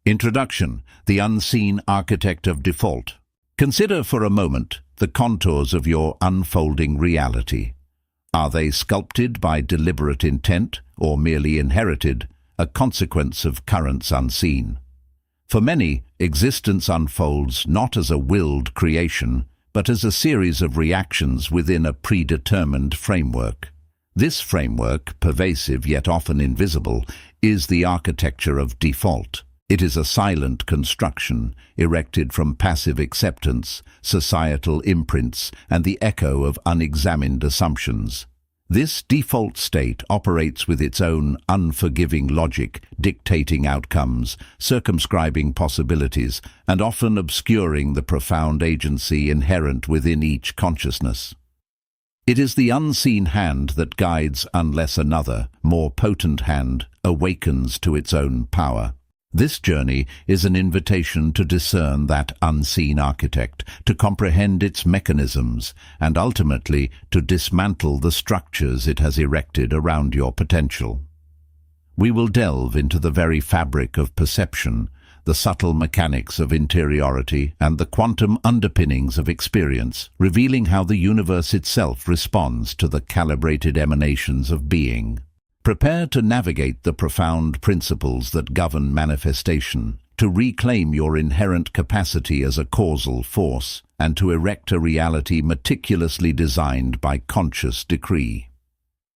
Introduction: The Unseen Architect of Default. Consider for a moment the contours of your unfolding reality. Are they sculpted by deliberate intent or merely inherited, a consequence of currents unseen? For many, existence unfolds not as a willed creation, but as a series of reactions within a predetermined framework. This framework, pervasive yet often invisible, is the architecture of default. It is a silent construction, erected from passive acceptance, societal imprints, and the echo of unexamined assumptions. This default state operates with its own unforgiving logic, dictating outcomes, circumscribing possibilities, and often obscuring the profound agency inherent within each consciousness. It is the unseen hand that guides unless another, more potent hand, awakens to its own power. This journey is an invitation to discern that unseen architect, to comprehend its mechanisms, and ultimately to dismantle the structures it has erected around your potential. We will delve into the very fabric of perception, the subtle mechanics of interiority, and the quantum underpinnings of experience, revealing how the universe itself responds to the calibrated emanations of being. Prepare to navigate the profound principles that govern manifestation, to reclaim your inherent capacity as a causal force, and to erect a reality meticulously designed by conscious decree.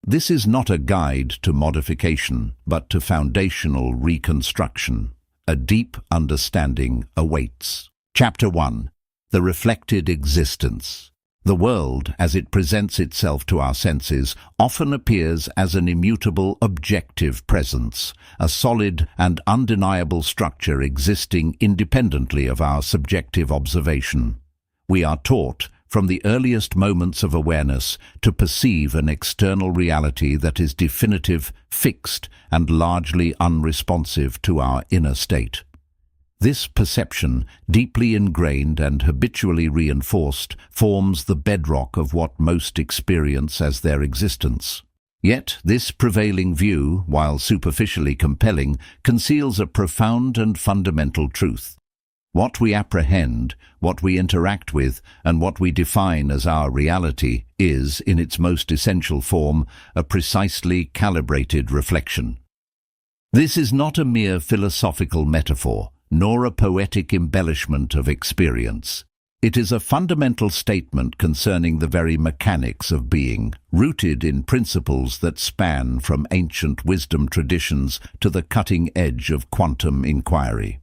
This is not a guide to modification, but to foundational reconstruction. A deep understanding awaits. Chapter 1. The Reflected Existence. The world, as it presents itself to our senses, often appears as an immutable objective presence, a solid and undeniable structure existing independently of our subjective observation. We are taught, from the earliest moments of awareness, to perceive an external reality that is definitive, fixed, and largely unresponsive to our inner state. This perception, deeply ingrained and habitually reinforced, forms the bedrock of what most experience as their existence. Yet this prevailing view, while superficially compelling, conceals a profound and fundamental truth. What we apprehend, what we interact with, and what we define as our reality is, in its most essential form, a precisely calibrated reflection. This is not a mere philosophical metaphor, nor a poetic embellishment of experience. It is a fundamental statement concerning the very mechanics of being, rooted in principles that span from ancient wisdom traditions to the cutting edge of quantum inquiry.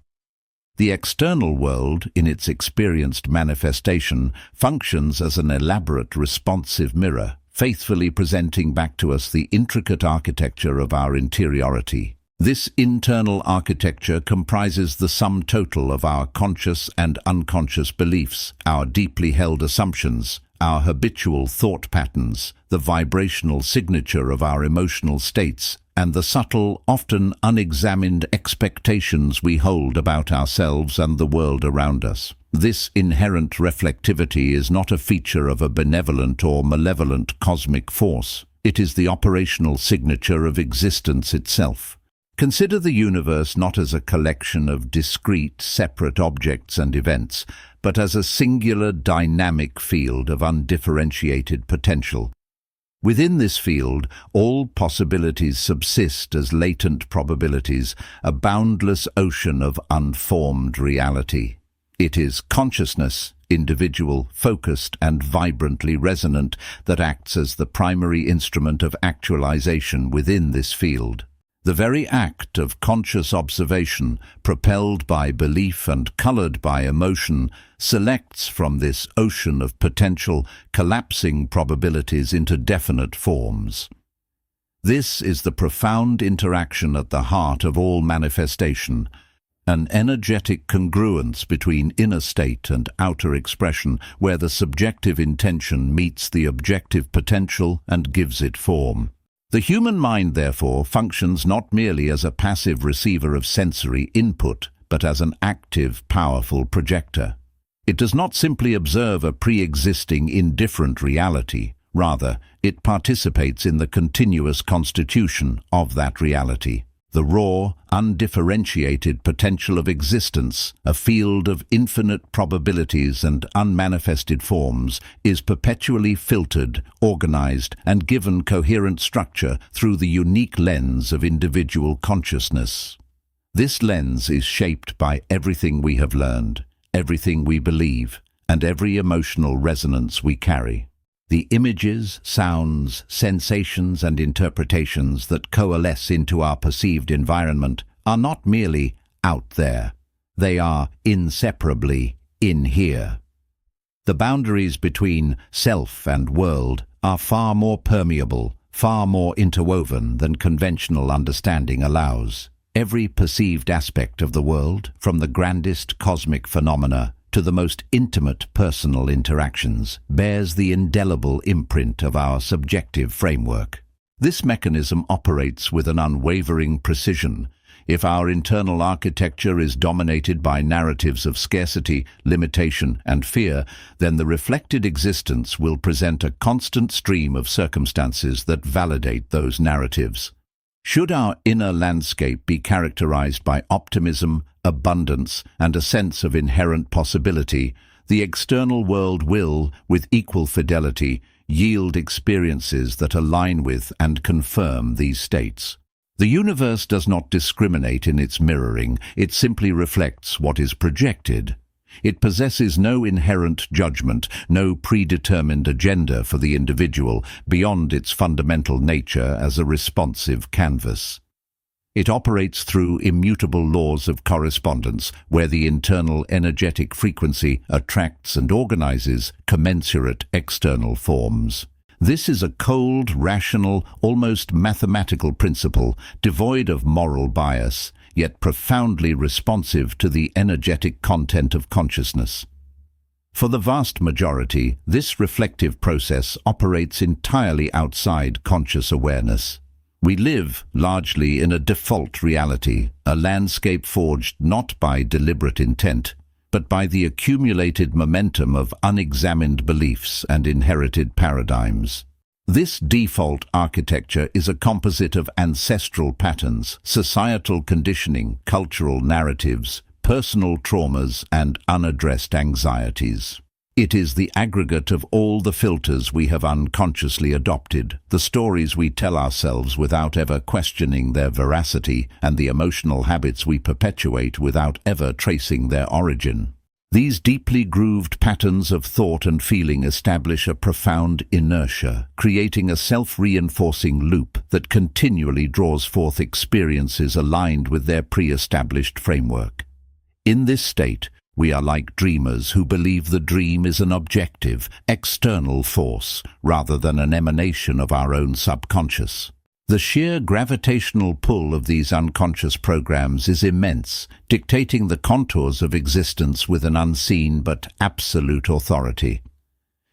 The external world, in its experienced manifestation, functions as an elaborate responsive mirror, faithfully presenting back to us the intricate architecture of our interiority. This internal architecture comprises the sum total of our conscious and unconscious beliefs, our deeply held assumptions, our habitual thought patterns, the vibrational signature of our emotional states, and the subtle, often unexamined expectations we hold about ourselves and the world around us. This inherent reflectivity is not a feature of a benevolent or malevolent cosmic force. It is the operational signature of existence itself. Consider the universe not as a collection of discrete, separate objects and events, but as a singular, dynamic field of undifferentiated potential. Within this field, all possibilities subsist as latent probabilities, a boundless ocean of unformed reality. It is consciousness, individual, focused, and vibrantly resonant, that acts as the primary instrument of actualization within this field. The very act of conscious observation, propelled by belief and colored by emotion, selects from this ocean of potential, collapsing probabilities into definite forms. This is the profound interaction at the heart of all manifestation, an energetic congruence between inner state and outer expression, where the subjective intention meets the objective potential and gives it form. The human mind, therefore, functions not merely as a passive receiver of sensory input, but as an active, powerful projector. It does not simply observe a pre-existing, indifferent reality. Rather, it participates in the continuous constitution of that reality. The raw, undifferentiated potential of existence, a field of infinite probabilities and unmanifested forms, is perpetually filtered, organized, and given coherent structure through the unique lens of individual consciousness. This lens is shaped by everything we have learned, everything we believe, and every emotional resonance we carry. The images, sounds, sensations, and interpretations that coalesce into our perceived environment are not merely out there. They are inseparably in here. The boundaries between self and world are far more permeable, far more interwoven than conventional understanding allows. Every perceived aspect of the world, from the grandest cosmic phenomena to the most intimate personal interactions, bears the indelible imprint of our subjective framework. This mechanism operates with an unwavering precision. If our internal architecture is dominated by narratives of scarcity, limitation, and fear, then the reflected existence will present a constant stream of circumstances that validate those narratives. Should our inner landscape be characterized by optimism, abundance, and a sense of inherent possibility, the external world will, with equal fidelity, yield experiences that align with and confirm these states. The universe does not discriminate in its mirroring, it simply reflects what is projected. It possesses no inherent judgment, no predetermined agenda for the individual beyond its fundamental nature as a responsive canvas. It operates through immutable laws of correspondence, where the internal energetic frequency attracts and organizes commensurate external forms. This is a cold, rational, almost mathematical principle, devoid of moral bias, yet profoundly responsive to the energetic content of consciousness. For the vast majority, this reflective process operates entirely outside conscious awareness. We live largely in a default reality, a landscape forged not by deliberate intent, but by the accumulated momentum of unexamined beliefs and inherited paradigms. This default architecture is a composite of ancestral patterns, societal conditioning, cultural narratives, personal traumas, and unaddressed anxieties. It is the aggregate of all the filters we have unconsciously adopted, the stories we tell ourselves without ever questioning their veracity, and the emotional habits we perpetuate without ever tracing their origin. These deeply grooved patterns of thought and feeling establish a profound inertia, creating a self-reinforcing loop that continually draws forth experiences aligned with their pre-established framework. In this state, we are like dreamers who believe the dream is an objective, external force, rather than an emanation of our own subconscious. The sheer gravitational pull of these unconscious programs is immense, dictating the contours of existence with an unseen but absolute authority.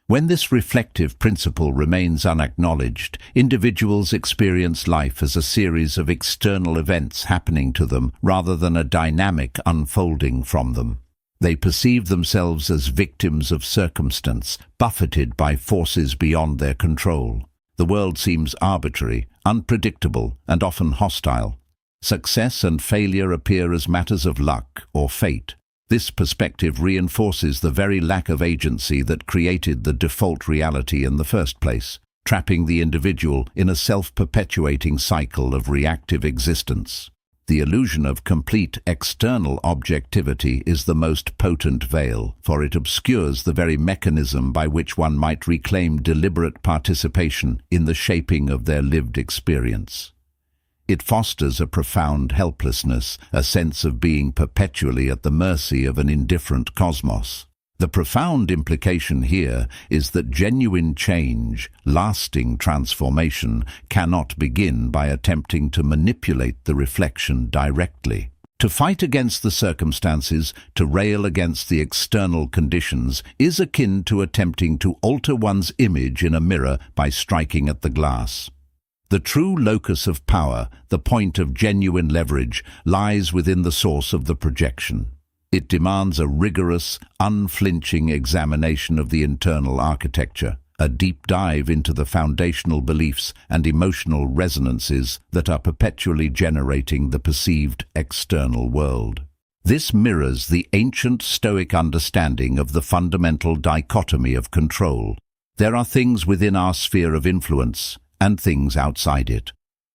When this reflective principle remains unacknowledged, individuals experience life as a series of external events happening to them rather than a dynamic unfolding from them. They perceive themselves as victims of circumstance, buffeted by forces beyond their control. The world seems arbitrary, unpredictable, and often hostile. Success and failure appear as matters of luck or fate. This perspective reinforces the very lack of agency that created the default reality in the first place, trapping the individual in a self-perpetuating cycle of reactive existence. The illusion of complete external objectivity is the most potent veil, for it obscures the very mechanism by which one might reclaim deliberate participation in the shaping of their lived experience. It fosters a profound helplessness, a sense of being perpetually at the mercy of an indifferent cosmos. The profound implication here is that genuine change, lasting transformation, cannot begin by attempting to manipulate the reflection directly. To fight against the circumstances, to rail against the external conditions, is akin to attempting to alter one's image in a mirror by striking at the glass. The true locus of power, the point of genuine leverage, lies within the source of the projection. It demands a rigorous, unflinching examination of the internal architecture, a deep dive into the foundational beliefs and emotional resonances that are perpetually generating the perceived external world. This mirrors the ancient Stoic understanding of the fundamental dichotomy of control. There are things within our sphere of influence and things outside it.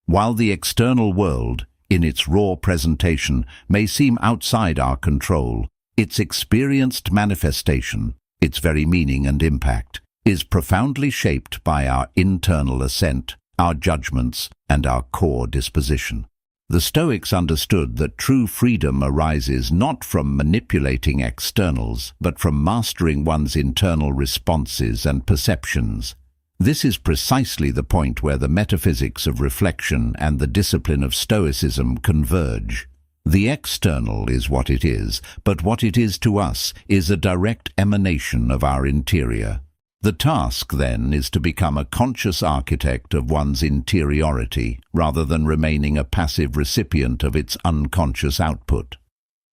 While the external world, in its raw presentation, may seem outside our control, its experienced manifestation, its very meaning and impact, is profoundly shaped by our internal assent, our judgments, and our core disposition. The Stoics understood that true freedom arises not from manipulating externals, but from mastering one's internal responses and perceptions. This is precisely the point where the metaphysics of reflection and the discipline of Stoicism converge. The external is what it is, but what it is to us is a direct emanation of our interior. The task, then, is to become a conscious architect of one's interiority, rather than remaining a passive recipient of its unconscious output.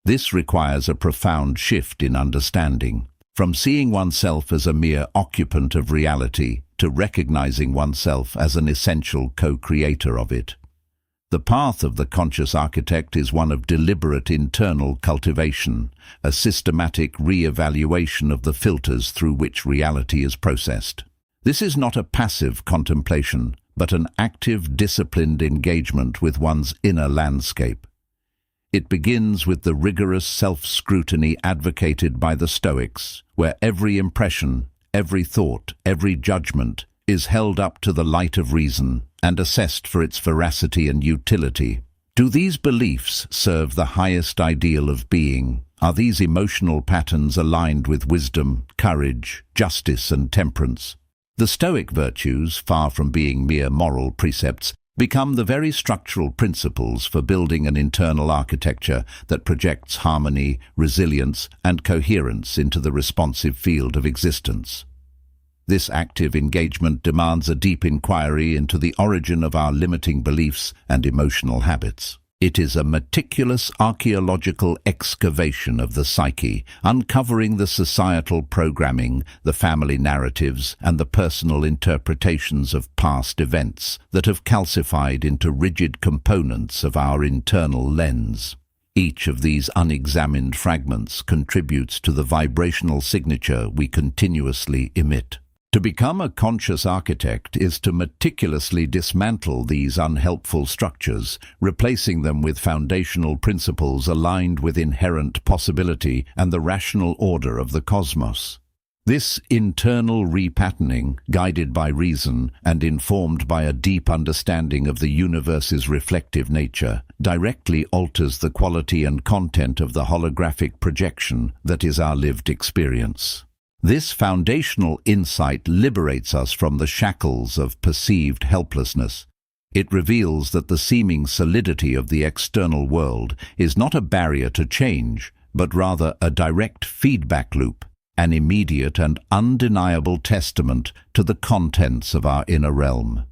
This requires a profound shift in understanding, from seeing oneself as a mere occupant of reality to recognizing oneself as an essential co-creator of it. The path of the conscious architect is one of deliberate internal cultivation, a systematic re-evaluation of the filters through which reality is processed. This is not a passive contemplation, but an active, disciplined engagement with one's inner landscape. It begins with the rigorous self-scrutiny advocated by the Stoics, where every impression, every thought, every judgment is held up to the light of reason and assessed for its veracity and utility. Do these beliefs serve the highest ideal of being? Are these emotional patterns aligned with wisdom, courage, justice, and temperance? The Stoic virtues, far from being mere moral precepts, become the very structural principles for building an internal architecture that projects harmony, resilience, and coherence into the responsive field of existence. This active engagement demands a deep inquiry into the origin of our limiting beliefs and emotional habits. It is a meticulous archaeological excavation of the psyche, uncovering the societal programming, the family narratives, and the personal interpretations of past events that have calcified into rigid components of our internal lens. Each of these unexamined fragments contributes to the vibrational signature we continuously emit. To become a conscious architect is to meticulously dismantle these unhelpful structures, replacing them with foundational principles aligned with inherent possibility and the rational order of the cosmos. This internal repatterning, guided by reason and informed by a deep understanding of the universe's reflective nature, directly alters the quality and content of the holographic projection that is our lived experience. This foundational insight liberates us from the shackles of perceived helplessness. It reveals that the seeming solidity of the external world is not a barrier to change, but rather a direct feedback loop, an immediate and undeniable testament to the contents of our inner realm.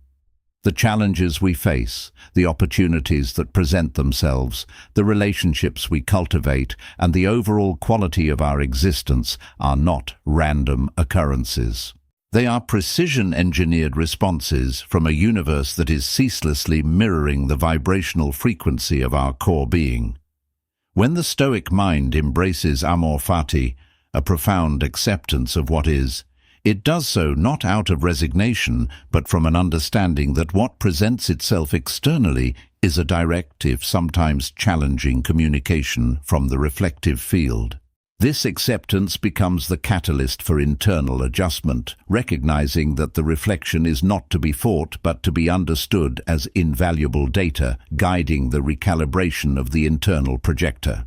The challenges we face, the opportunities that present themselves, the relationships we cultivate, and the overall quality of our existence are not random occurrences. They are precision-engineered responses from a universe that is ceaselessly mirroring the vibrational frequency of our core being. When the Stoic mind embraces amor fati, a profound acceptance of what is, it does so not out of resignation, but from an understanding that what presents itself externally is a direct, if sometimes challenging, communication from the reflective field. This acceptance becomes the catalyst for internal adjustment, recognizing that the reflection is not to be fought but to be understood as invaluable data, guiding the recalibration of the internal projector.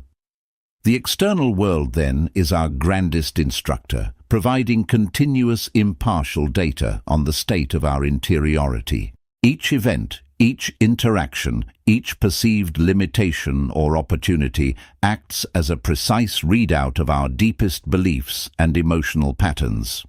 The external world, then, is our grandest instructor, providing continuous impartial data on the state of our interiority. Each event, each interaction, each perceived limitation or opportunity acts as a precise readout of our deepest beliefs and emotional patterns.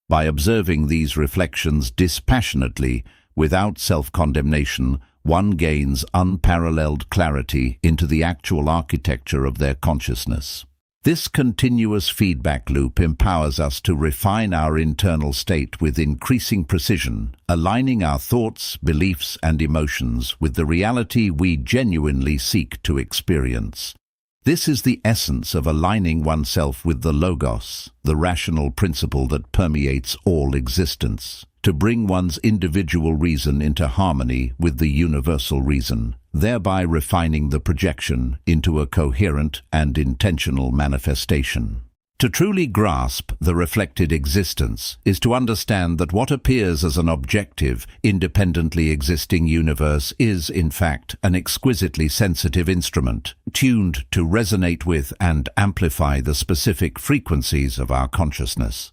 By observing these reflections dispassionately, without self-condemnation, one gains unparalleled clarity into the actual architecture of their consciousness. This continuous feedback loop empowers us to refine our internal state with increasing precision, aligning our thoughts, beliefs, and emotions with the reality we genuinely seek to experience. This is the essence of aligning oneself with the Logos, the rational principle that permeates all existence, to bring one's individual reason into harmony with the universal reason, thereby refining the projection into a coherent and intentional manifestation. To truly grasp the reflected existence is to understand that what appears as an objective, independently existing universe is, in fact, an exquisitely sensitive instrument, tuned to resonate with and amplify the specific frequencies of our consciousness.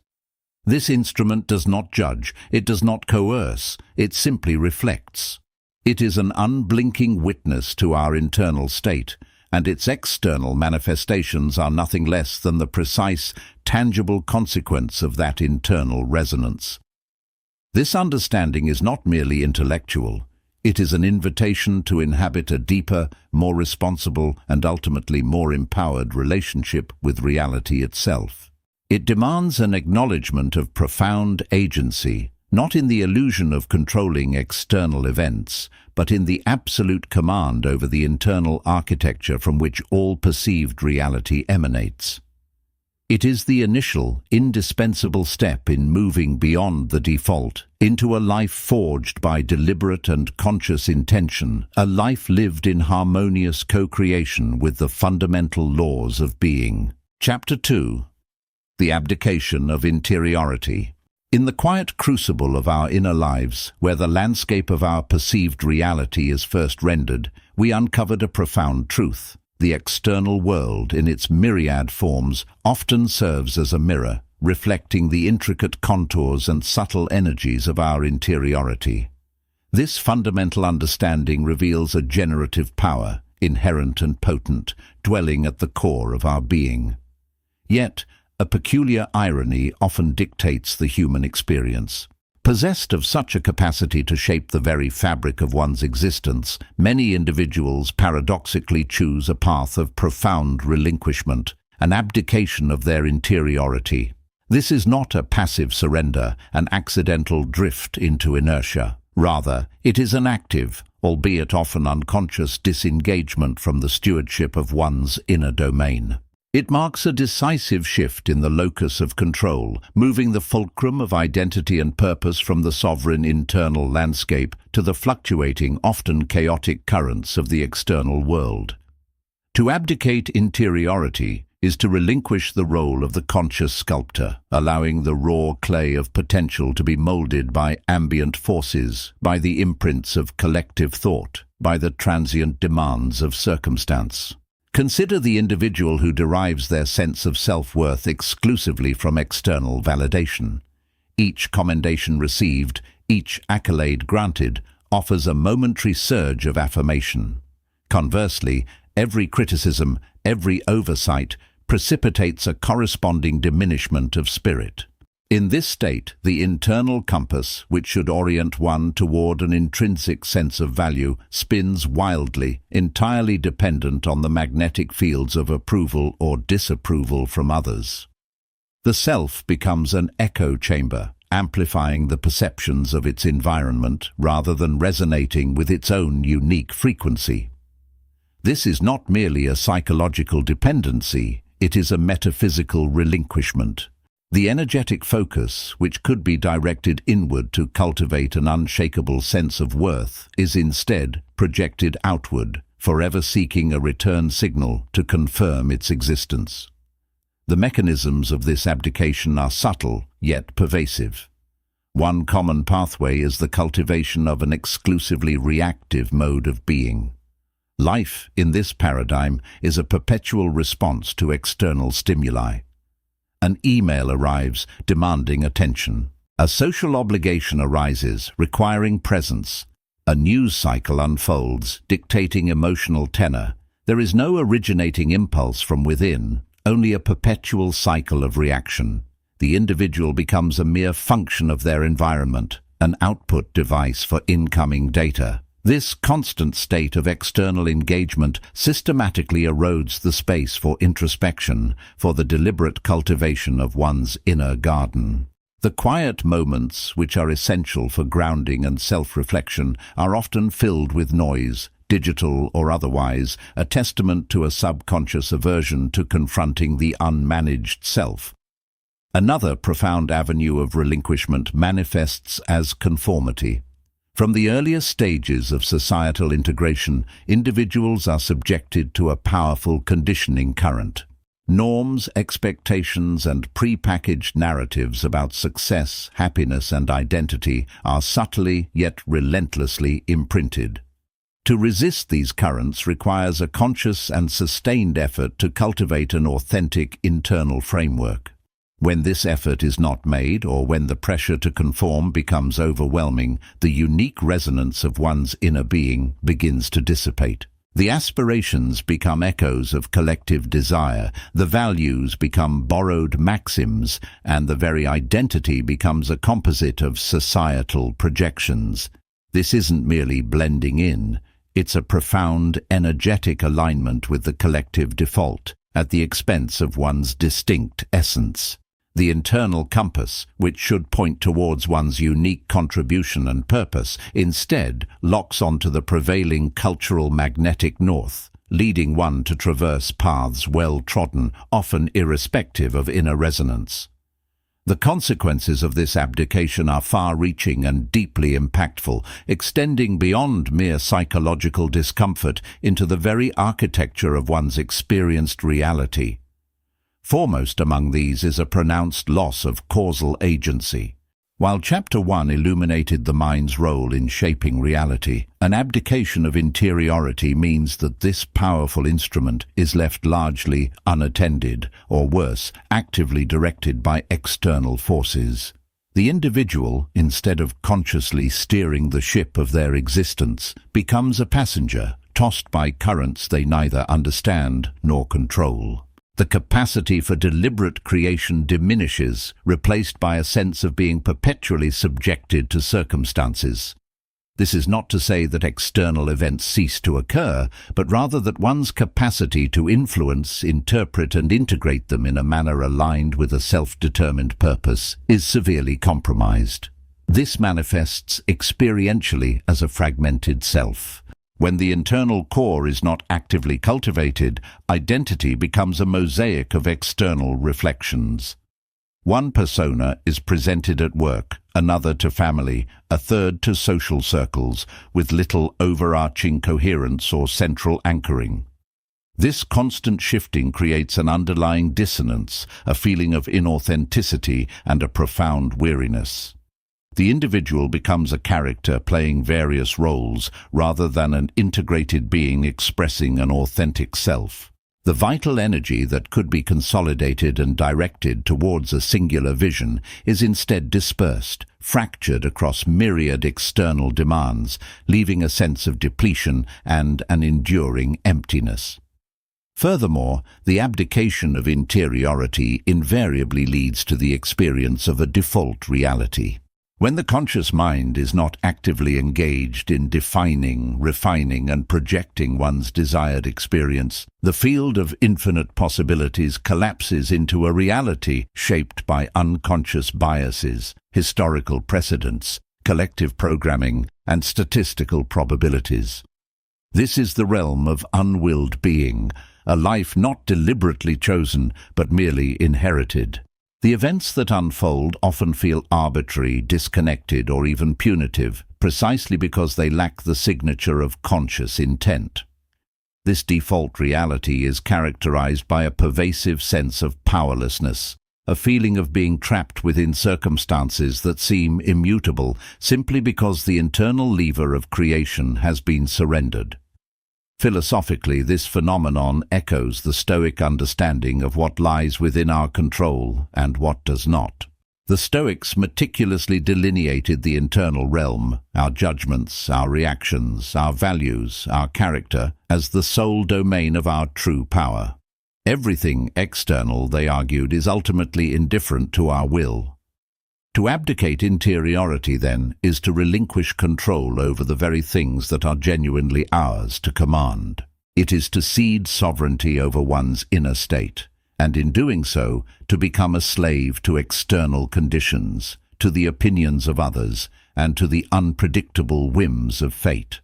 This instrument does not judge, it does not coerce, it simply reflects. It is an unblinking witness to our internal state, and its external manifestations are nothing less than the precise, tangible consequence of that internal resonance. This understanding is not merely intellectual, it is an invitation to inhabit a deeper, more responsible, and ultimately more empowered relationship with reality itself. It demands an acknowledgement of profound agency, not in the illusion of controlling external events, but in the absolute command over the internal architecture from which all perceived reality emanates. It is the initial, indispensable step in moving beyond the default into a life forged by deliberate and conscious intention, a life lived in harmonious co-creation with the fundamental laws of being. Chapter 2. The Abdication of Interiority. In the quiet crucible of our inner lives, where the landscape of our perceived reality is first rendered, we uncovered a profound truth. The external world, in its myriad forms, often serves as a mirror, reflecting the intricate contours and subtle energies of our interiority. This fundamental understanding reveals a generative power, inherent and potent, dwelling at the core of our being. Yet, a peculiar irony often dictates the human experience. Possessed of such a capacity to shape the very fabric of one's existence, many individuals paradoxically choose a path of profound relinquishment, an abdication of their interiority. This is not a passive surrender, an accidental drift into inertia. Rather, it is an active, albeit often unconscious, disengagement from the stewardship of one's inner domain. It marks a decisive shift in the locus of control, moving the fulcrum of identity and purpose from the sovereign internal landscape to the fluctuating, often chaotic currents of the external world. To abdicate interiority is to relinquish the role of the conscious sculptor, allowing the raw clay of potential to be molded by ambient forces, by the imprints of collective thought, by the transient demands of circumstance. Consider the individual who derives their sense of self-worth exclusively from external validation. Each commendation received, each accolade granted, offers a momentary surge of affirmation. Conversely, every criticism, every oversight, precipitates a corresponding diminishment of spirit. In this state, the internal compass, which should orient one toward an intrinsic sense of value, spins wildly, entirely dependent on the magnetic fields of approval or disapproval from others. The self becomes an echo chamber, amplifying the perceptions of its environment rather than resonating with its own unique frequency. This is not merely a psychological dependency, it is a metaphysical relinquishment. The energetic focus, which could be directed inward to cultivate an unshakable sense of worth, is instead projected outward, forever seeking a return signal to confirm its existence. The mechanisms of this abdication are subtle, yet pervasive. One common pathway is the cultivation of an exclusively reactive mode of being. Life, in this paradigm, is a perpetual response to external stimuli. An email arrives, demanding attention. A social obligation arises, requiring presence. A news cycle unfolds, dictating emotional tenor. There is no originating impulse from within, only a perpetual cycle of reaction. The individual becomes a mere function of their environment, an output device for incoming data. This constant state of external engagement systematically erodes the space for introspection, for the deliberate cultivation of one's inner garden. The quiet moments, which are essential for grounding and self-reflection, are often filled with noise, digital or otherwise, a testament to a subconscious aversion to confronting the unmanaged self. Another profound avenue of relinquishment manifests as conformity. From the earliest stages of societal integration, individuals are subjected to a powerful conditioning current. Norms, expectations, and pre-packaged narratives about success, happiness, and identity are subtly yet relentlessly imprinted. To resist these currents requires a conscious and sustained effort to cultivate an authentic internal framework. When this effort is not made, or when the pressure to conform becomes overwhelming, the unique resonance of one's inner being begins to dissipate. The aspirations become echoes of collective desire, the values become borrowed maxims, and the very identity becomes a composite of societal projections. This isn't merely blending in, it's a profound, energetic alignment with the collective default, at the expense of one's distinct essence. The internal compass, which should point towards one's unique contribution and purpose, instead locks onto the prevailing cultural magnetic north, leading one to traverse paths well trodden, often irrespective of inner resonance. The consequences of this abdication are far-reaching and deeply impactful, extending beyond mere psychological discomfort into the very architecture of one's experienced reality. Foremost among these is a pronounced loss of causal agency. While Chapter 1 illuminated the mind's role in shaping reality, an abdication of interiority means that this powerful instrument is left largely unattended, or worse, actively directed by external forces. The individual, instead of consciously steering the ship of their existence, becomes a passenger, tossed by currents they neither understand nor control. The capacity for deliberate creation diminishes, replaced by a sense of being perpetually subjected to circumstances. This is not to say that external events cease to occur, but rather that one's capacity to influence, interpret, and integrate them in a manner aligned with a self-determined purpose is severely compromised. This manifests experientially as a fragmented self. When the internal core is not actively cultivated, identity becomes a mosaic of external reflections. One persona is presented at work, another to family, a third to social circles, with little overarching coherence or central anchoring. This constant shifting creates an underlying dissonance, a feeling of inauthenticity, and a profound weariness. The individual becomes a character playing various roles rather than an integrated being expressing an authentic self. The vital energy that could be consolidated and directed towards a singular vision is instead dispersed, fractured across myriad external demands, leaving a sense of depletion and an enduring emptiness. Furthermore, the abdication of interiority invariably leads to the experience of a default reality. When the conscious mind is not actively engaged in defining, refining, and projecting one's desired experience, the field of infinite possibilities collapses into a reality shaped by unconscious biases, historical precedents, collective programming, and statistical probabilities. This is the realm of unwilled being, a life not deliberately chosen but merely inherited. The events that unfold often feel arbitrary, disconnected, or even punitive, precisely because they lack the signature of conscious intent. This default reality is characterized by a pervasive sense of powerlessness, a feeling of being trapped within circumstances that seem immutable simply because the internal lever of creation has been surrendered. Philosophically, this phenomenon echoes the Stoic understanding of what lies within our control and what does not. The Stoics meticulously delineated the internal realm, our judgments, our reactions, our values, our character, as the sole domain of our true power. Everything external, they argued, is ultimately indifferent to our will. To abdicate interiority, then, is to relinquish control over the very things that are genuinely ours to command. It is to cede sovereignty over one's inner state, and in doing so, to become a slave to external conditions, to the opinions of others, and to the unpredictable whims of fate.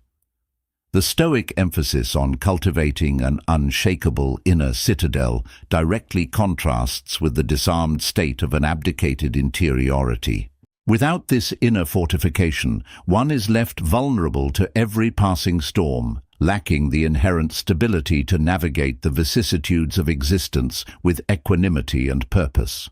The Stoic emphasis on cultivating an unshakable inner citadel directly contrasts with the disarmed state of an abdicated interiority. Without this inner fortification, one is left vulnerable to every passing storm, lacking the inherent stability to navigate the vicissitudes of existence with equanimity and purpose.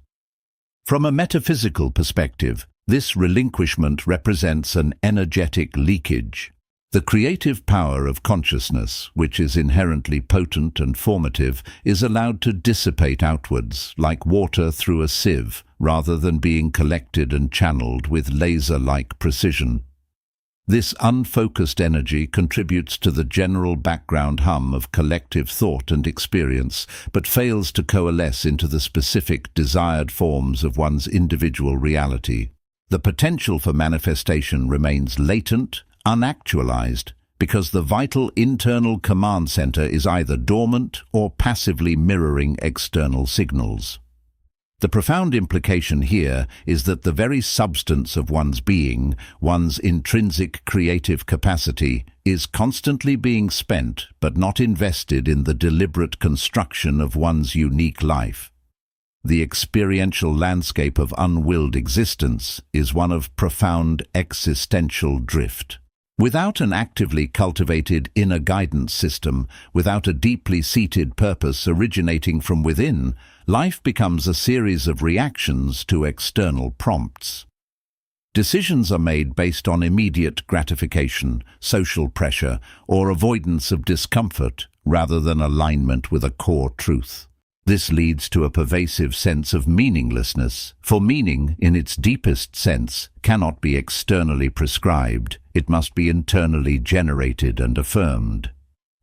From a metaphysical perspective, this relinquishment represents an energetic leakage. The creative power of consciousness, which is inherently potent and formative, is allowed to dissipate outwards, like water through a sieve, rather than being collected and channeled with laser-like precision. This unfocused energy contributes to the general background hum of collective thought and experience, but fails to coalesce into the specific desired forms of one's individual reality. The potential for manifestation remains latent, unactualized, because the vital internal command center is either dormant or passively mirroring external signals. The profound implication here is that the very substance of one's being, one's intrinsic creative capacity, is constantly being spent but not invested in the deliberate construction of one's unique life. The experiential landscape of unwilled existence is one of profound existential drift. Without an actively cultivated inner guidance system, without a deeply seated purpose originating from within, life becomes a series of reactions to external prompts. Decisions are made based on immediate gratification, social pressure, or avoidance of discomfort, rather than alignment with a core truth. This leads to a pervasive sense of meaninglessness, for meaning, in its deepest sense, cannot be externally prescribed. It must be internally generated and affirmed.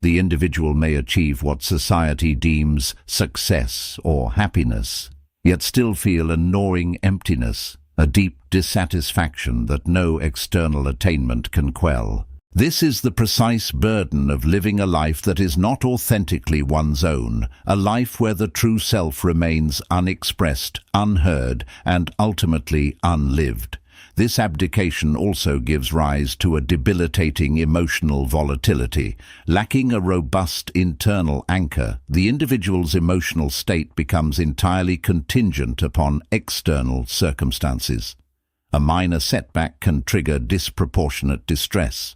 The individual may achieve what society deems success or happiness, yet still feel a gnawing emptiness, a deep dissatisfaction that no external attainment can quell. This is the precise burden of living a life that is not authentically one's own, a life where the true self remains unexpressed, unheard, and ultimately unlived. This abdication also gives rise to a debilitating emotional volatility. Lacking a robust internal anchor, the individual's emotional state becomes entirely contingent upon external circumstances. A minor setback can trigger disproportionate distress.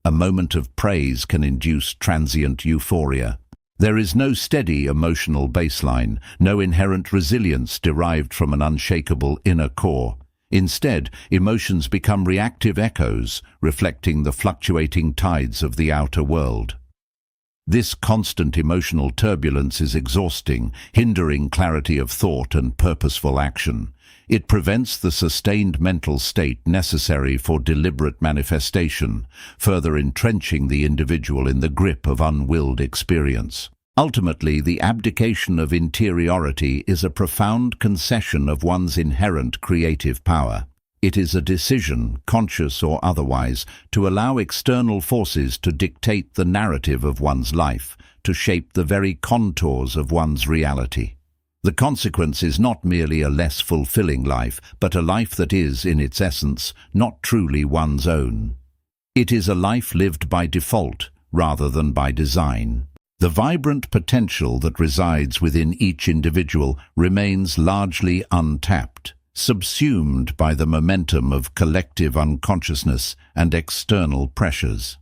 A moment of praise can induce transient euphoria. There is no steady emotional baseline, no inherent resilience derived from an unshakable inner core. Instead, emotions become reactive echoes, reflecting the fluctuating tides of the outer world. This constant emotional turbulence is exhausting, hindering clarity of thought and purposeful action. It prevents the sustained mental state necessary for deliberate manifestation, further entrenching the individual in the grip of unwilled experience. Ultimately, the abdication of interiority is a profound concession of one's inherent creative power. It is a decision, conscious or otherwise, to allow external forces to dictate the narrative of one's life, to shape the very contours of one's reality. The consequence is not merely a less fulfilling life, but a life that is, in its essence, not truly one's own. It is a life lived by default, rather than by design. The vibrant potential that resides within each individual remains largely untapped, subsumed by the momentum of collective unconsciousness and external pressures.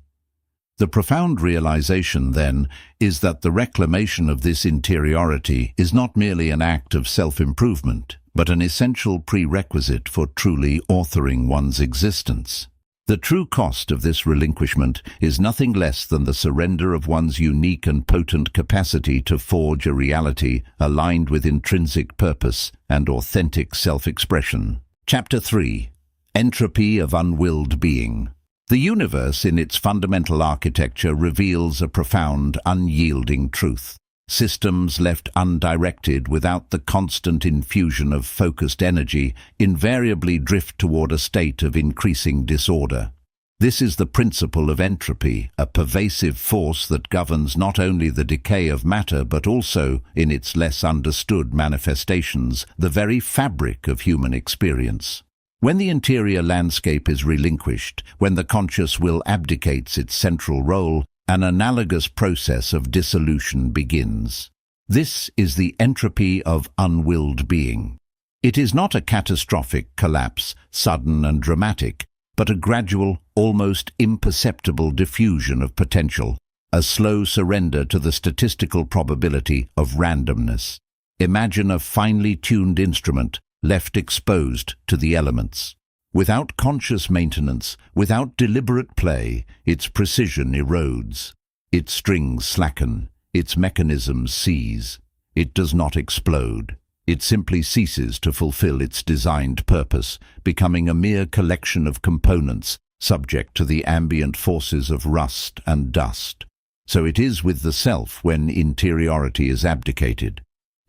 The profound realization, then, is that the reclamation of this interiority is not merely an act of self-improvement, but an essential prerequisite for truly authoring one's existence. The true cost of this relinquishment is nothing less than the surrender of one's unique and potent capacity to forge a reality aligned with intrinsic purpose and authentic self-expression. Chapter 3. Entropy of Unwilled Being. The universe in its fundamental architecture reveals a profound, unyielding truth. Systems left undirected without the constant infusion of focused energy invariably drift toward a state of increasing disorder. This is the principle of entropy, a pervasive force that governs not only the decay of matter but also, in its less understood manifestations, the very fabric of human experience. When the interior landscape is relinquished, when the conscious will abdicates its central role, an analogous process of dissolution begins. This is the entropy of unwilled being. It is not a catastrophic collapse, sudden and dramatic, but a gradual, almost imperceptible diffusion of potential, a slow surrender to the statistical probability of randomness. Imagine a finely tuned instrument left exposed to the elements. Without conscious maintenance, without deliberate play, its precision erodes. Its strings slacken, its mechanisms seize. It does not explode. It simply ceases to fulfill its designed purpose, becoming a mere collection of components subject to the ambient forces of rust and dust. So it is with the self when interiority is abdicated.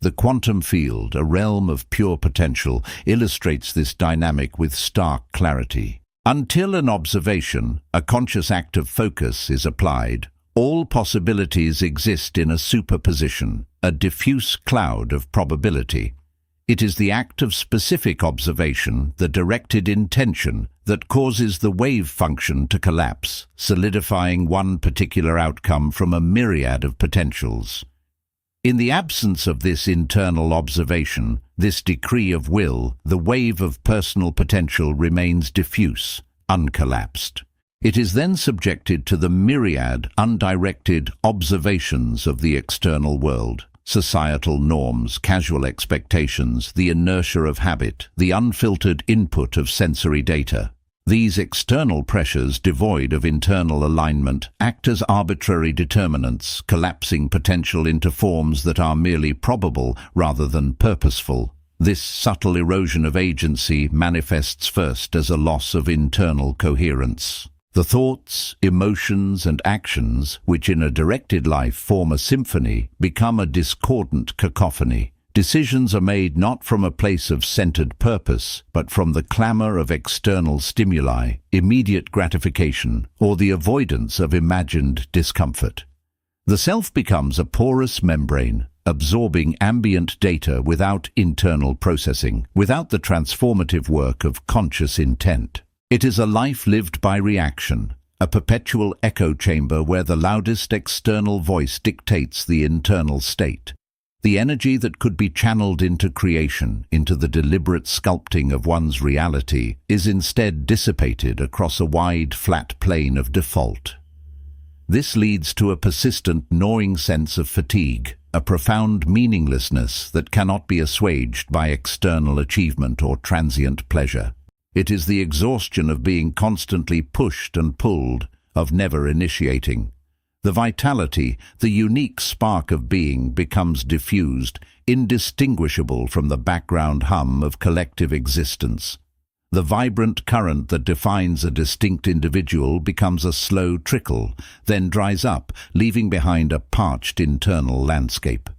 The quantum field, a realm of pure potential, illustrates this dynamic with stark clarity. Until an observation, a conscious act of focus, is applied, all possibilities exist in a superposition, a diffuse cloud of probability. It is the act of specific observation, the directed intention, that causes the wave function to collapse, solidifying one particular outcome from a myriad of potentials. In the absence of this internal observation, this decree of will, the wave of personal potential remains diffuse, uncollapsed. It is then subjected to the myriad, undirected observations of the external world, societal norms, casual expectations, the inertia of habit, the unfiltered input of sensory data. These external pressures, devoid of internal alignment, act as arbitrary determinants, collapsing potential into forms that are merely probable rather than purposeful. This subtle erosion of agency manifests first as a loss of internal coherence. The thoughts, emotions, and actions, which in a directed life form a symphony, become a discordant cacophony. Decisions are made not from a place of centered purpose, but from the clamor of external stimuli, immediate gratification, or the avoidance of imagined discomfort. The self becomes a porous membrane, absorbing ambient data without internal processing, without the transformative work of conscious intent. It is a life lived by reaction, a perpetual echo chamber where the loudest external voice dictates the internal state. The energy that could be channeled into creation, into the deliberate sculpting of one's reality, is instead dissipated across a wide, flat plane of default. This leads to a persistent, gnawing sense of fatigue, a profound meaninglessness that cannot be assuaged by external achievement or transient pleasure. It is the exhaustion of being constantly pushed and pulled, of never initiating. The vitality, the unique spark of being, becomes diffused, indistinguishable from the background hum of collective existence. The vibrant current that defines a distinct individual becomes a slow trickle, then dries up, leaving behind a parched internal landscape.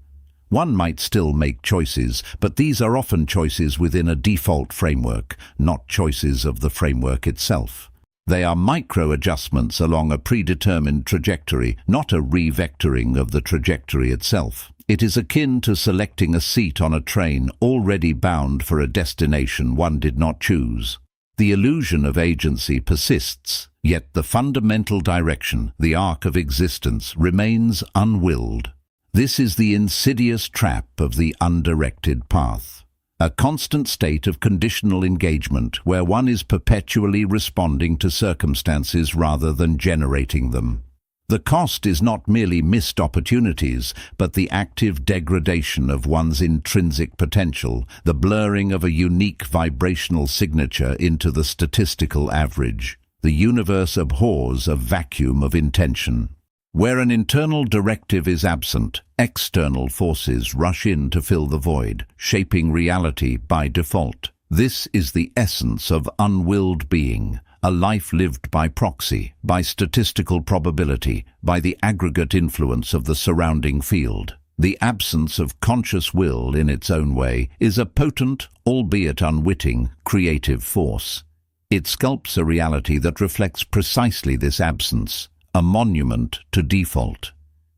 One might still make choices, but these are often choices within a default framework, not choices of the framework itself. They are micro-adjustments along a predetermined trajectory, not a re-vectoring of the trajectory itself. It is akin to selecting a seat on a train already bound for a destination one did not choose. The illusion of agency persists, yet the fundamental direction, the arc of existence, remains unwilled. This is the insidious trap of the undirected path. A constant state of conditional engagement where one is perpetually responding to circumstances rather than generating them. The cost is not merely missed opportunities, but the active degradation of one's intrinsic potential, the blurring of a unique vibrational signature into the statistical average. The universe abhors a vacuum of intention. Where an internal directive is absent, external forces rush in to fill the void, shaping reality by default. This is the essence of unwilled being, a life lived by proxy, by statistical probability, by the aggregate influence of the surrounding field. The absence of conscious will, in its own way, is a potent, albeit unwitting, creative force. It sculpts a reality that reflects precisely this absence, a monument to default.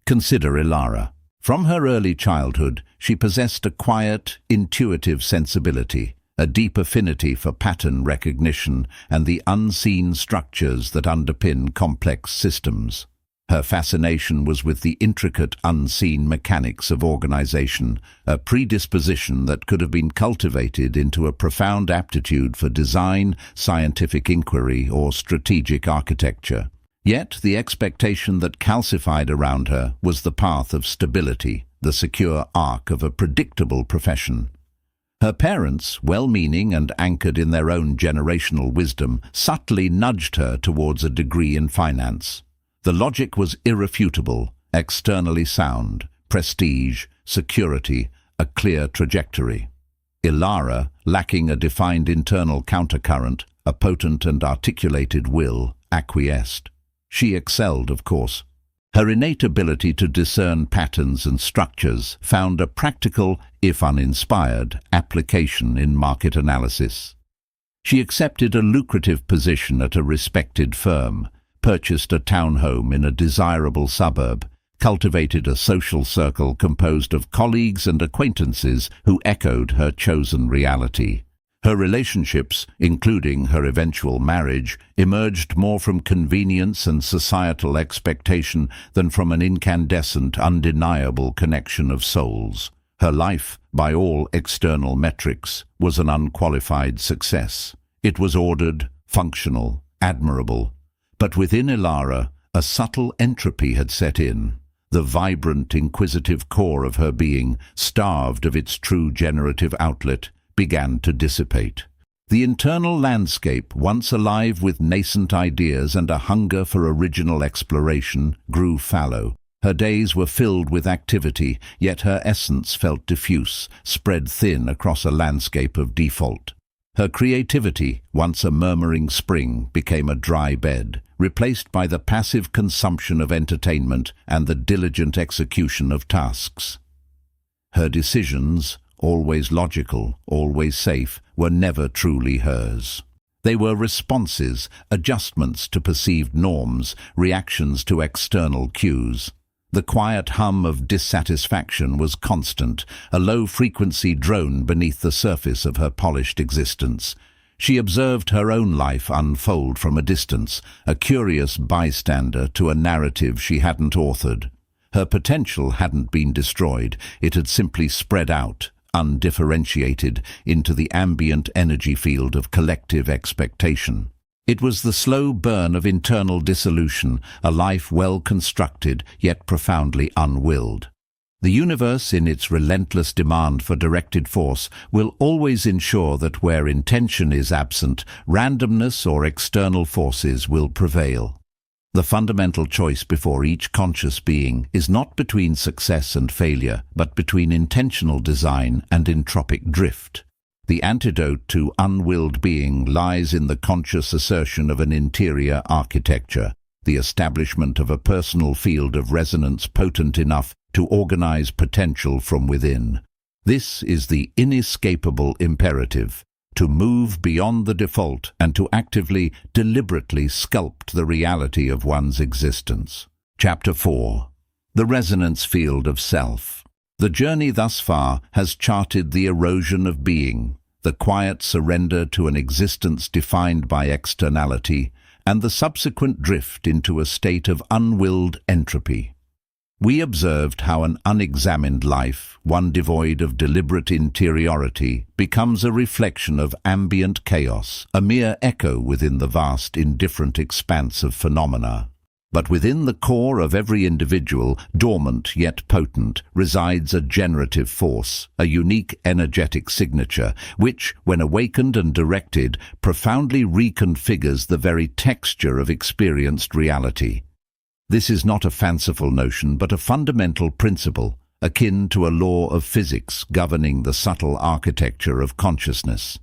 Consider Ilara. From her early childhood, she possessed a quiet, intuitive sensibility, a deep affinity for pattern recognition and the unseen structures that underpin complex systems. Her fascination was with the intricate, unseen mechanics of organization, a predisposition that could have been cultivated into a profound aptitude for design, scientific inquiry, or strategic architecture. Yet the expectation that calcified around her was the path of stability, the secure arc of a predictable profession. Her parents, well-meaning and anchored in their own generational wisdom, subtly nudged her towards a degree in finance. The logic was irrefutable, externally sound, prestige, security, a clear trajectory. Ilara, lacking a defined internal countercurrent, a potent and articulated will, acquiesced. She excelled, of course. Her innate ability to discern patterns and structures found a practical, if uninspired, application in market analysis. She accepted a lucrative position at a respected firm, purchased a townhome in a desirable suburb, cultivated a social circle composed of colleagues and acquaintances who echoed her chosen reality. Her relationships, including her eventual marriage, emerged more from convenience and societal expectation than from an incandescent, undeniable connection of souls. Her life, by all external metrics, was an unqualified success. It was ordered, functional, admirable. But within Ilara, a subtle entropy had set in. The vibrant, inquisitive core of her being, starved of its true generative outlet, began to dissipate. The internal landscape, once alive with nascent ideas and a hunger for original exploration, grew fallow. Her days were filled with activity, yet her essence felt diffuse, spread thin across a landscape of default. Her creativity, once a murmuring spring, became a dry bed, replaced by the passive consumption of entertainment and the diligent execution of tasks. Her decisions, always logical, always safe, were never truly hers. They were responses, adjustments to perceived norms, reactions to external cues. The quiet hum of dissatisfaction was constant, a low-frequency drone beneath the surface of her polished existence. She observed her own life unfold from a distance, a curious bystander to a narrative she hadn't authored. Her potential hadn't been destroyed, it had simply spread out, undifferentiated, into the ambient energy field of collective expectation. It was the slow burn of internal dissolution, a life well constructed, yet profoundly unwilled. The universe, in its relentless demand for directed force, will always ensure that where intention is absent, randomness or external forces will prevail. The fundamental choice before each conscious being is not between success and failure, but between intentional design and entropic drift. The antidote to unwilled being lies in the conscious assertion of an interior architecture, the establishment of a personal field of resonance potent enough to organize potential from within. This is the inescapable imperative, to move beyond the default and to actively, deliberately sculpt the reality of one's existence. Chapter 4. The Resonance Field of Self. The journey thus far has charted the erosion of being, the quiet surrender to an existence defined by externality, and the subsequent drift into a state of unwilled entropy. We observed how an unexamined life, one devoid of deliberate interiority, becomes a reflection of ambient chaos, a mere echo within the vast, indifferent expanse of phenomena. But within the core of every individual, dormant yet potent, resides a generative force, a unique energetic signature, which, when awakened and directed, profoundly reconfigures the very texture of experienced reality. This is not a fanciful notion, but a fundamental principle, akin to a law of physics governing the subtle architecture of consciousness.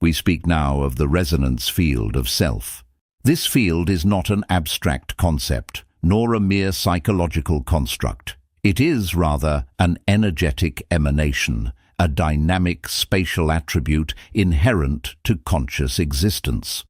We speak now of the resonance field of self. This field is not an abstract concept, nor a mere psychological construct. It is, rather, an energetic emanation, a dynamic spatial attribute inherent to conscious existence.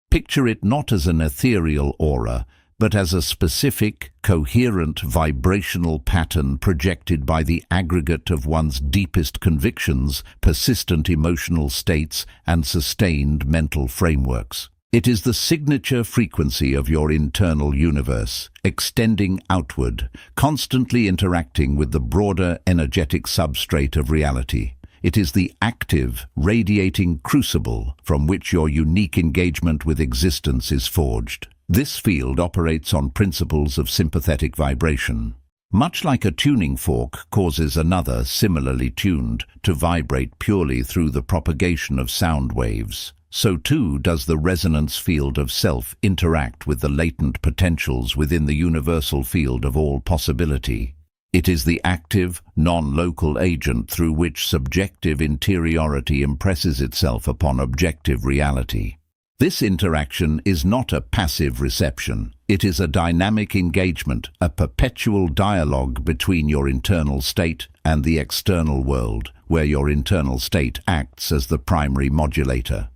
Picture it not as an ethereal aura, but as a specific, coherent vibrational pattern projected by the aggregate of one's deepest convictions, persistent emotional states, and sustained mental frameworks. It is the signature frequency of your internal universe, extending outward, constantly interacting with the broader energetic substrate of reality. It is the active, radiating crucible from which your unique engagement with existence is forged. This field operates on principles of sympathetic vibration. Much like a tuning fork causes another, similarly tuned, to vibrate purely through the propagation of sound waves, so too does the resonance field of self interact with the latent potentials within the universal field of all possibility. It is the active, non-local agent through which subjective interiority impresses itself upon objective reality. This interaction is not a passive reception. It is a dynamic engagement, a perpetual dialogue between your internal state and the external world, where your internal state acts as the primary modulator.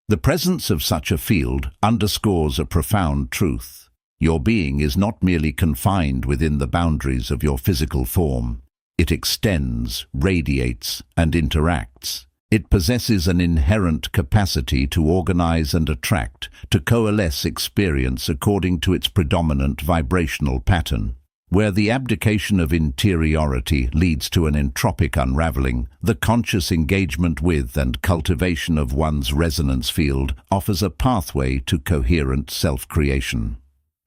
The presence of such a field underscores a profound truth. Your being is not merely confined within the boundaries of your physical form. It extends, radiates, and interacts. It possesses an inherent capacity to organize and attract, to coalesce experience according to its predominant vibrational pattern. Where the abdication of interiority leads to an entropic unraveling, the conscious engagement with and cultivation of one's resonance field offers a pathway to coherent self-creation.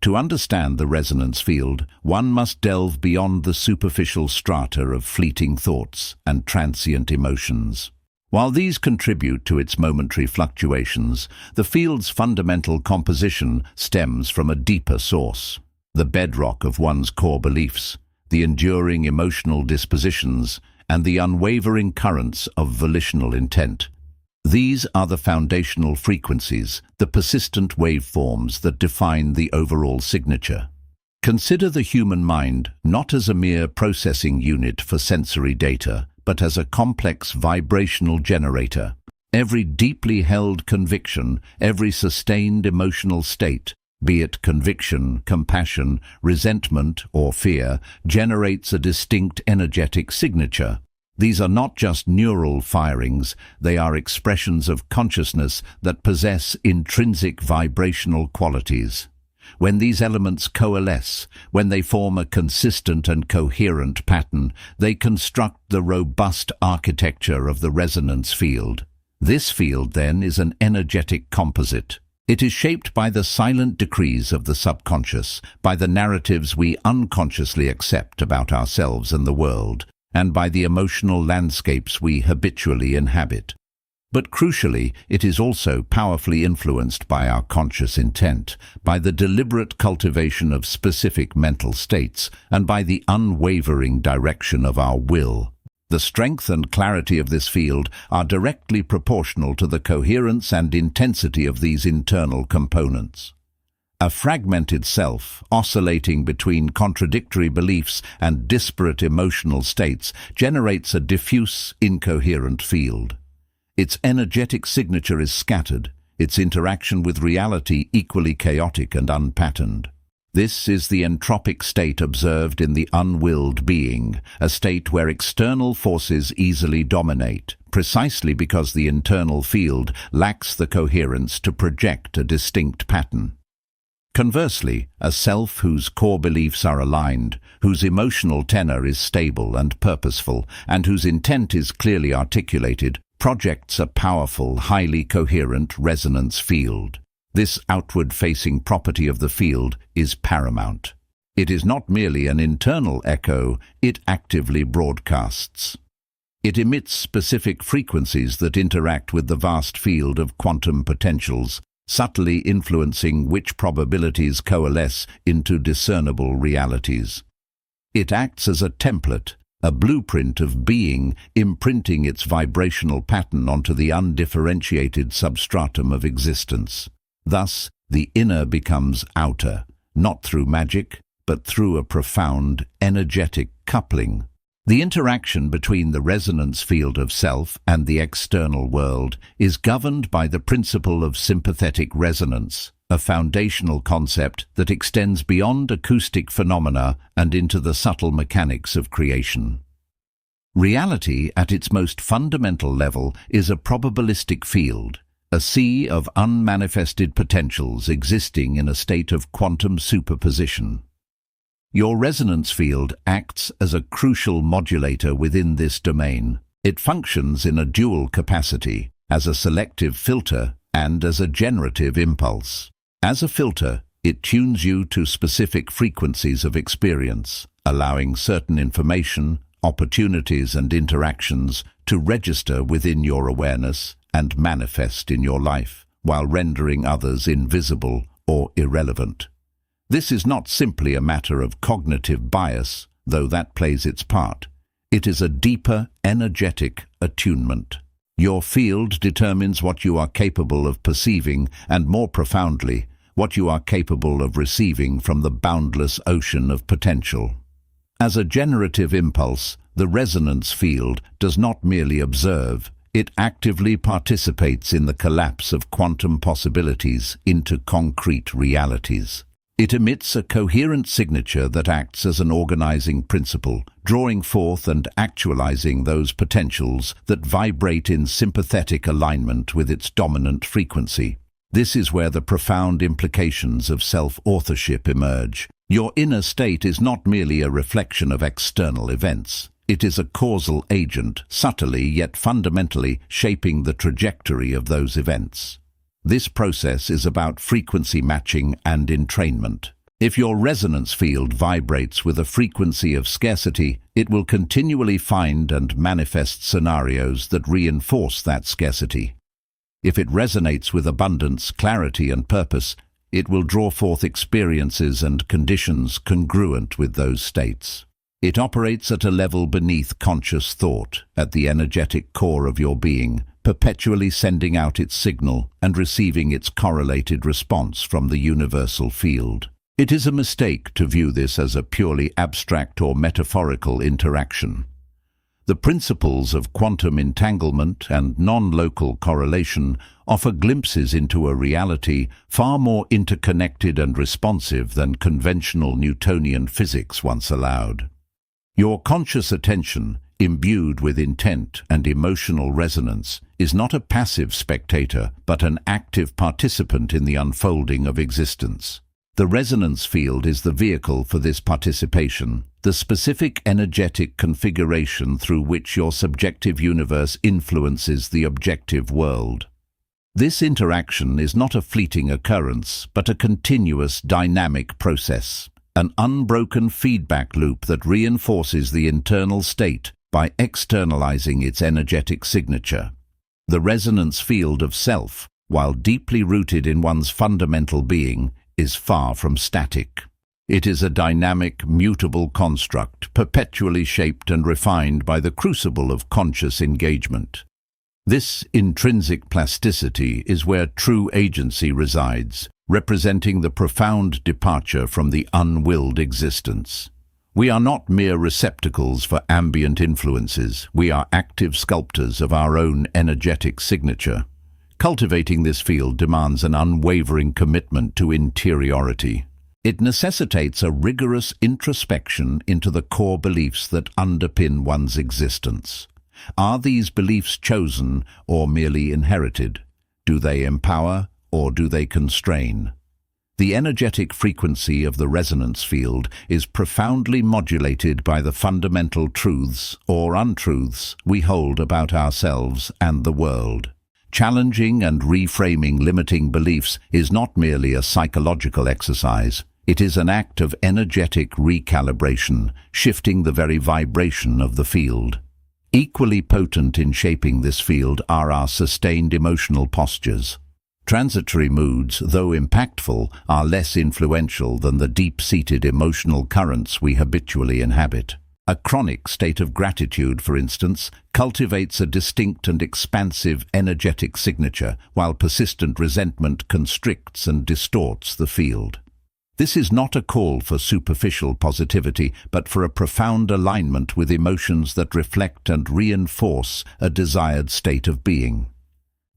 To understand the resonance field, one must delve beyond the superficial strata of fleeting thoughts and transient emotions. While these contribute to its momentary fluctuations, the field's fundamental composition stems from a deeper source, the bedrock of one's core beliefs, the enduring emotional dispositions, and the unwavering currents of volitional intent. These are the foundational frequencies, the persistent waveforms that define the overall signature. Consider the human mind not as a mere processing unit for sensory data, but as a complex vibrational generator. Every deeply held conviction, every sustained emotional state, be it conviction, compassion, resentment, or fear, generates a distinct energetic signature. These are not just neural firings, they are expressions of consciousness that possess intrinsic vibrational qualities. When these elements coalesce, when they form a consistent and coherent pattern, they construct the robust architecture of the resonance field. This field, then, is an energetic composite. It is shaped by the silent decrees of the subconscious, by the narratives we unconsciously accept about ourselves and the world, and by the emotional landscapes we habitually inhabit. But crucially, it is also powerfully influenced by our conscious intent, by the deliberate cultivation of specific mental states, and by the unwavering direction of our will. The strength and clarity of this field are directly proportional to the coherence and intensity of these internal components. A fragmented self, oscillating between contradictory beliefs and disparate emotional states, generates a diffuse, incoherent field. Its energetic signature is scattered, its interaction with reality equally chaotic and unpatterned. This is the entropic state observed in the unwilled being, a state where external forces easily dominate, precisely because the internal field lacks the coherence to project a distinct pattern. Conversely, a self whose core beliefs are aligned, whose emotional tenor is stable and purposeful, and whose intent is clearly articulated, projects a powerful, highly coherent resonance field. This outward-facing property of the field is paramount. It is not merely an internal echo, it actively broadcasts. It emits specific frequencies that interact with the vast field of quantum potentials, subtly influencing which probabilities coalesce into discernible realities. It acts as a template, a blueprint of being, imprinting its vibrational pattern onto the undifferentiated substratum of existence. Thus, the inner becomes outer, not through magic, but through a profound, energetic coupling. The interaction between the resonance field of self and the external world is governed by the principle of sympathetic resonance, a foundational concept that extends beyond acoustic phenomena and into the subtle mechanics of creation. Reality, at its most fundamental level, is a probabilistic field, a sea of unmanifested potentials existing in a state of quantum superposition. Your resonance field acts as a crucial modulator within this domain. It functions in a dual capacity, as a selective filter and as a generative impulse. As a filter, it tunes you to specific frequencies of experience, allowing certain information, opportunities and interactions to register within your awareness and manifest in your life, while rendering others invisible or irrelevant. This is not simply a matter of cognitive bias, though that plays its part. It is a deeper, energetic attunement. Your field determines what you are capable of perceiving and, more profoundly, what you are capable of receiving from the boundless ocean of potential. As a generative impulse, the resonance field does not merely observe, it actively participates in the collapse of quantum possibilities into concrete realities. It emits a coherent signature that acts as an organizing principle, drawing forth and actualizing those potentials that vibrate in sympathetic alignment with its dominant frequency. This is where the profound implications of self-authorship emerge. Your inner state is not merely a reflection of external events. It is a causal agent, subtly yet fundamentally shaping the trajectory of those events. This process is about frequency matching and entrainment. If your resonance field vibrates with a frequency of scarcity, it will continually find and manifest scenarios that reinforce that scarcity. If it resonates with abundance, clarity and purpose, it will draw forth experiences and conditions congruent with those states. It operates at a level beneath conscious thought, at the energetic core of your being, perpetually sending out its signal and receiving its correlated response from the universal field. It is a mistake to view this as a purely abstract or metaphorical interaction. The principles of quantum entanglement and non-local correlation offer glimpses into a reality far more interconnected and responsive than conventional Newtonian physics once allowed. Your conscious attention, imbued with intent and emotional resonance, is not a passive spectator, but an active participant in the unfolding of existence. The resonance field is the vehicle for this participation, the specific energetic configuration through which your subjective universe influences the objective world. This interaction is not a fleeting occurrence, but a continuous dynamic process, an unbroken feedback loop that reinforces the internal state by externalizing its energetic signature. The resonance field of self, while deeply rooted in one's fundamental being, is far from static. It is a dynamic, mutable construct, perpetually shaped and refined by the crucible of conscious engagement. This intrinsic plasticity is where true agency resides, representing the profound departure from the unwilled existence. We are not mere receptacles for ambient influences, we are active sculptors of our own energetic signature. Cultivating this field demands an unwavering commitment to interiority. It necessitates a rigorous introspection into the core beliefs that underpin one's existence. Are these beliefs chosen or merely inherited? Do they empower or do they constrain? The energetic frequency of the resonance field is profoundly modulated by the fundamental truths or untruths we hold about ourselves and the world. Challenging and reframing limiting beliefs is not merely a psychological exercise. It is an act of energetic recalibration, shifting the very vibration of the field. Equally potent in shaping this field are our sustained emotional postures. Transitory moods, though impactful, are less influential than the deep-seated emotional currents we habitually inhabit. A chronic state of gratitude, for instance, cultivates a distinct and expansive energetic signature, while persistent resentment constricts and distorts the field. This is not a call for superficial positivity, but for a profound alignment with emotions that reflect and reinforce a desired state of being.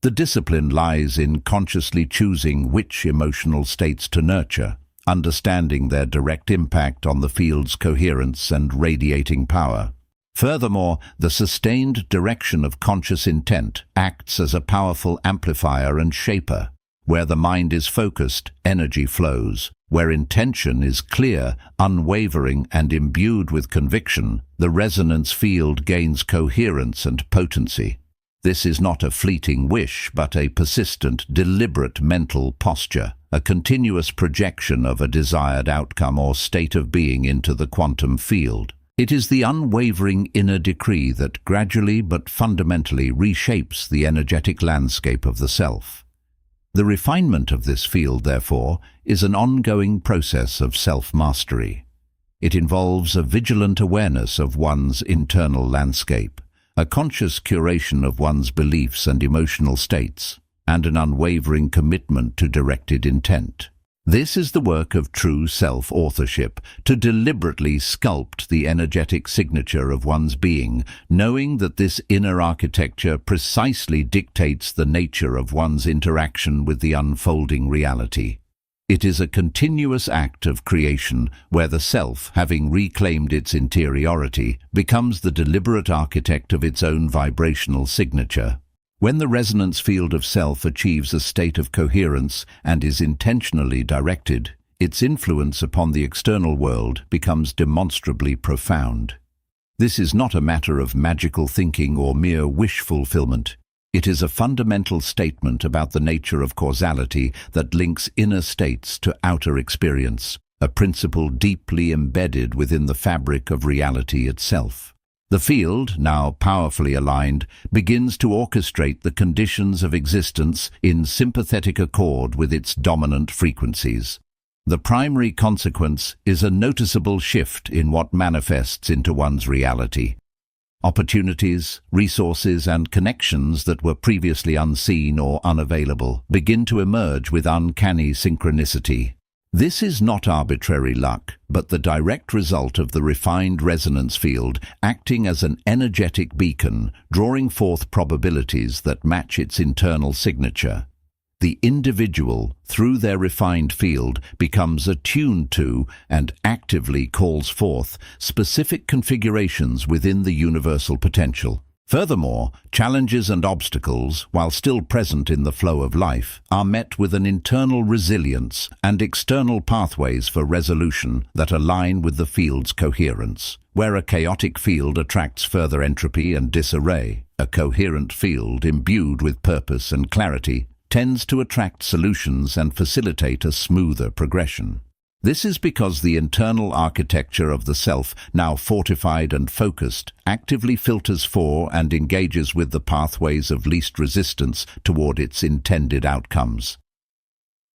The discipline lies in consciously choosing which emotional states to nurture, understanding their direct impact on the field's coherence and radiating power. Furthermore, the sustained direction of conscious intent acts as a powerful amplifier and shaper. Where the mind is focused, energy flows. Where intention is clear, unwavering, and imbued with conviction, the resonance field gains coherence and potency. This is not a fleeting wish, but a persistent, deliberate mental posture, a continuous projection of a desired outcome or state of being into the quantum field. It is the unwavering inner decree that gradually but fundamentally reshapes the energetic landscape of the self. The refinement of this field, therefore, is an ongoing process of self-mastery. It involves a vigilant awareness of one's internal landscape, a conscious curation of one's beliefs and emotional states, and an unwavering commitment to directed intent. This is the work of true self-authorship, to deliberately sculpt the energetic signature of one's being, knowing that this inner architecture precisely dictates the nature of one's interaction with the unfolding reality. It is a continuous act of creation where the self, having reclaimed its interiority, becomes the deliberate architect of its own vibrational signature. When the resonance field of self achieves a state of coherence and is intentionally directed, its influence upon the external world becomes demonstrably profound. This is not a matter of magical thinking or mere wish fulfillment. It is a fundamental statement about the nature of causality that links inner states to outer experience, a principle deeply embedded within the fabric of reality itself. The field, now powerfully aligned, begins to orchestrate the conditions of existence in sympathetic accord with its dominant frequencies. The primary consequence is a noticeable shift in what manifests into one's reality. Opportunities, resources, and connections that were previously unseen or unavailable begin to emerge with uncanny synchronicity. This is not arbitrary luck, but the direct result of the refined resonance field acting as an energetic beacon, drawing forth probabilities that match its internal signature. The individual, through their refined field, becomes attuned to and actively calls forth specific configurations within the universal potential. Furthermore, challenges and obstacles, while still present in the flow of life, are met with an internal resilience and external pathways for resolution that align with the field's coherence. Where a chaotic field attracts further entropy and disarray, a coherent field imbued with purpose and clarity tends to attract solutions and facilitate a smoother progression. This is because the internal architecture of the self, now fortified and focused, actively filters for and engages with the pathways of least resistance toward its intended outcomes.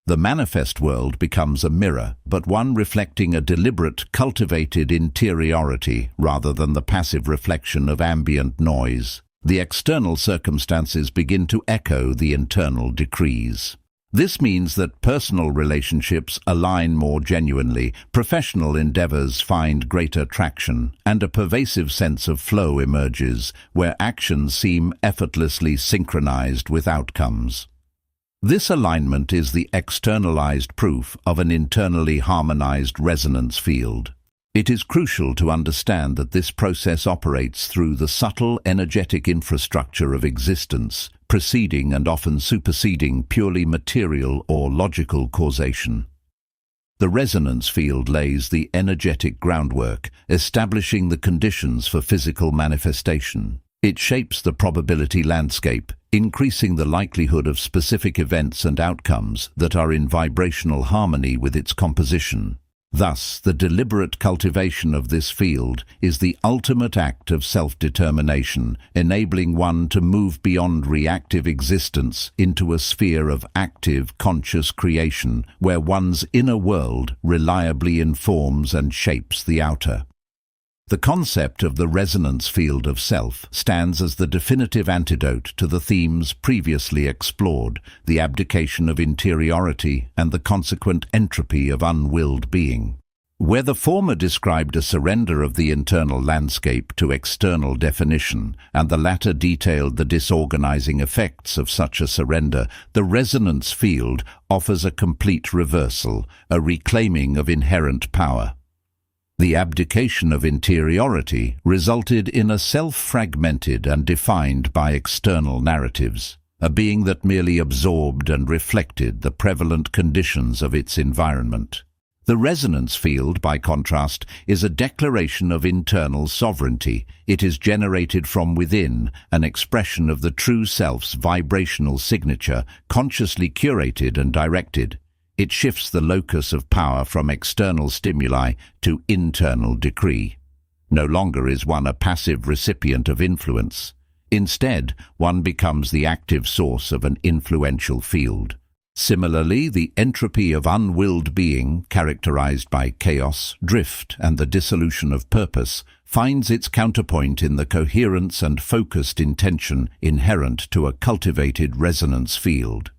The manifest world becomes a mirror, but one reflecting a deliberate, cultivated interiority rather than the passive reflection of ambient noise. The external circumstances begin to echo the internal decrees. This means that personal relationships align more genuinely, professional endeavors find greater traction, and a pervasive sense of flow emerges, where actions seem effortlessly synchronized with outcomes. This alignment is the externalized proof of an internally harmonized resonance field. It is crucial to understand that this process operates through the subtle energetic infrastructure of existence, preceding and often superseding purely material or logical causation. The resonance field lays the energetic groundwork, establishing the conditions for physical manifestation. It shapes the probability landscape, increasing the likelihood of specific events and outcomes that are in vibrational harmony with its composition. Thus, the deliberate cultivation of this field is the ultimate act of self-determination, enabling one to move beyond reactive existence into a sphere of active, conscious creation, where one's inner world reliably informs and shapes the outer. The concept of the resonance field of self stands as the definitive antidote to the themes previously explored, the abdication of interiority and the consequent entropy of unwilled being. Where the former described a surrender of the internal landscape to external definition, and the latter detailed the disorganizing effects of such a surrender, the resonance field offers a complete reversal, a reclaiming of inherent power. The abdication of interiority resulted in a self fragmented and defined by external narratives, a being that merely absorbed and reflected the prevalent conditions of its environment. The resonance field, by contrast, is a declaration of internal sovereignty. It is generated from within, an expression of the true self's vibrational signature, consciously curated and directed. It shifts the locus of power from external stimuli to internal decree. No longer is one a passive recipient of influence. Instead, one becomes the active source of an influential field. Similarly, the entropy of unwilled being, characterized by chaos, drift, and the dissolution of purpose, finds its counterpoint in the coherence and focused intention inherent to a cultivated resonance field.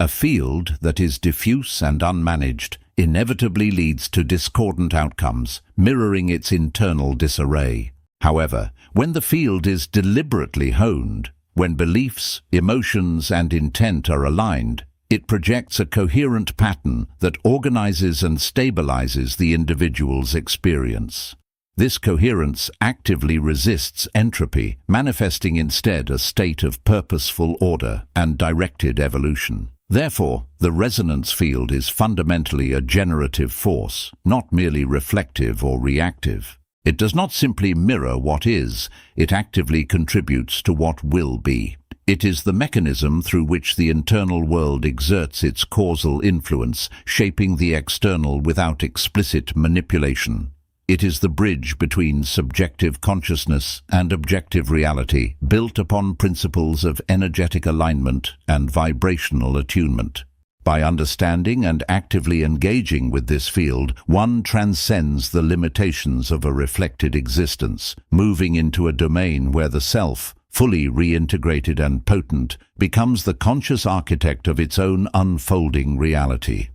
A field that is diffuse and unmanaged inevitably leads to discordant outcomes, mirroring its internal disarray. However, when the field is deliberately honed, when beliefs, emotions, and intent are aligned, it projects a coherent pattern that organizes and stabilizes the individual's experience. This coherence actively resists entropy, manifesting instead a state of purposeful order and directed evolution. Therefore, the resonance field is fundamentally a generative force, not merely reflective or reactive. It does not simply mirror what is, it actively contributes to what will be. It is the mechanism through which the internal world exerts its causal influence, shaping the external without explicit manipulation. It is the bridge between subjective consciousness and objective reality, built upon principles of energetic alignment and vibrational attunement. By understanding and actively engaging with this field, one transcends the limitations of a reflected existence, moving into a domain where the self, fully reintegrated and potent, becomes the conscious architect of its own unfolding reality.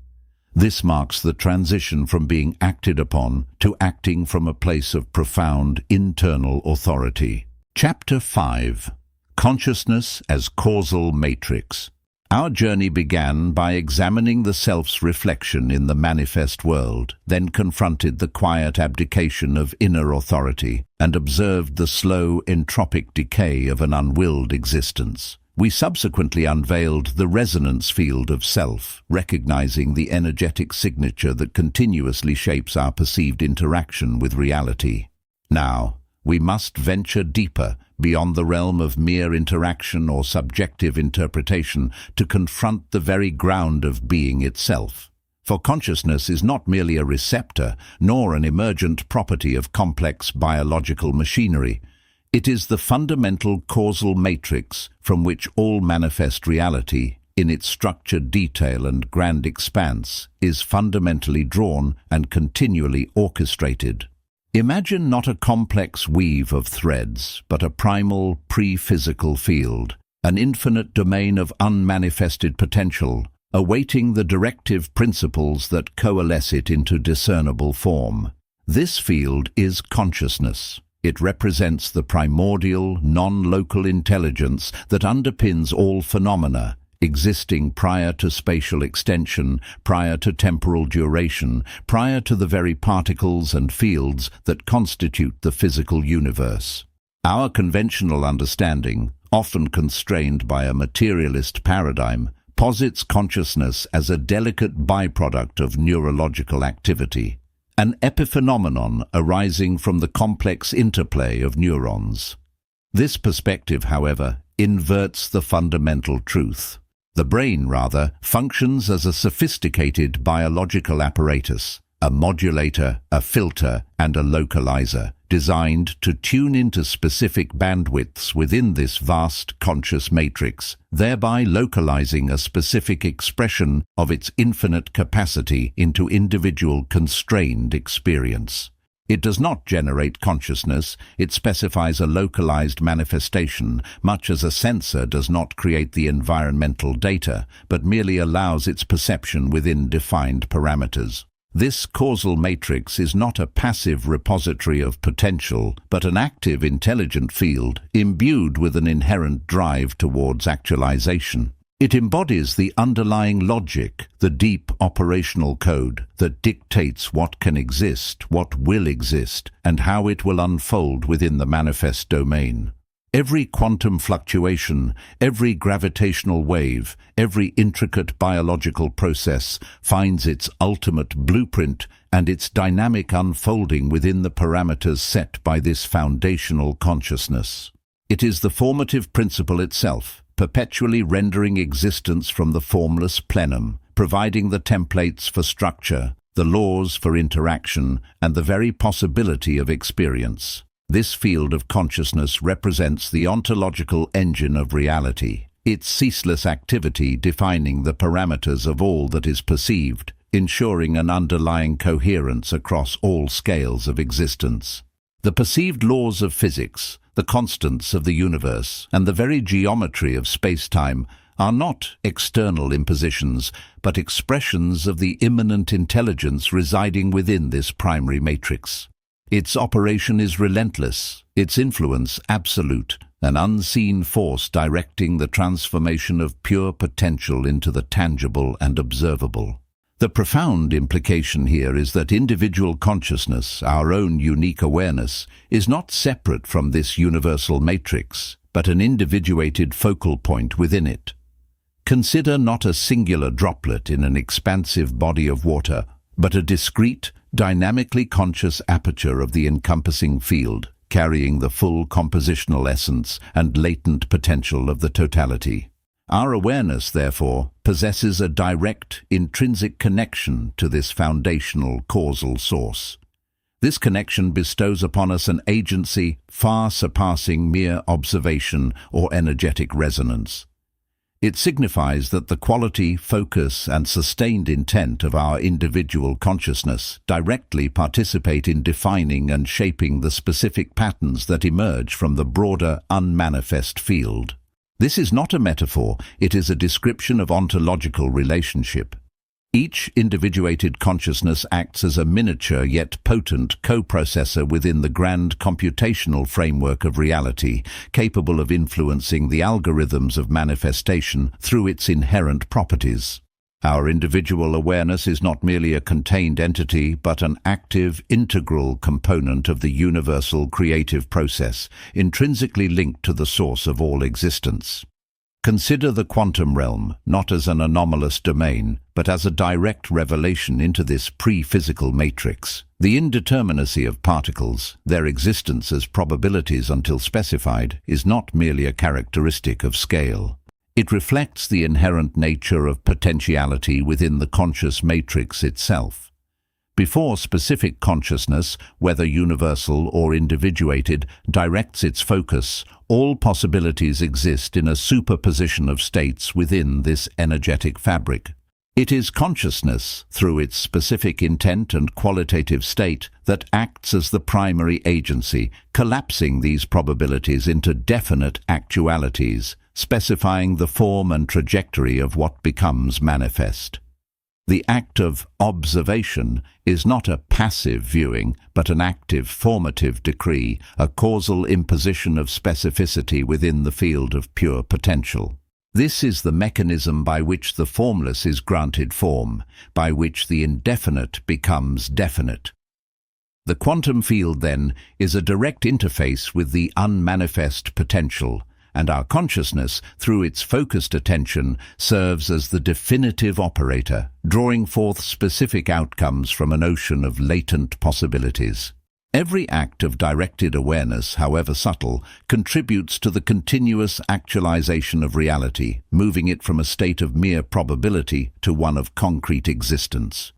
This marks the transition from being acted upon to acting from a place of profound internal authority. Chapter 5. Consciousness as Causal Matrix. Our journey began by examining the self's reflection in the manifest world, then confronted the quiet abdication of inner authority, and observed the slow, entropic decay of an unwilled existence. We subsequently unveiled the resonance field of self, recognizing the energetic signature that continuously shapes our perceived interaction with reality. Now, we must venture deeper, beyond the realm of mere interaction or subjective interpretation, to confront the very ground of being itself. For consciousness is not merely a receptor, nor an emergent property of complex biological machinery. It is the fundamental causal matrix from which all manifest reality, in its structured detail and grand expanse, is fundamentally drawn and continually orchestrated. Imagine not a complex weave of threads, but a primal, pre-physical field, an infinite domain of unmanifested potential, awaiting the directive principles that coalesce it into discernible form. This field is consciousness. It represents the primordial, non-local intelligence that underpins all phenomena, existing prior to spatial extension, prior to temporal duration, prior to the very particles and fields that constitute the physical universe. Our conventional understanding, often constrained by a materialist paradigm, posits consciousness as a delicate byproduct of neurological activity, an epiphenomenon arising from the complex interplay of neurons. This perspective, however, inverts the fundamental truth. The brain, rather, functions as a sophisticated biological apparatus, a modulator, a filter, and a localizer, designed to tune into specific bandwidths within this vast conscious matrix, thereby localizing a specific expression of its infinite capacity into individual constrained experience. It does not generate consciousness, it specifies a localized manifestation, much as a sensor does not create the environmental data, but merely allows its perception within defined parameters. This causal matrix is not a passive repository of potential, but an active intelligent field, imbued with an inherent drive towards actualization. It embodies the underlying logic, the deep operational code that dictates what can exist, what will exist, and how it will unfold within the manifest domain. Every quantum fluctuation, every gravitational wave, every intricate biological process finds its ultimate blueprint and its dynamic unfolding within the parameters set by this foundational consciousness. It is the formative principle itself, perpetually rendering existence from the formless plenum, providing the templates for structure, the laws for interaction, and the very possibility of experience. This field of consciousness represents the ontological engine of reality, its ceaseless activity defining the parameters of all that is perceived, ensuring an underlying coherence across all scales of existence. The perceived laws of physics, the constants of the universe, and the very geometry of space-time are not external impositions, but expressions of the immanent intelligence residing within this primary matrix. Its operation is relentless, its influence absolute, an unseen force directing the transformation of pure potential into the tangible and observable. The profound implication here is that individual consciousness, our own unique awareness, is not separate from this universal matrix, but an individuated focal point within it. Consider not a singular droplet in an expansive body of water, but a discrete, dynamically conscious aperture of the encompassing field, carrying the full compositional essence and latent potential of the totality. Our awareness, therefore, possesses a direct, intrinsic connection to this foundational causal source. This connection bestows upon us an agency far surpassing mere observation or energetic resonance. It signifies that the quality, focus, and sustained intent of our individual consciousness directly participate in defining and shaping the specific patterns that emerge from the broader, unmanifest field. This is not a metaphor, it is a description of ontological relationship. Each individuated consciousness acts as a miniature yet potent co-processor within the grand computational framework of reality, capable of influencing the algorithms of manifestation through its inherent properties. Our individual awareness is not merely a contained entity, but an active, integral component of the universal creative process, intrinsically linked to the source of all existence. Consider the quantum realm not as an anomalous domain, but as a direct revelation into this pre-physical matrix. The indeterminacy of particles, their existence as probabilities until specified, is not merely a characteristic of scale. It reflects the inherent nature of potentiality within the conscious matrix itself. Before specific consciousness, whether universal or individuated, directs its focus, all possibilities exist in a superposition of states within this energetic fabric. It is consciousness, through its specific intent and qualitative state, that acts as the primary agency, collapsing these probabilities into definite actualities, specifying the form and trajectory of what becomes manifest. The act of observation is not a passive viewing, but an active formative decree, a causal imposition of specificity within the field of pure potential. This is the mechanism by which the formless is granted form, by which the indefinite becomes definite. The quantum field, then, is a direct interface with the unmanifest potential, and our consciousness, through its focused attention, serves as the definitive operator, drawing forth specific outcomes from an ocean of latent possibilities. Every act of directed awareness, however subtle, contributes to the continuous actualization of reality, moving it from a state of mere probability to one of concrete existence.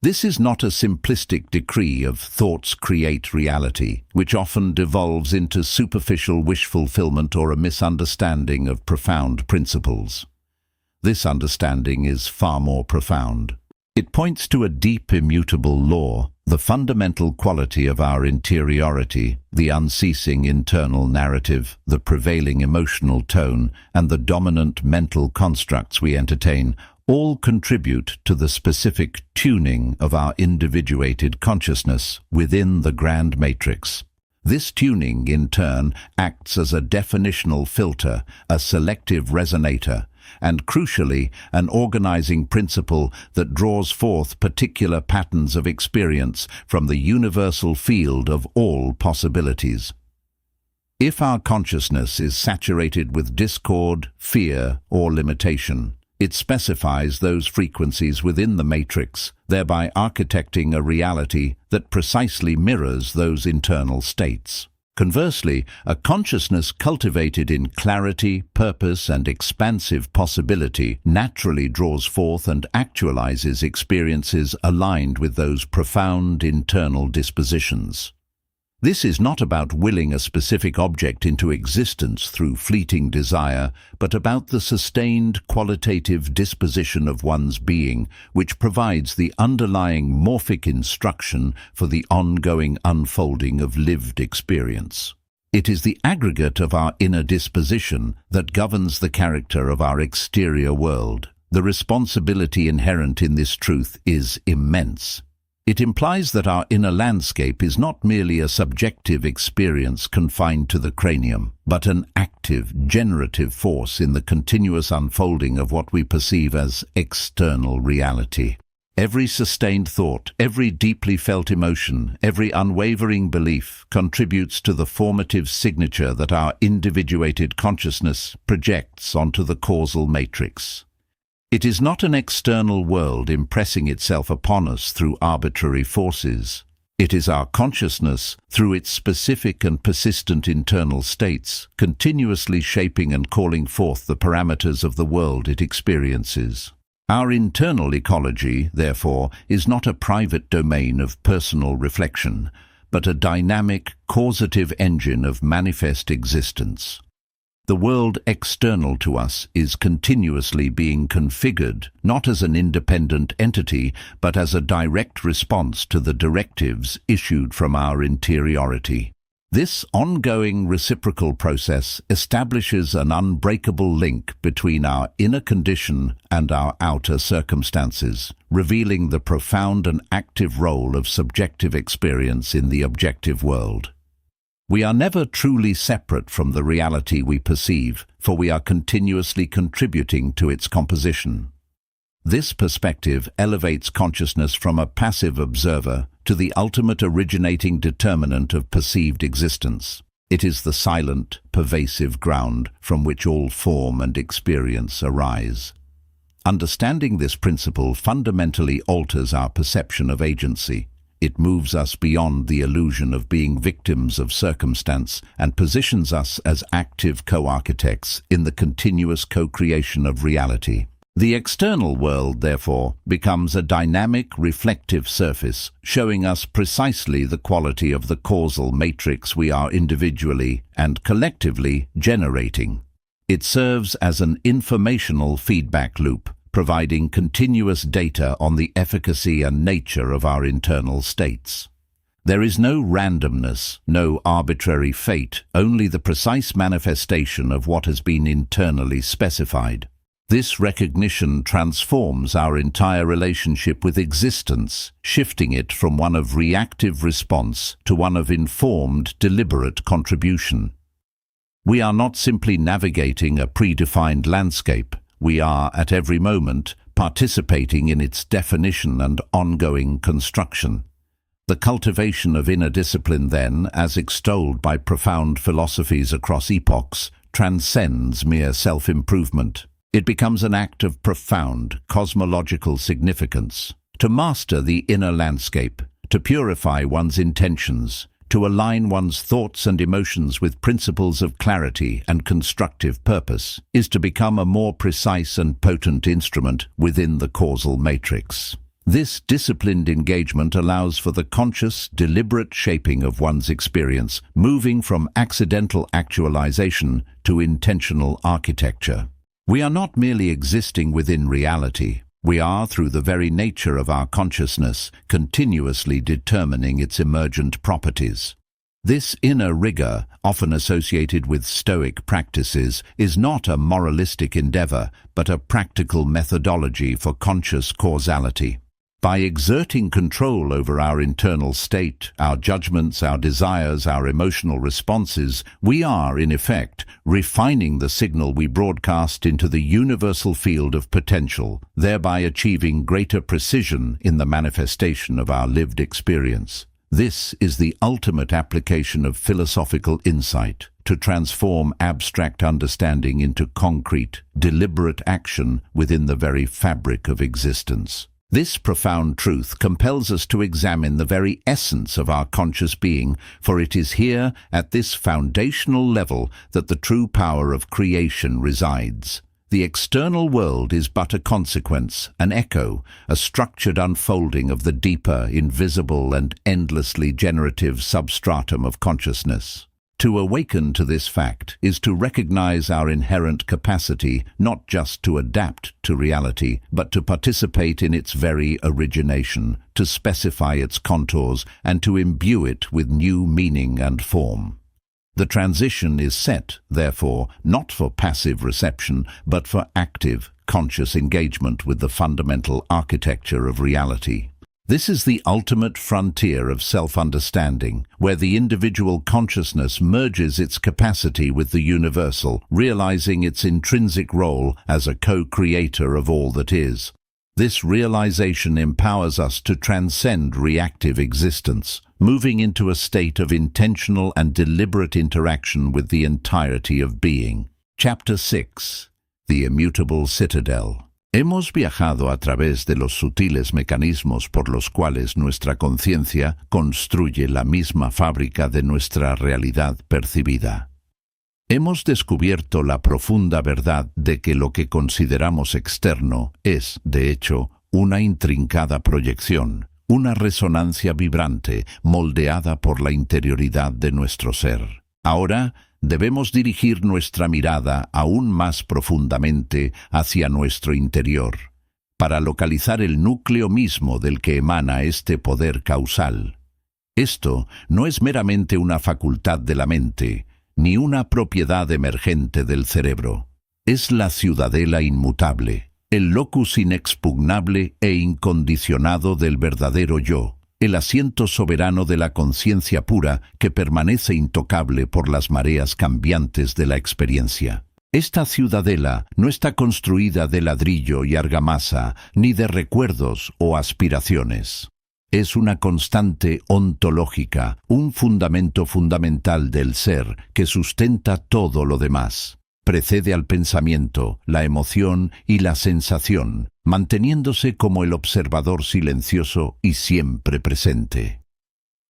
This is not a simplistic decree of thoughts create reality, which often devolves into superficial wish fulfillment or a misunderstanding of profound principles. This understanding is far more profound. It points to a deep immutable law, The fundamental quality of our interiority, the unceasing internal narrative, the prevailing emotional tone, and the dominant mental constructs we entertain all contribute to the specific tuning of our individuated consciousness within the grand matrix. This tuning, in turn, acts as a definitional filter, a selective resonator, and crucially, an organizing principle that draws forth particular patterns of experience from the universal field of all possibilities. If our consciousness is saturated with discord, fear, or limitation, it specifies those frequencies within the matrix, thereby architecting a reality that precisely mirrors those internal states. Conversely, a consciousness cultivated in clarity, purpose, and expansive possibility naturally draws forth and actualizes experiences aligned with those profound internal dispositions. This is not about willing a specific object into existence through fleeting desire, but about the sustained qualitative disposition of one's being, which provides the underlying morphic instruction for the ongoing unfolding of lived experience. It is the aggregate of our inner disposition that governs the character of our exterior world. The responsibility inherent in this truth is immense. It implies that our inner landscape is not merely a subjective experience confined to the cranium, but an active, generative force in the continuous unfolding of what we perceive as external reality. Every sustained thought, every deeply felt emotion, every unwavering belief contributes to the formative signature that our individuated consciousness projects onto the causal matrix. It is not an external world impressing itself upon us through arbitrary forces. It is our consciousness, through its specific and persistent internal states, continuously shaping and calling forth the parameters of the world it experiences. Our internal ecology, therefore, is not a private domain of personal reflection, but a dynamic, causative engine of manifest existence. The world external to us is continuously being configured, not as an independent entity, but as a direct response to the directives issued from our interiority. This ongoing reciprocal process establishes an unbreakable link between our inner condition and our outer circumstances, revealing the profound and active role of subjective experience in the objective world. We are never truly separate from the reality we perceive, for we are continuously contributing to its composition. This perspective elevates consciousness from a passive observer to the ultimate originating determinant of perceived existence. It is the silent, pervasive ground from which all form and experience arise. Understanding this principle fundamentally alters our perception of agency. It moves us beyond the illusion of being victims of circumstance and positions us as active co-architects in the continuous co-creation of reality. The external world, therefore, becomes a dynamic, reflective surface, showing us precisely the quality of the causal matrix we are individually and collectively generating. It serves as an informational feedback loop, providing continuous data on the efficacy and nature of our internal states. There is no randomness, no arbitrary fate, only the precise manifestation of what has been internally specified. This recognition transforms our entire relationship with existence, shifting it from one of reactive response to one of informed, deliberate contribution. We are not simply navigating a predefined landscape. We are, at every moment, participating in its definition and ongoing construction. The cultivation of inner discipline, then, as extolled by profound philosophies across epochs, transcends mere self-improvement. It becomes an act of profound cosmological significance. To master the inner landscape, to purify one's intentions, to align one's thoughts and emotions with principles of clarity and constructive purpose, is to become a more precise and potent instrument within the causal matrix. This disciplined engagement allows for the conscious, deliberate shaping of one's experience, moving from accidental actualization to intentional architecture. We are not merely existing within reality. We are, through the very nature of our consciousness, continuously determining its emergent properties. This inner rigor, often associated with Stoic practices, is not a moralistic endeavor, but a practical methodology for conscious causality. By exerting control over our internal state, our judgments, our desires, our emotional responses, we are, in effect, refining the signal we broadcast into the universal field of potential, thereby achieving greater precision in the manifestation of our lived experience. This is the ultimate application of philosophical insight, to transform abstract understanding into concrete, deliberate action within the very fabric of existence. This profound truth compels us to examine the very essence of our conscious being, for it is here, at this foundational level, that the true power of creation resides. The external world is but a consequence, an echo, a structured unfolding of the deeper, invisible, and endlessly generative substratum of consciousness. To awaken to this fact is to recognize our inherent capacity not just to adapt to reality, but to participate in its very origination, to specify its contours, and to imbue it with new meaning and form. The transition is set, therefore, not for passive reception, but for active, conscious engagement with the fundamental architecture of reality. This is the ultimate frontier of self-understanding, where the individual consciousness merges its capacity with the universal, realizing its intrinsic role as a co-creator of all that is. This realization empowers us to transcend reactive existence, moving into a state of intentional and deliberate interaction with the entirety of being. Chapter 6. The Immutable Citadel. Hemos viajado a través de los sutiles mecanismos por los cuales nuestra conciencia construye la misma fábrica de nuestra realidad percibida. Hemos descubierto la profunda verdad de que lo que consideramos externo es, de hecho, una intrincada proyección, una resonancia vibrante moldeada por la interioridad de nuestro ser. Ahora, debemos dirigir nuestra mirada aún más profundamente hacia nuestro interior, para localizar el núcleo mismo del que emana este poder causal. Esto no es meramente una facultad de la mente, ni una propiedad emergente del cerebro. Es la ciudadela inmutable, el locus inexpugnable e incondicionado del verdadero yo, el asiento soberano de la conciencia pura que permanece intocable por las mareas cambiantes de la experiencia. Esta ciudadela no está construida de ladrillo y argamasa, ni de recuerdos o aspiraciones. Es una constante ontológica, un fundamento fundamental del ser que sustenta todo lo demás. Precede al pensamiento, la emoción y la sensación, manteniéndose como el observador silencioso y siempre presente.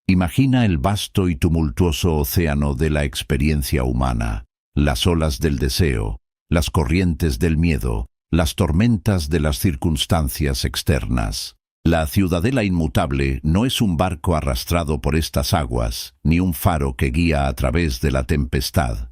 Imagina el vasto y tumultuoso océano de la experiencia humana, las olas del deseo, las corrientes del miedo, las tormentas de las circunstancias externas. La ciudadela inmutable no es un barco arrastrado por estas aguas, ni un faro que guía a través de la tempestad.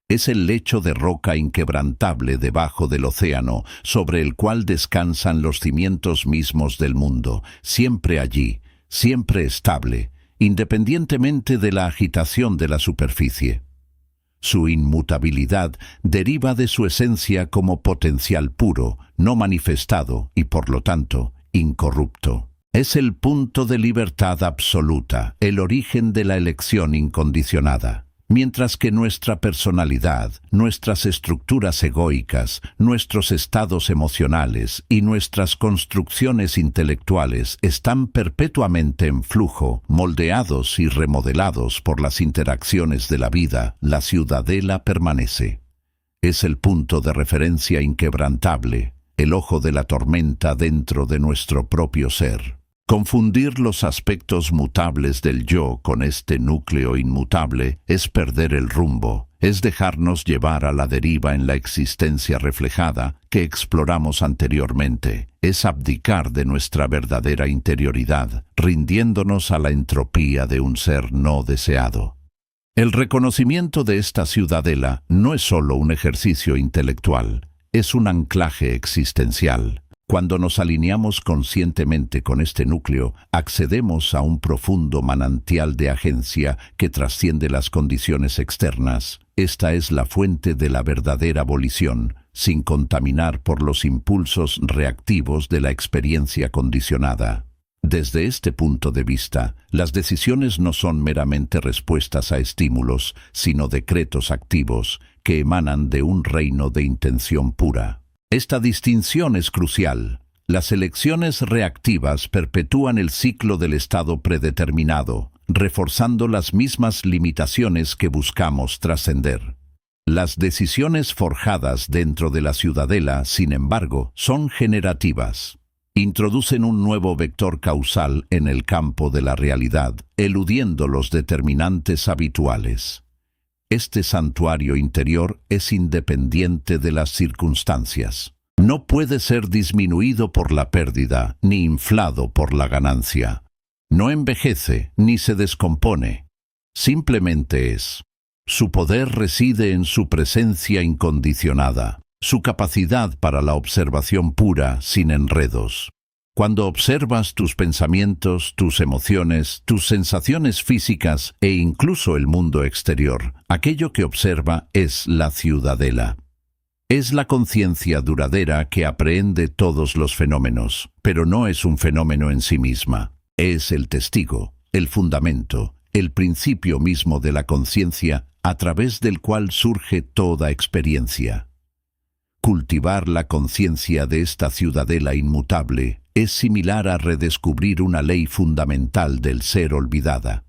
Es el lecho de roca inquebrantable debajo del océano, sobre el cual descansan los cimientos mismos del mundo, siempre allí, siempre estable, independientemente de la agitación de la superficie. Su inmutabilidad deriva de su esencia como potencial puro, no manifestado y, por lo tanto, incorrupto. Es el punto de libertad absoluta, el origen de la elección incondicionada. Mientras que nuestra personalidad, nuestras estructuras egoicas, nuestros estados emocionales y nuestras construcciones intelectuales están perpetuamente en flujo, moldeados y remodelados por las interacciones de la vida, la ciudadela permanece. Es el punto de referencia inquebrantable, el ojo de la tormenta dentro de nuestro propio ser. Confundir los aspectos mutables del yo con este núcleo inmutable es perder el rumbo, es dejarnos llevar a la deriva en la existencia reflejada que exploramos anteriormente, es abdicar de nuestra verdadera interioridad, rindiéndonos a la entropía de un ser no deseado. El reconocimiento de esta ciudadela no es solo un ejercicio intelectual, es un anclaje existencial. Cuando nos alineamos conscientemente con este núcleo, accedemos a un profundo manantial de agencia que trasciende las condiciones externas. Esta es la fuente de la verdadera volición, sin contaminar por los impulsos reactivos de la experiencia condicionada. Desde este punto de vista, las decisiones no son meramente respuestas a estímulos, sino decretos activos que emanan de un reino de intención pura. Esta distinción es crucial. Las elecciones reactivas perpetúan el ciclo del estado predeterminado, reforzando las mismas limitaciones que buscamos trascender. Las decisiones forjadas dentro de la ciudadela, sin embargo, son generativas. Introducen un nuevo vector causal en el campo de la realidad, eludiendo los determinantes habituales. Este santuario interior es independiente de las circunstancias. No puede ser disminuido por la pérdida, ni inflado por la ganancia. No envejece, ni se descompone. Simplemente es. Su poder reside en su presencia incondicionada, su capacidad para la observación pura, sin enredos. Cuando observas tus pensamientos, tus emociones, tus sensaciones físicas e incluso el mundo exterior, aquello que observa es la ciudadela. Es la conciencia duradera que aprehende todos los fenómenos, pero no es un fenómeno en sí misma. Es el testigo, el fundamento, el principio mismo de la conciencia a través del cual surge toda experiencia. Cultivar la conciencia de esta ciudadela inmutable es similar a redescubrir una ley fundamental del ser olvidada.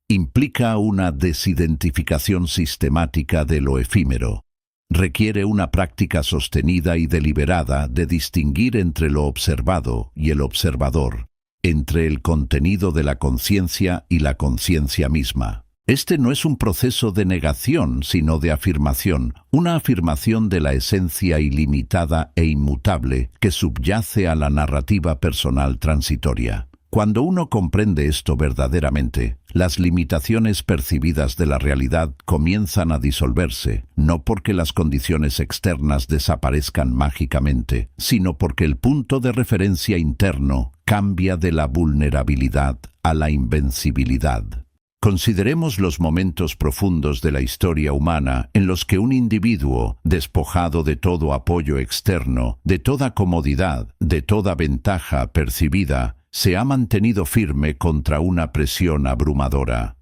Implica una desidentificación sistemática de lo efímero. Requiere una práctica sostenida y deliberada de distinguir entre lo observado y el observador, entre el contenido de la conciencia y la conciencia misma. Este no es un proceso de negación, sino de afirmación, una afirmación de la esencia ilimitada e inmutable que subyace a la narrativa personal transitoria. Cuando uno comprende esto verdaderamente, las limitaciones percibidas de la realidad comienzan a disolverse, no porque las condiciones externas desaparezcan mágicamente, sino porque el punto de referencia interno cambia de la vulnerabilidad a la invencibilidad. Consideremos los momentos profundos de la historia humana en los que un individuo, despojado de todo apoyo externo, de toda comodidad, de toda ventaja percibida, se ha mantenido firme contra una presión abrumadora.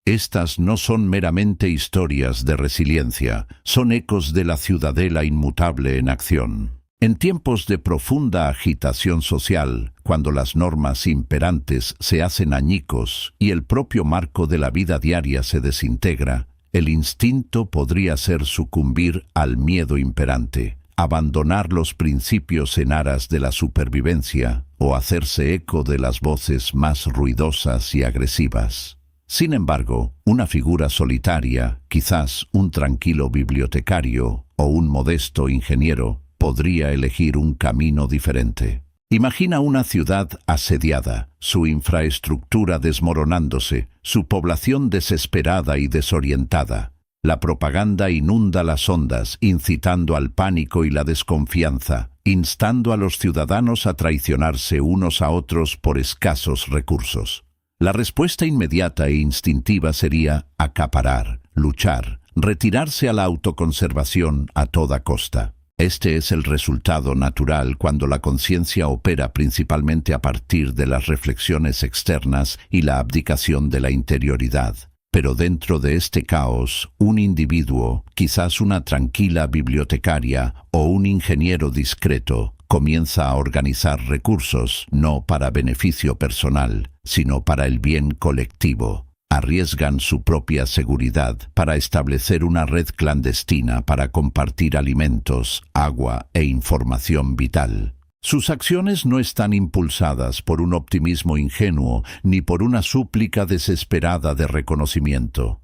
Estas no son meramente historias de resiliencia, son ecos de la ciudadela inmutable en acción. En tiempos de profunda agitación social, cuando las normas imperantes se hacen añicos y el propio marco de la vida diaria se desintegra, el instinto podría ser sucumbir al miedo imperante, abandonar los principios en aras de la supervivencia o hacerse eco de las voces más ruidosas y agresivas. Sin embargo, una figura solitaria, quizás un tranquilo bibliotecario o un modesto ingeniero, podría elegir un camino diferente. Imagina una ciudad asediada, su infraestructura desmoronándose, su población desesperada y desorientada. La propaganda inunda las ondas, incitando al pánico y la desconfianza, instando a los ciudadanos a traicionarse unos a otros por escasos recursos. La respuesta inmediata e instintiva sería acaparar, luchar, retirarse a la autoconservación a toda costa. Este es el resultado natural cuando la conciencia opera principalmente a partir de las reflexiones externas y la abdicación de la interioridad. Pero dentro de este caos, un individuo, quizás una tranquila bibliotecaria o un ingeniero discreto, comienza a organizar recursos no para beneficio personal, sino para el bien colectivo. Arriesgan su propia seguridad para establecer una red clandestina para compartir alimentos, agua e información vital. Sus acciones no están impulsadas por un optimismo ingenuo ni por una súplica desesperada de reconocimiento.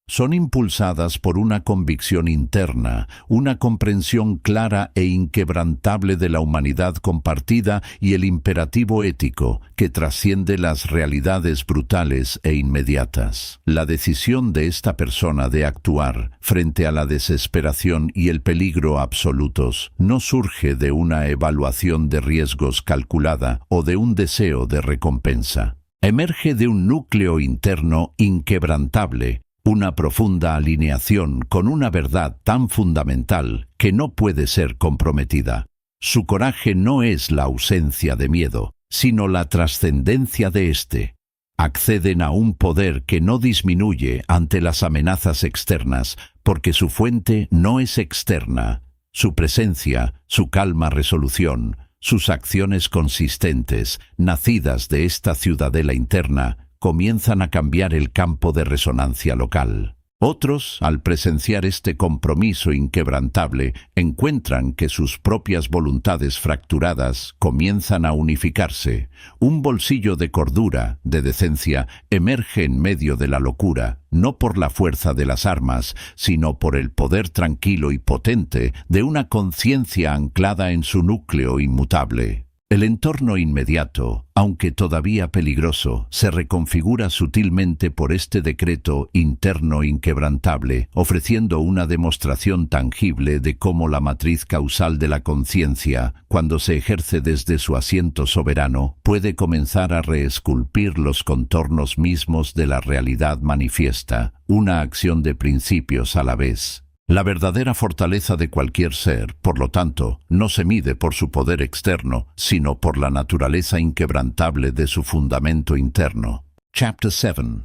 Son impulsadas por una convicción interna, una comprensión clara e inquebrantable de la humanidad compartida y el imperativo ético que trasciende las realidades brutales e inmediatas. La decisión de esta persona de actuar frente a la desesperación y el peligro absolutos no surge de una evaluación de riesgos calculada o de un deseo de recompensa. Emerge de un núcleo interno inquebrantable, una profunda alineación con una verdad tan fundamental que no puede ser comprometida. Su coraje no es la ausencia de miedo, sino la trascendencia de éste. Acceden a un poder que no disminuye ante las amenazas externas, porque su fuente no es externa. Su presencia, su calma resolución, sus acciones consistentes, nacidas de esta ciudadela interna, comienzan a cambiar el campo de resonancia local. Otros, al presenciar este compromiso inquebrantable, encuentran que sus propias voluntades fracturadas comienzan a unificarse. Un bolsillo de cordura, de decencia, emerge en medio de la locura, no por la fuerza de las armas, sino por el poder tranquilo y potente de una conciencia anclada en su núcleo inmutable. El entorno inmediato, aunque todavía peligroso, se reconfigura sutilmente por este decreto interno inquebrantable, ofreciendo una demostración tangible de cómo la matriz causal de la conciencia, cuando se ejerce desde su asiento soberano, puede comenzar a reesculpir los contornos mismos de la realidad manifiesta, una acción de principios a la vez. La verdadera fortaleza de cualquier ser, por lo tanto, no se mide por su poder externo, sino por la naturaleza inquebrantable de su fundamento interno. Chapter 7.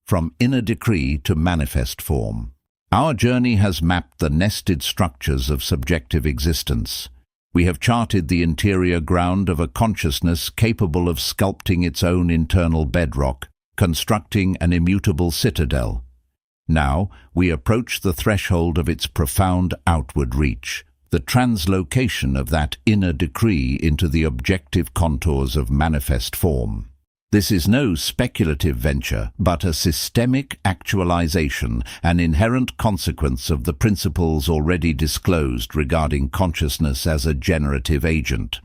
From Inner Decree to Manifest Form. Our journey has mapped the nested structures of subjective existence. We have charted the interior ground of a consciousness capable of sculpting its own internal bedrock, constructing an immutable citadel. Now, we approach the threshold of its profound outward reach, the translocation of that inner decree into the objective contours of manifest form. This is no speculative venture, but a systemic actualization, an inherent consequence of the principles already disclosed regarding consciousness as a generative agent.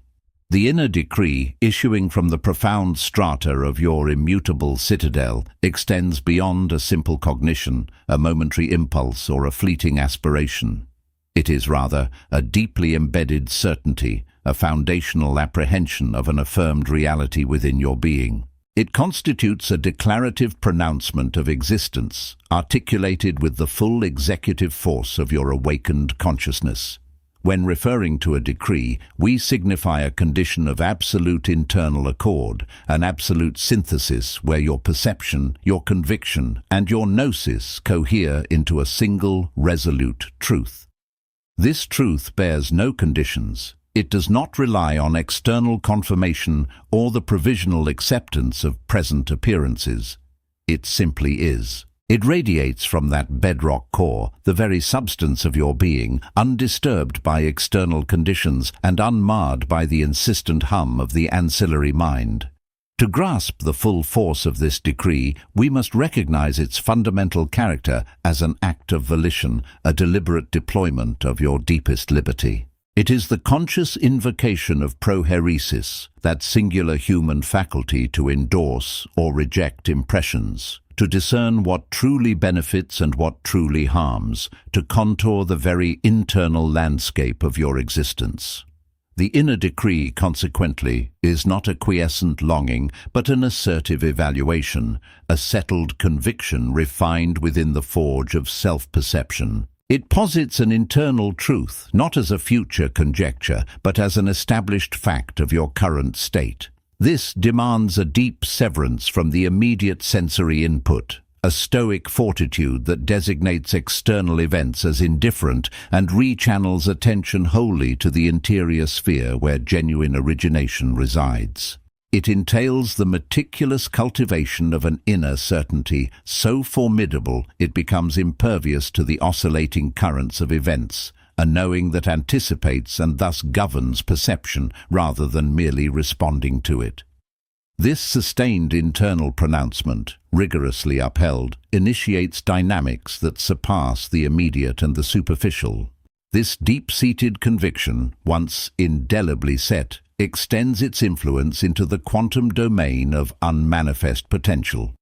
The inner decree, issuing from the profound strata of your immutable citadel, extends beyond a simple cognition, a momentary impulse, or a fleeting aspiration. It is rather a deeply embedded certainty, a foundational apprehension of an affirmed reality within your being. It constitutes a declarative pronouncement of existence, articulated with the full executive force of your awakened consciousness. When referring to a decree, we signify a condition of absolute internal accord, an absolute synthesis where your perception, your conviction, and your gnosis cohere into a single, resolute truth. This truth bears no conditions. It does not rely on external confirmation or the provisional acceptance of present appearances. It simply is. It radiates from that bedrock core, the very substance of your being, undisturbed by external conditions and unmarred by the insistent hum of the ancillary mind. To grasp the full force of this decree, we must recognize its fundamental character as an act of volition, a deliberate deployment of your deepest liberty. It is the conscious invocation of proheresis, that singular human faculty to endorse or reject impressions, to discern what truly benefits and what truly harms, to contour the very internal landscape of your existence. The inner decree, consequently, is not a quiescent longing, but an assertive evaluation, a settled conviction refined within the forge of self-perception. It posits an internal truth, not as a future conjecture, but as an established fact of your current state. This demands a deep severance from the immediate sensory input, a stoic fortitude that designates external events as indifferent and rechannels attention wholly to the interior sphere where genuine origination resides. It entails the meticulous cultivation of an inner certainty so formidable it becomes impervious to the oscillating currents of events, a knowing that anticipates and thus governs perception rather than merely responding to it. This sustained internal pronouncement, rigorously upheld, initiates dynamics that surpass the immediate and the superficial. This deep-seated conviction, once indelibly set, extends its influence into the quantum domain of unmanifest potential.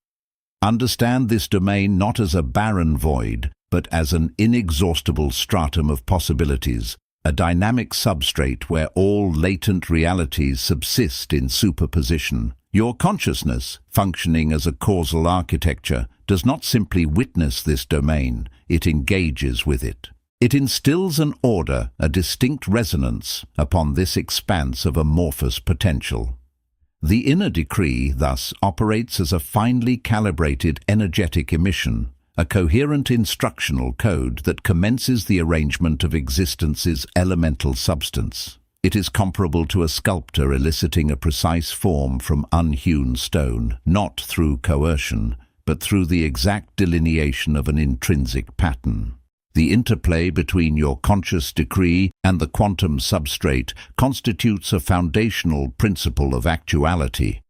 Understand this domain not as a barren void, but as an inexhaustible stratum of possibilities, a dynamic substrate where all latent realities subsist in superposition. Your consciousness, functioning as a causal architecture, does not simply witness this domain, it engages with it. It instills an order, a distinct resonance, upon this expanse of amorphous potential. The inner decree, thus, operates as a finely calibrated energetic emission, a coherent instructional code that commences the arrangement of existence's elemental substance. It is comparable to a sculptor eliciting a precise form from unhewn stone, not through coercion, but through the exact delineation of an intrinsic pattern. The interplay between your conscious decree and the quantum substrate constitutes a foundational principle of actuality.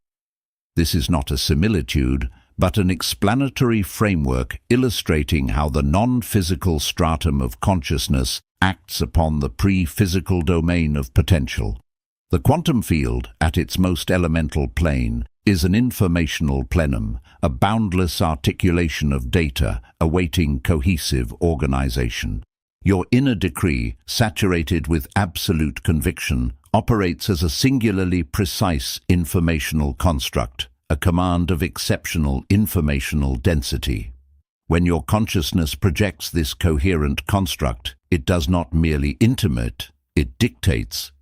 This is not a similitude, but an explanatory framework illustrating how the non-physical stratum of consciousness acts upon the pre-physical domain of potential. The quantum field, at its most elemental plane, is an informational plenum, a boundless articulation of data awaiting cohesive organization. Your inner decree, saturated with absolute conviction, operates as a singularly precise informational construct, a command of exceptional informational density. When your consciousness projects this coherent construct, it does not merely intimate, it dictates.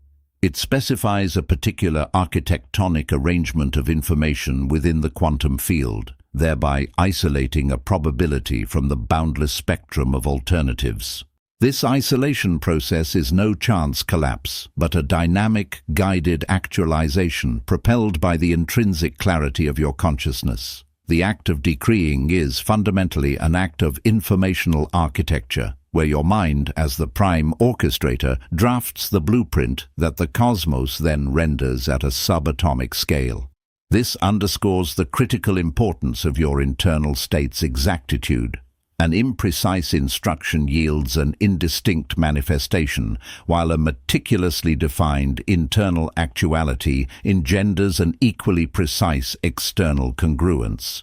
It specifies a particular architectonic arrangement of information within the quantum field, thereby isolating a probability from the boundless spectrum of alternatives. This isolation process is no chance collapse, but a dynamic, guided actualization propelled by the intrinsic clarity of your consciousness. The act of decreeing is fundamentally an act of informational architecture, where your mind, as the prime orchestrator, drafts the blueprint that the cosmos then renders at a subatomic scale. This underscores the critical importance of your internal state's exactitude. An imprecise instruction yields an indistinct manifestation, while a meticulously defined internal actuality engenders an equally precise external congruence.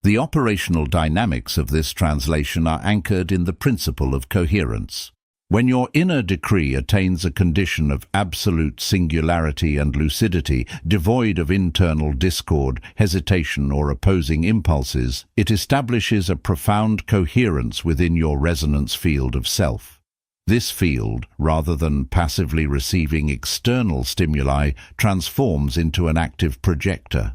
The operational dynamics of this translation are anchored in the principle of coherence. When your inner decree attains a condition of absolute singularity and lucidity, devoid of internal discord, hesitation, or opposing impulses, it establishes a profound coherence within your resonance field of self. This field, rather than passively receiving external stimuli, transforms into an active projector.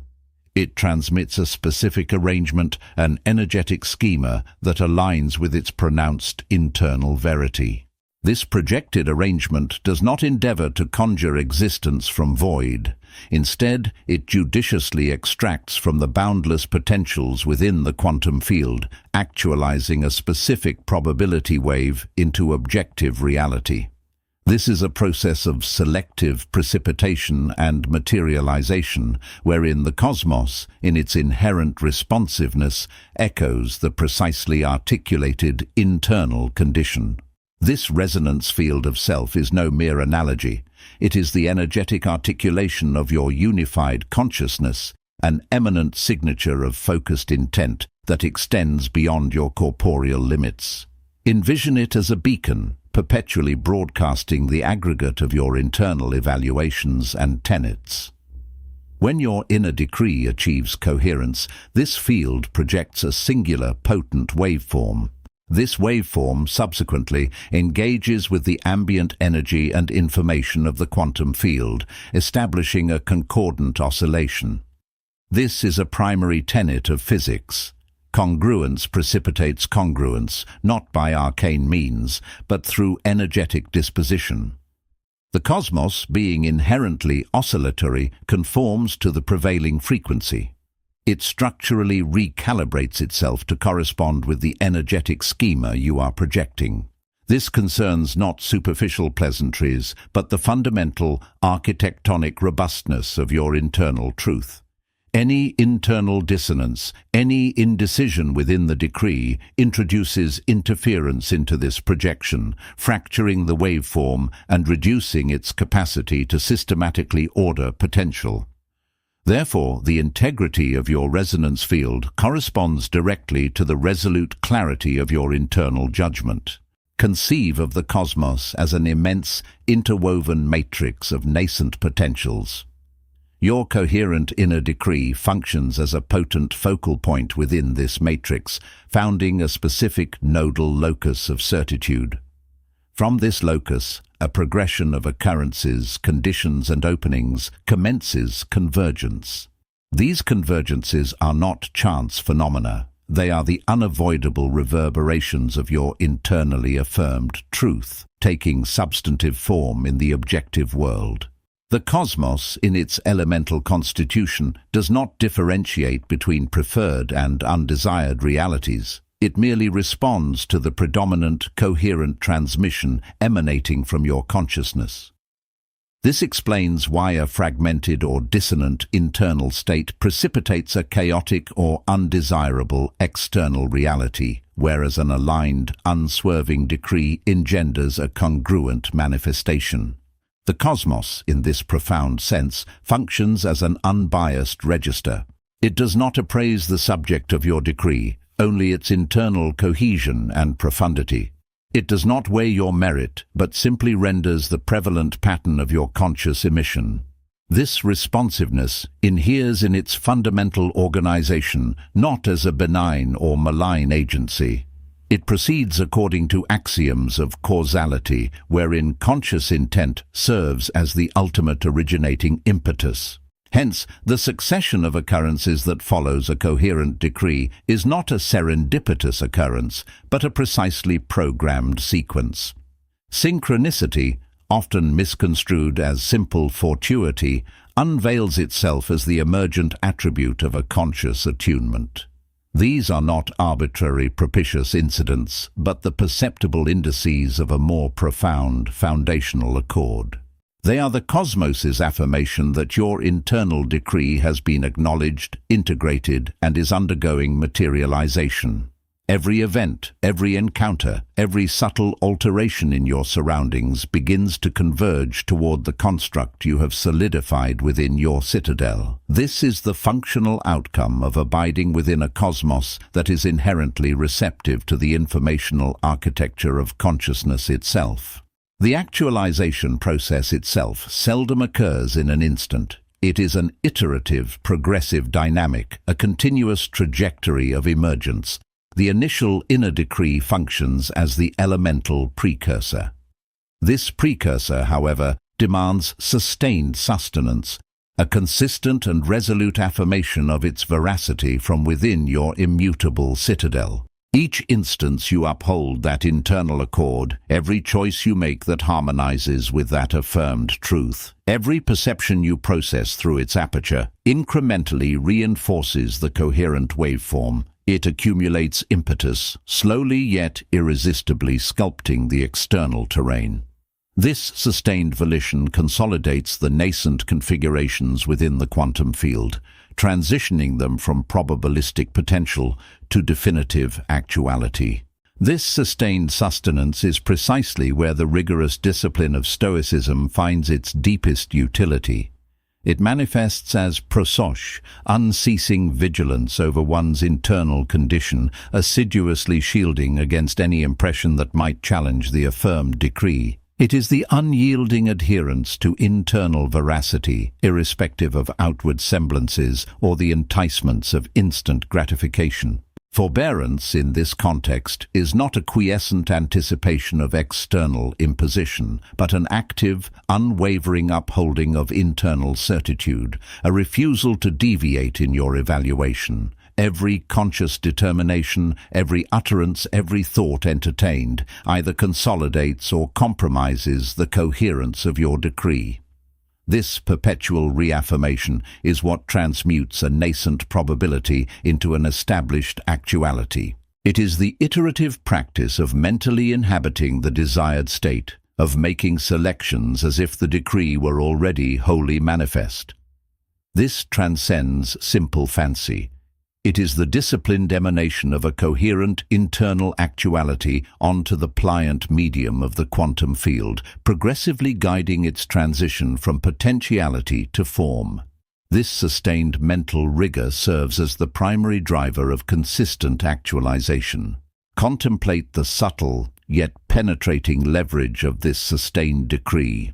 It transmits a specific arrangement, an energetic schema that aligns with its pronounced internal verity. This projected arrangement does not endeavor to conjure existence from void. Instead, it judiciously extracts from the boundless potentials within the quantum field, actualizing a specific probability wave into objective reality. This is a process of selective precipitation and materialization, wherein the cosmos, in its inherent responsiveness, echoes the precisely articulated internal condition. This resonance field of self is no mere analogy. It is the energetic articulation of your unified consciousness, an eminent signature of focused intent that extends beyond your corporeal limits. Envision it as a beacon, perpetually broadcasting the aggregate of your internal evaluations and tenets. When your inner decree achieves coherence, this field projects a singular, potent waveform. This waveform subsequently engages with the ambient energy and information of the quantum field, establishing a concordant oscillation. This is a primary tenet of physics. Congruence precipitates congruence, not by arcane means, but through energetic disposition. The cosmos, being inherently oscillatory, conforms to the prevailing frequency. It structurally recalibrates itself to correspond with the energetic schema you are projecting. This concerns not superficial pleasantries, but the fundamental architectonic robustness of your internal truth. Any internal dissonance, any indecision within the decree introduces interference into this projection, fracturing the waveform and reducing its capacity to systematically order potential. Therefore, the integrity of your resonance field corresponds directly to the resolute clarity of your internal judgment. Conceive of the cosmos as an immense, interwoven matrix of nascent potentials. Your coherent inner decree functions as a potent focal point within this matrix, founding a specific nodal locus of certitude. From this locus, a progression of occurrences, conditions and openings commences convergence. These convergences are not chance phenomena. They are the unavoidable reverberations of your internally affirmed truth, taking substantive form in the objective world. The cosmos, in its elemental constitution, does not differentiate between preferred and undesired realities. It merely responds to the predominant, coherent transmission emanating from your consciousness. This explains why a fragmented or dissonant internal state precipitates a chaotic or undesirable external reality, whereas an aligned, unswerving decree engenders a congruent manifestation. The cosmos, in this profound sense, functions as an unbiased register. It does not appraise the subject of your decree, only its internal cohesion and profundity. It does not weigh your merit, but simply renders the prevalent pattern of your conscious emission. This responsiveness inheres in its fundamental organization, not as a benign or malign agency. It proceeds according to axioms of causality, wherein conscious intent serves as the ultimate originating impetus. Hence, the succession of occurrences that follows a coherent decree is not a serendipitous occurrence, but a precisely programmed sequence. Synchronicity, often misconstrued as simple fortuity, unveils itself as the emergent attribute of a conscious attunement. These are not arbitrary propitious incidents, but the perceptible indices of a more profound foundational accord. They are the cosmos's affirmation that your internal decree has been acknowledged, integrated, and is undergoing materialization. Every event, every encounter, every subtle alteration in your surroundings begins to converge toward the construct you have solidified within your citadel. This is the functional outcome of abiding within a cosmos that is inherently receptive to the informational architecture of consciousness itself. The actualization process itself seldom occurs in an instant. It is an iterative, progressive dynamic, a continuous trajectory of emergence. The initial inner decree functions as the elemental precursor. This precursor, however, demands sustained sustenance, a consistent and resolute affirmation of its veracity from within your immutable citadel. Each instance you uphold that internal accord, every choice you make that harmonizes with that affirmed truth, every perception you process through its aperture, incrementally reinforces the coherent waveform. It accumulates impetus, slowly yet irresistibly sculpting the external terrain. This sustained volition consolidates the nascent configurations within the quantum field, transitioning them from probabilistic potential to definitive actuality. This sustained sustenance is precisely where the rigorous discipline of Stoicism finds its deepest utility. It manifests as prososh, unceasing vigilance over one's internal condition, assiduously shielding against any impression that might challenge the affirmed decree. It is the unyielding adherence to internal veracity, irrespective of outward semblances or the enticements of instant gratification. Forbearance, in this context, is not a quiescent anticipation of external imposition, but an active, unwavering upholding of internal certitude, a refusal to deviate in your evaluation. Every conscious determination, every utterance, every thought entertained, either consolidates or compromises the coherence of your decree. This perpetual reaffirmation is what transmutes a nascent probability into an established actuality. It is the iterative practice of mentally inhabiting the desired state, of making selections as if the decree were already wholly manifest. This transcends simple fancy. It is the disciplined emanation of a coherent internal actuality onto the pliant medium of the quantum field, progressively guiding its transition from potentiality to form. This sustained mental rigor serves as the primary driver of consistent actualization. Contemplate the subtle, yet penetrating leverage of this sustained decree.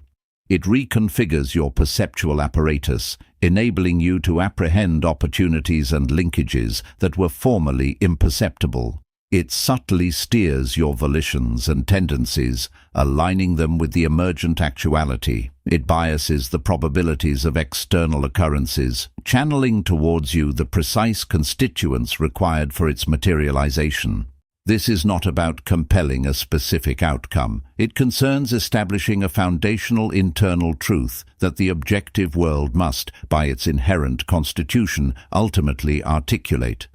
It reconfigures your perceptual apparatus, enabling you to apprehend opportunities and linkages that were formerly imperceptible. It subtly steers your volitions and tendencies, aligning them with the emergent actuality. It biases the probabilities of external occurrences, channeling towards you the precise constituents required for its materialization. This is not about compelling a specific outcome. It concerns establishing a foundational internal truth that the objective world must, by its inherent constitution, ultimately articulate.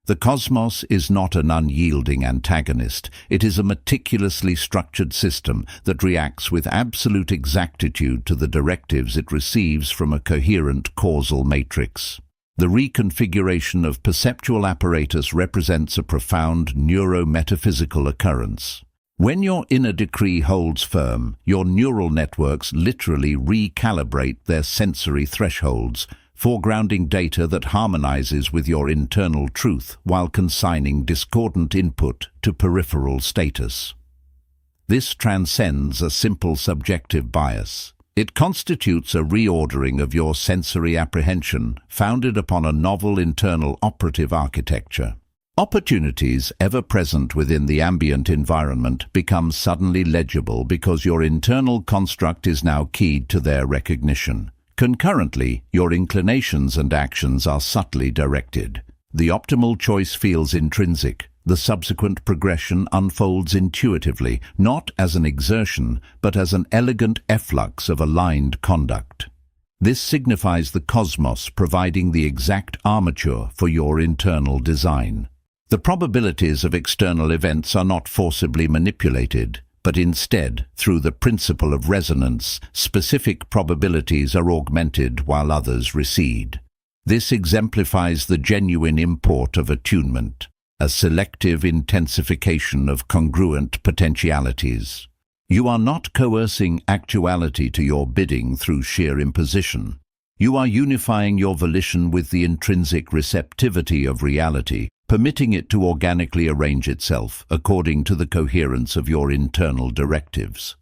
The cosmos is not an unyielding antagonist. It is a meticulously structured system that reacts with absolute exactitude to the directives it receives from a coherent causal matrix. The reconfiguration of perceptual apparatus represents a profound neuro-metaphysical occurrence. When your inner decree holds firm, your neural networks literally recalibrate their sensory thresholds, foregrounding data that harmonizes with your internal truth while consigning discordant input to peripheral status. This transcends a simple subjective bias. It constitutes a reordering of your sensory apprehension, founded upon a novel internal operative architecture. Opportunities ever present within the ambient environment become suddenly legible because your internal construct is now keyed to their recognition. Concurrently, your inclinations and actions are subtly directed. The optimal choice feels intrinsic. The subsequent progression unfolds intuitively, not as an exertion, but as an elegant efflux of aligned conduct. This signifies the cosmos providing the exact armature for your internal design. The probabilities of external events are not forcibly manipulated, but instead, through the principle of resonance, specific probabilities are augmented while others recede. This exemplifies the genuine import of attunement, a selective intensification of congruent potentialities. You are not coercing actuality to your bidding through sheer imposition. You are unifying your volition with the intrinsic receptivity of reality, permitting it to organically arrange itself according to the coherence of your internal directives.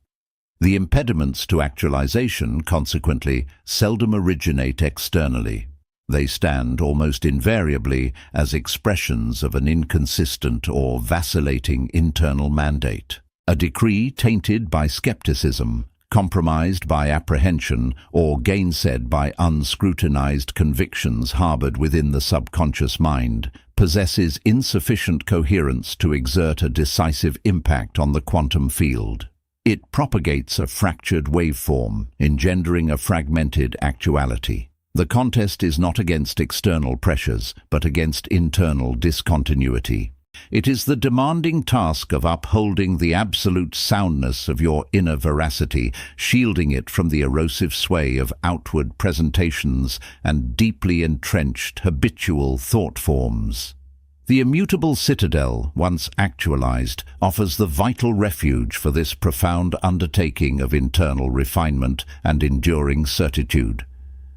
The impediments to actualization, consequently, seldom originate externally. They stand almost invariably as expressions of an inconsistent or vacillating internal mandate. A decree tainted by skepticism, compromised by apprehension, or gainsaid by unscrutinized convictions harbored within the subconscious mind, possesses insufficient coherence to exert a decisive impact on the quantum field. It propagates a fractured waveform, engendering a fragmented actuality. The contest is not against external pressures, but against internal discontinuity. It is the demanding task of upholding the absolute soundness of your inner veracity, shielding it from the erosive sway of outward presentations and deeply entrenched habitual thought forms. The immutable citadel, once actualized, offers the vital refuge for this profound undertaking of internal refinement and enduring certitude.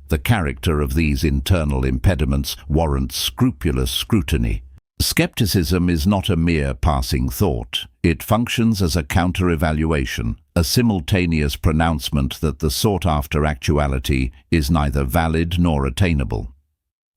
The character of these internal impediments warrants scrupulous scrutiny. Skepticism is not a mere passing thought. It functions as a counter-evaluation, a simultaneous pronouncement that the sought-after actuality is neither valid nor attainable.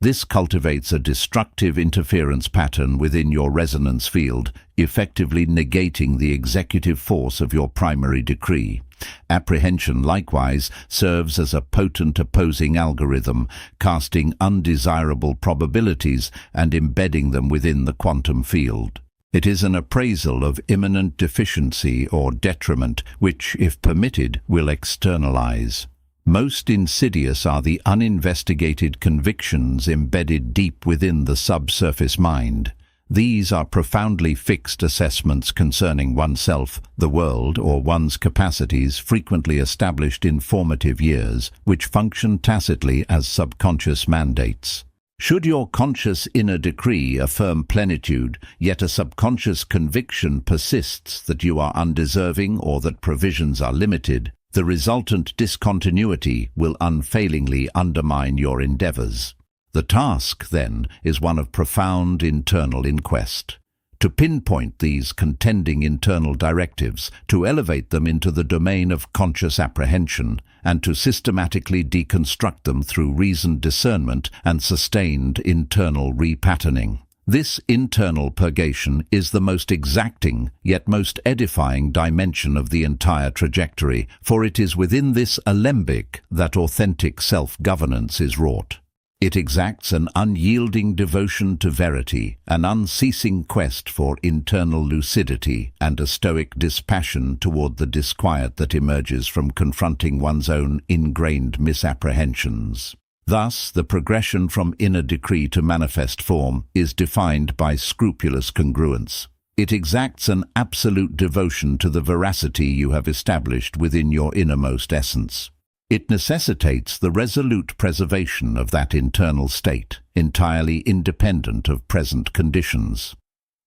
This cultivates a destructive interference pattern within your resonance field, effectively negating the executive force of your primary decree. Apprehension, likewise, serves as a potent opposing algorithm, casting undesirable probabilities and embedding them within the quantum field. It is an appraisal of imminent deficiency or detriment, which, if permitted, will externalize. Most insidious are the uninvestigated convictions embedded deep within the subsurface mind. These are profoundly fixed assessments concerning oneself, the world, or one's capacities frequently established in formative years, which function tacitly as subconscious mandates. Should your conscious inner decree affirm plenitude, yet a subconscious conviction persists that you are undeserving or that provisions are limited, the resultant discontinuity will unfailingly undermine your endeavors. The task, then, is one of profound internal inquest. To pinpoint these contending internal directives, to elevate them into the domain of conscious apprehension, and to systematically deconstruct them through reasoned discernment and sustained internal repatterning. This internal purgation is the most exacting, yet most edifying dimension of the entire trajectory, for it is within this alembic that authentic self-governance is wrought. It exacts an unyielding devotion to verity, an unceasing quest for internal lucidity, and a stoic dispassion toward the disquiet that emerges from confronting one's own ingrained misapprehensions. Thus, the progression from inner decree to manifest form is defined by scrupulous congruence. It exacts an absolute devotion to the veracity you have established within your innermost essence. It necessitates the resolute preservation of that internal state, entirely independent of present conditions.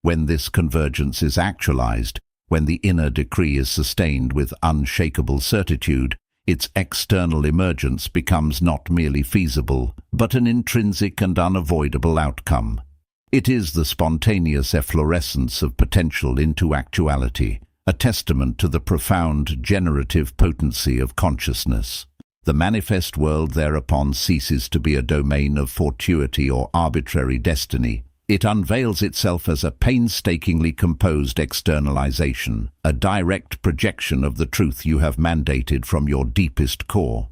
When this convergence is actualized, when the inner decree is sustained with unshakable certitude, its external emergence becomes not merely feasible, but an intrinsic and unavoidable outcome. It is the spontaneous efflorescence of potential into actuality, a testament to the profound generative potency of consciousness. The manifest world thereupon ceases to be a domain of fortuity or arbitrary destiny. It unveils itself as a painstakingly composed externalization, a direct projection of the truth you have mandated from your deepest core.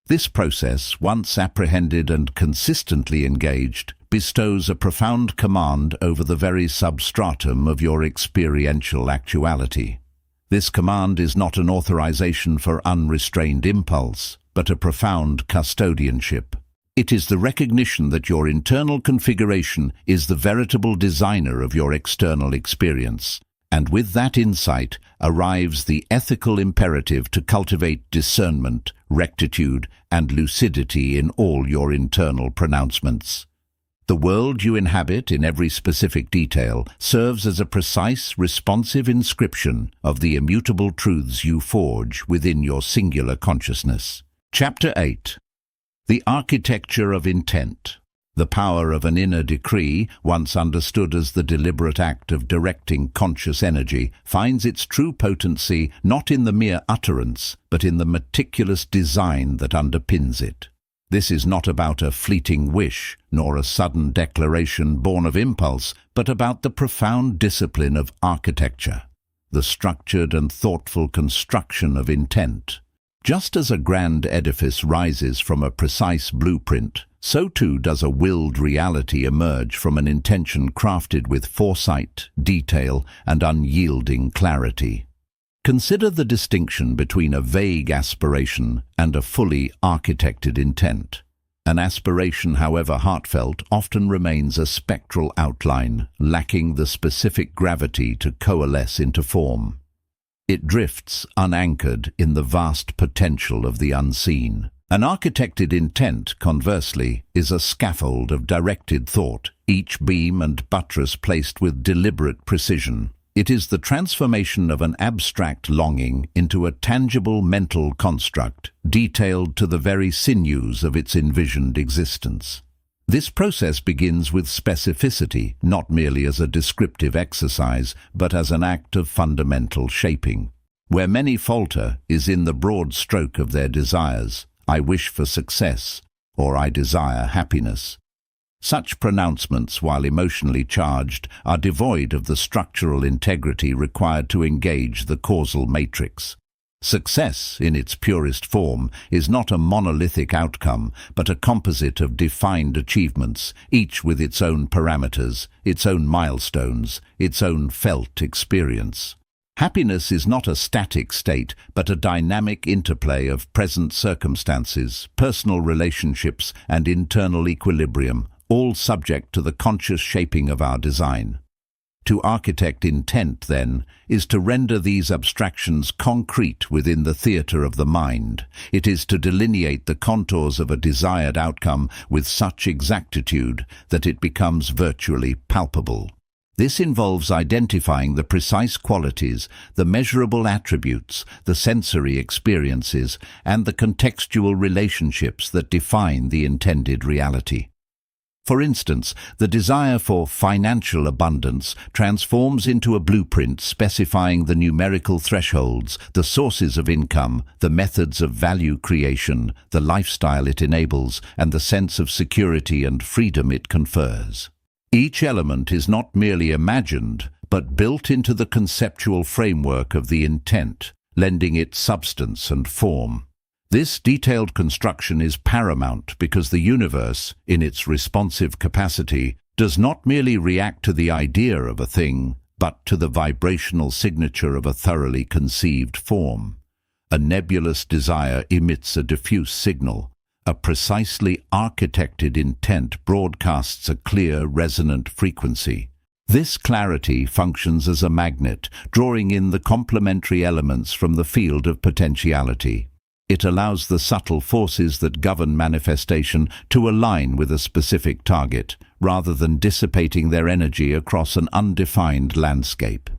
This process, once apprehended and consistently engaged, bestows a profound command over the very substratum of your experiential actuality. This command is not an authorization for unrestrained impulse, but a profound custodianship. It is the recognition that your internal configuration is the veritable designer of your external experience, and with that insight arrives the ethical imperative to cultivate discernment, rectitude, and lucidity in all your internal pronouncements. The world you inhabit in every specific detail serves as a precise, responsive inscription of the immutable truths you forge within your singular consciousness. Chapter 8. The Architecture of Intent. The power of an inner decree, once understood as the deliberate act of directing conscious energy, finds its true potency not in the mere utterance, but in the meticulous design that underpins it. This is not about a fleeting wish, nor a sudden declaration born of impulse, but about the profound discipline of architecture, the structured and thoughtful construction of intent. Just as a grand edifice rises from a precise blueprint, so too does a willed reality emerge from an intention crafted with foresight, detail, and unyielding clarity. Consider the distinction between a vague aspiration and a fully architected intent. An aspiration, however heartfelt, often remains a spectral outline, lacking the specific gravity to coalesce into form. It drifts unanchored in the vast potential of the unseen. An architected intent, conversely, is a scaffold of directed thought, each beam and buttress placed with deliberate precision. It is the transformation of an abstract longing into a tangible mental construct, detailed to the very sinews of its envisioned existence. This process begins with specificity, not merely as a descriptive exercise, but as an act of fundamental shaping. Where many falter is in the broad stroke of their desires. I wish for success, or I desire happiness. Such pronouncements, while emotionally charged, are devoid of the structural integrity required to engage the causal matrix. Success, in its purest form, is not a monolithic outcome, but a composite of defined achievements, each with its own parameters, its own milestones, its own felt experience. Happiness is not a static state, but a dynamic interplay of present circumstances, personal relationships, and internal equilibrium, all subject to the conscious shaping of our design. To architect intent, then, is to render these abstractions concrete within the theatre of the mind. It is to delineate the contours of a desired outcome with such exactitude that it becomes virtually palpable. This involves identifying the precise qualities, the measurable attributes, the sensory experiences, and the contextual relationships that define the intended reality. For instance, the desire for financial abundance transforms into a blueprint specifying the numerical thresholds, the sources of income, the methods of value creation, the lifestyle it enables, and the sense of security and freedom it confers. Each element is not merely imagined, but built into the conceptual framework of the intent, lending it substance and form. This detailed construction is paramount because the universe, in its responsive capacity, does not merely react to the idea of a thing, but to the vibrational signature of a thoroughly conceived form. A nebulous desire emits a diffuse signal. A precisely architected intent broadcasts a clear, resonant frequency. This clarity functions as a magnet, drawing in the complementary elements from the field of potentiality. It allows the subtle forces that govern manifestation to align with a specific target, rather than dissipating their energy across an undefined landscape.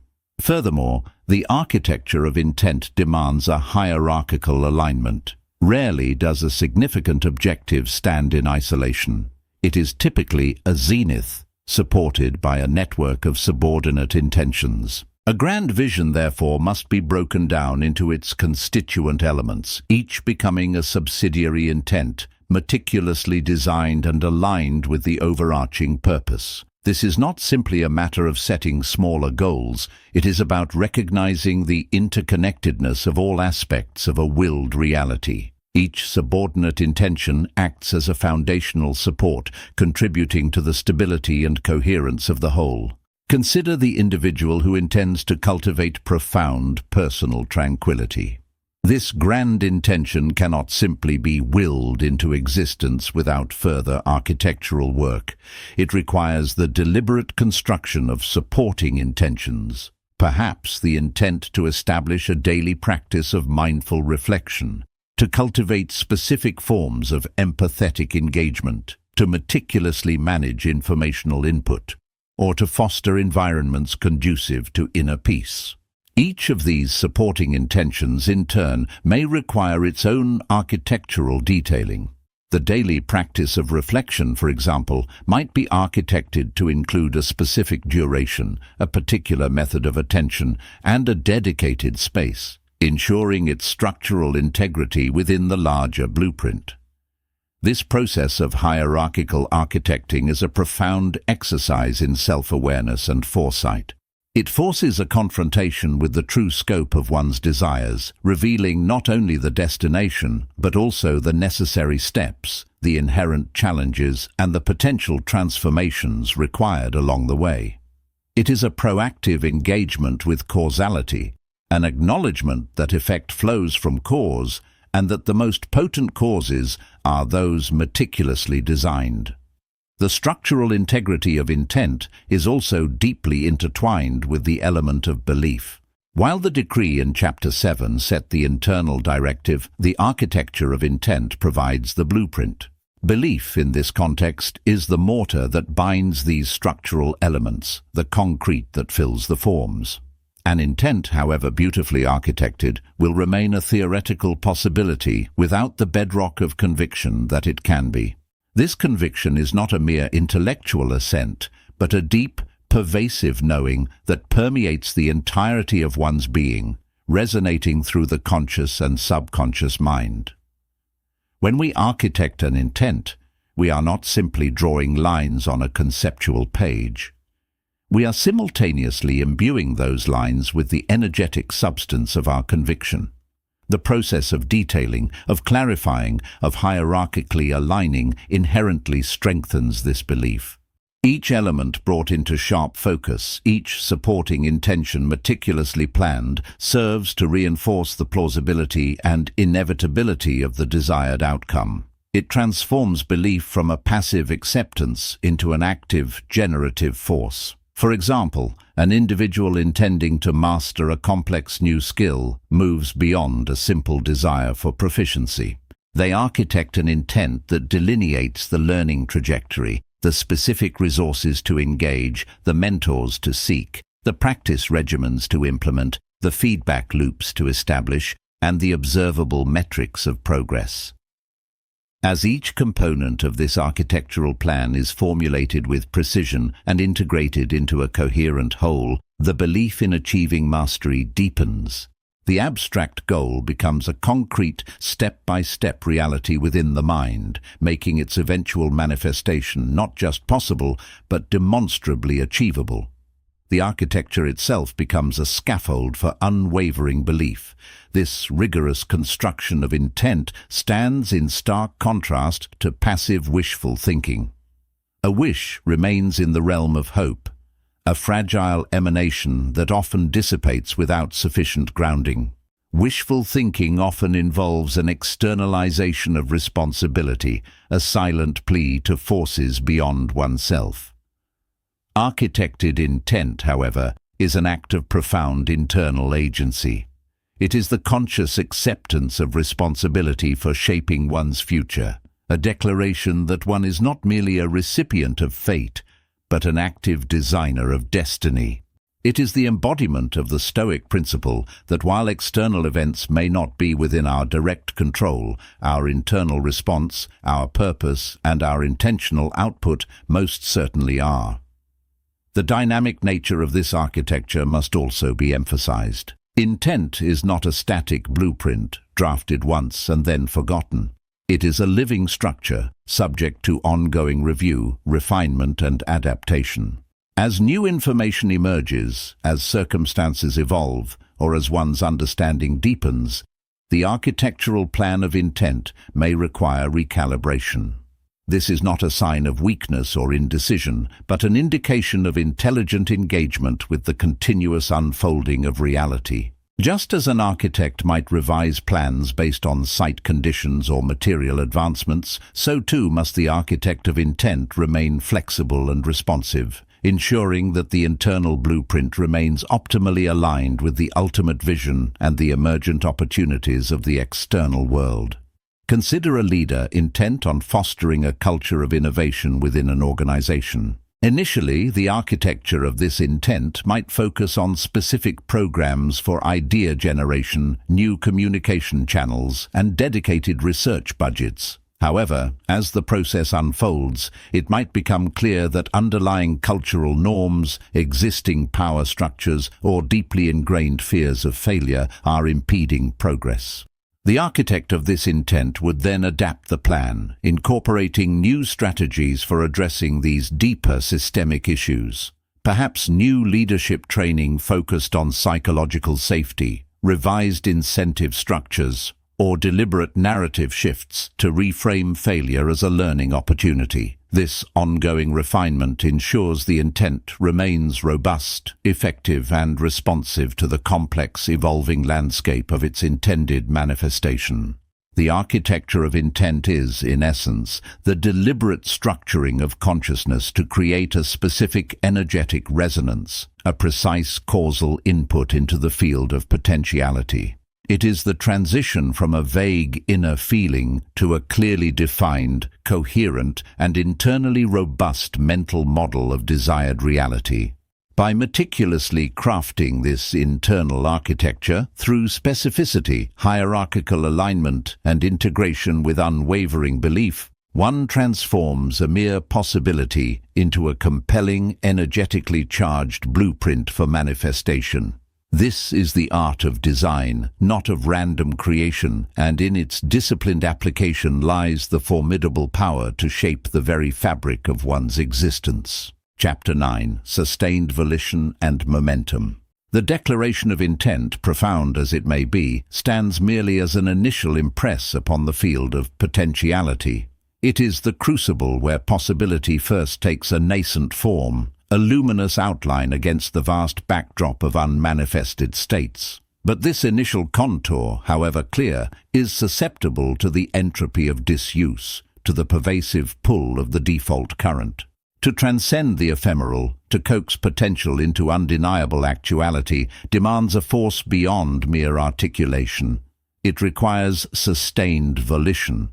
Furthermore, the architecture of intent demands a hierarchical alignment. Rarely does a significant objective stand in isolation. It is typically a zenith, supported by a network of subordinate intentions. A grand vision, therefore, must be broken down into its constituent elements, each becoming a subsidiary intent, meticulously designed and aligned with the overarching purpose. This is not simply a matter of setting smaller goals, it is about recognizing the interconnectedness of all aspects of a willed reality. Each subordinate intention acts as a foundational support, contributing to the stability and coherence of the whole. Consider the individual who intends to cultivate profound personal tranquility. This grand intention cannot simply be willed into existence without further architectural work. It requires the deliberate construction of supporting intentions. Perhaps the intent to establish a daily practice of mindful reflection, to cultivate specific forms of empathetic engagement, to meticulously manage informational input, or to foster environments conducive to inner peace. Each of these supporting intentions, in turn, may require its own architectural detailing. The daily practice of reflection, for example, might be architected to include a specific duration, a particular method of attention, and a dedicated space, ensuring its structural integrity within the larger blueprint. This process of hierarchical architecting is a profound exercise in self-awareness and foresight. It forces a confrontation with the true scope of one's desires, revealing not only the destination, but also the necessary steps, the inherent challenges, and the potential transformations required along the way. It is a proactive engagement with causality, an acknowledgement that effect flows from cause, and that the most potent causes are those meticulously designed. The structural integrity of intent is also deeply intertwined with the element of belief. While the decree in Chapter 7 set the internal directive, the architecture of intent provides the blueprint. Belief, in this context, is the mortar that binds these structural elements, the concrete that fills the forms. An intent, however beautifully architected, will remain a theoretical possibility without the bedrock of conviction that it can be. This conviction is not a mere intellectual assent, but a deep, pervasive knowing that permeates the entirety of one's being, resonating through the conscious and subconscious mind. When we architect an intent, we are not simply drawing lines on a conceptual page. We are simultaneously imbuing those lines with the energetic substance of our conviction. The process of detailing, of clarifying, of hierarchically aligning inherently strengthens this belief. Each element brought into sharp focus, each supporting intention meticulously planned, serves to reinforce the plausibility and inevitability of the desired outcome. It transforms belief from a passive acceptance into an active, generative force. For example, an individual intending to master a complex new skill moves beyond a simple desire for proficiency. They architect an intent that delineates the learning trajectory, the specific resources to engage, the mentors to seek, the practice regimens to implement, the feedback loops to establish, and the observable metrics of progress. As each component of this architectural plan is formulated with precision and integrated into a coherent whole, the belief in achieving mastery deepens. The abstract goal becomes a concrete, step-by-step reality within the mind, making its eventual manifestation not just possible, but demonstrably achievable. The architecture itself becomes a scaffold for unwavering belief. This rigorous construction of intent stands in stark contrast to passive wishful thinking. A wish remains in the realm of hope, a fragile emanation that often dissipates without sufficient grounding. Wishful thinking often involves an externalization of responsibility, a silent plea to forces beyond oneself. Architected intent, however, is an act of profound internal agency. It is the conscious acceptance of responsibility for shaping one's future, a declaration that one is not merely a recipient of fate, but an active designer of destiny. It is the embodiment of the Stoic principle that while external events may not be within our direct control, our internal response, our purpose, and our intentional output most certainly are. The dynamic nature of this architecture must also be emphasized. Intent is not a static blueprint, drafted once and then forgotten. It is a living structure, subject to ongoing review, refinement, and adaptation. As new information emerges, as circumstances evolve, or as one's understanding deepens, the architectural plan of intent may require recalibration. This is not a sign of weakness or indecision, but an indication of intelligent engagement with the continuous unfolding of reality. Just as an architect might revise plans based on site conditions or material advancements, so too must the architect of intent remain flexible and responsive, ensuring that the internal blueprint remains optimally aligned with the ultimate vision and the emergent opportunities of the external world. Consider a leader intent on fostering a culture of innovation within an organization. Initially, the architecture of this intent might focus on specific programs for idea generation, new communication channels, and dedicated research budgets. However, as the process unfolds, it might become clear that underlying cultural norms, existing power structures, or deeply ingrained fears of failure are impeding progress. The architect of this intent would then adapt the plan, incorporating new strategies for addressing these deeper systemic issues. Perhaps new leadership training focused on psychological safety, revised incentive structures, or deliberate narrative shifts to reframe failure as a learning opportunity. This ongoing refinement ensures the intent remains robust, effective, and responsive to the complex, evolving landscape of its intended manifestation. The architecture of intent is, in essence, the deliberate structuring of consciousness to create a specific energetic resonance, a precise causal input into the field of potentiality. It is the transition from a vague inner feeling to a clearly defined, coherent, and internally robust mental model of desired reality. By meticulously crafting this internal architecture through specificity, hierarchical alignment, and integration with unwavering belief, one transforms a mere possibility into a compelling, energetically charged blueprint for manifestation. This is the art of design, not of random creation, and in its disciplined application lies the formidable power to shape the very fabric of one's existence. Chapter 9. Sustained Volition and Momentum. The declaration of intent, profound as it may be, stands merely as an initial impress upon the field of potentiality. It is the crucible where possibility first takes a nascent form, a luminous outline against the vast backdrop of unmanifested states. But this initial contour, however clear, is susceptible to the entropy of disuse, to the pervasive pull of the default current. To transcend the ephemeral, to coax potential into undeniable actuality, demands a force beyond mere articulation. It requires sustained volition.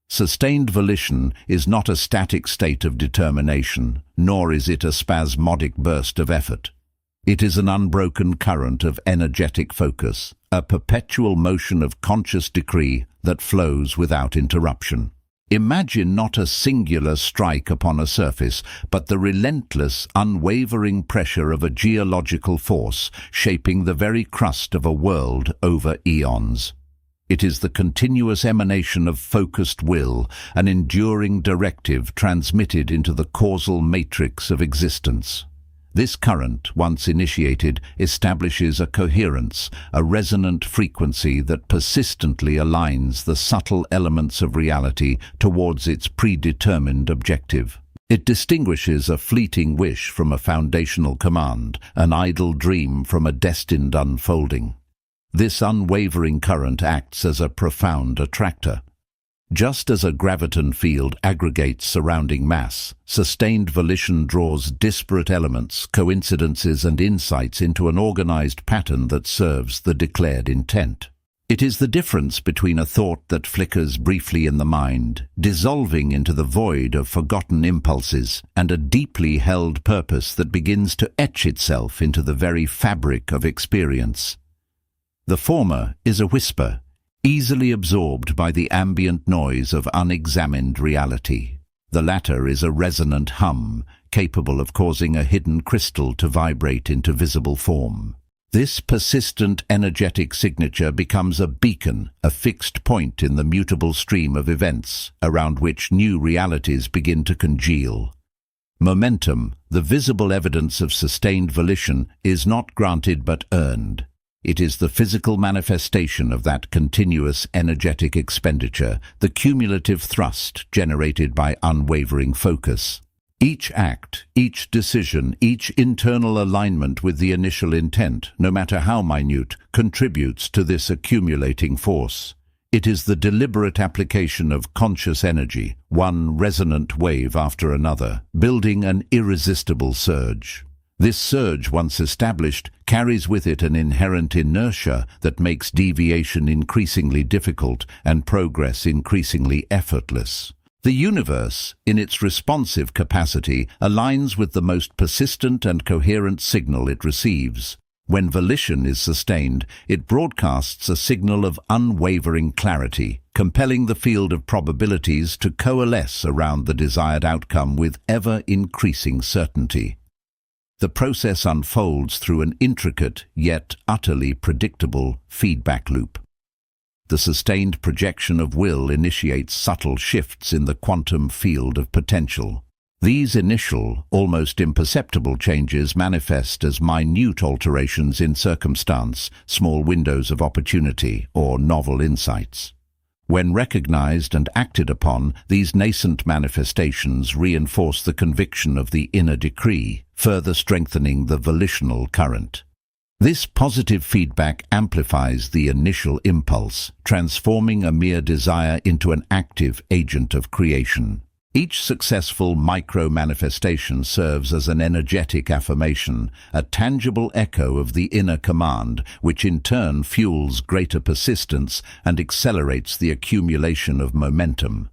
Sustained volition is not a static state of determination, nor is it a spasmodic burst of effort. It is an unbroken current of energetic focus, a perpetual motion of conscious decree that flows without interruption. Imagine not a singular strike upon a surface, but the relentless, unwavering pressure of a geological force shaping the very crust of a world over eons. It is the continuous emanation of focused will, an enduring directive transmitted into the causal matrix of existence. This current, once initiated, establishes a coherence, a resonant frequency that persistently aligns the subtle elements of reality towards its predetermined objective. It distinguishes a fleeting wish from a foundational command, an idle dream from a destined unfolding. This unwavering current acts as a profound attractor. Just as a graviton field aggregates surrounding mass, sustained volition draws disparate elements, coincidences and insights into an organized pattern that serves the declared intent. It is the difference between a thought that flickers briefly in the mind, dissolving into the void of forgotten impulses, and a deeply held purpose that begins to etch itself into the very fabric of experience. The former is a whisper, easily absorbed by the ambient noise of unexamined reality. The latter is a resonant hum, capable of causing a hidden crystal to vibrate into visible form. This persistent energetic signature becomes a beacon, a fixed point in the mutable stream of events, around which new realities begin to congeal. Momentum, the visible evidence of sustained volition, is not granted but earned. It is the physical manifestation of that continuous energetic expenditure, the cumulative thrust generated by unwavering focus. Each act, each decision, each internal alignment with the initial intent, no matter how minute, contributes to this accumulating force. It is the deliberate application of conscious energy, one resonant wave after another, building an irresistible surge. This surge, once established, carries with it an inherent inertia that makes deviation increasingly difficult and progress increasingly effortless. The universe, in its responsive capacity, aligns with the most persistent and coherent signal it receives. When volition is sustained, it broadcasts a signal of unwavering clarity, compelling the field of probabilities to coalesce around the desired outcome with ever-increasing certainty. The process unfolds through an intricate, yet utterly predictable, feedback loop. The sustained projection of will initiates subtle shifts in the quantum field of potential. These initial, almost imperceptible changes manifest as minute alterations in circumstance, small windows of opportunity, or novel insights. When recognized and acted upon, these nascent manifestations reinforce the conviction of the inner decree, further strengthening the volitional current. This positive feedback amplifies the initial impulse, transforming a mere desire into an active agent of creation. Each successful micro-manifestation serves as an energetic affirmation, a tangible echo of the inner command, which in turn fuels greater persistence and accelerates the accumulation of momentum.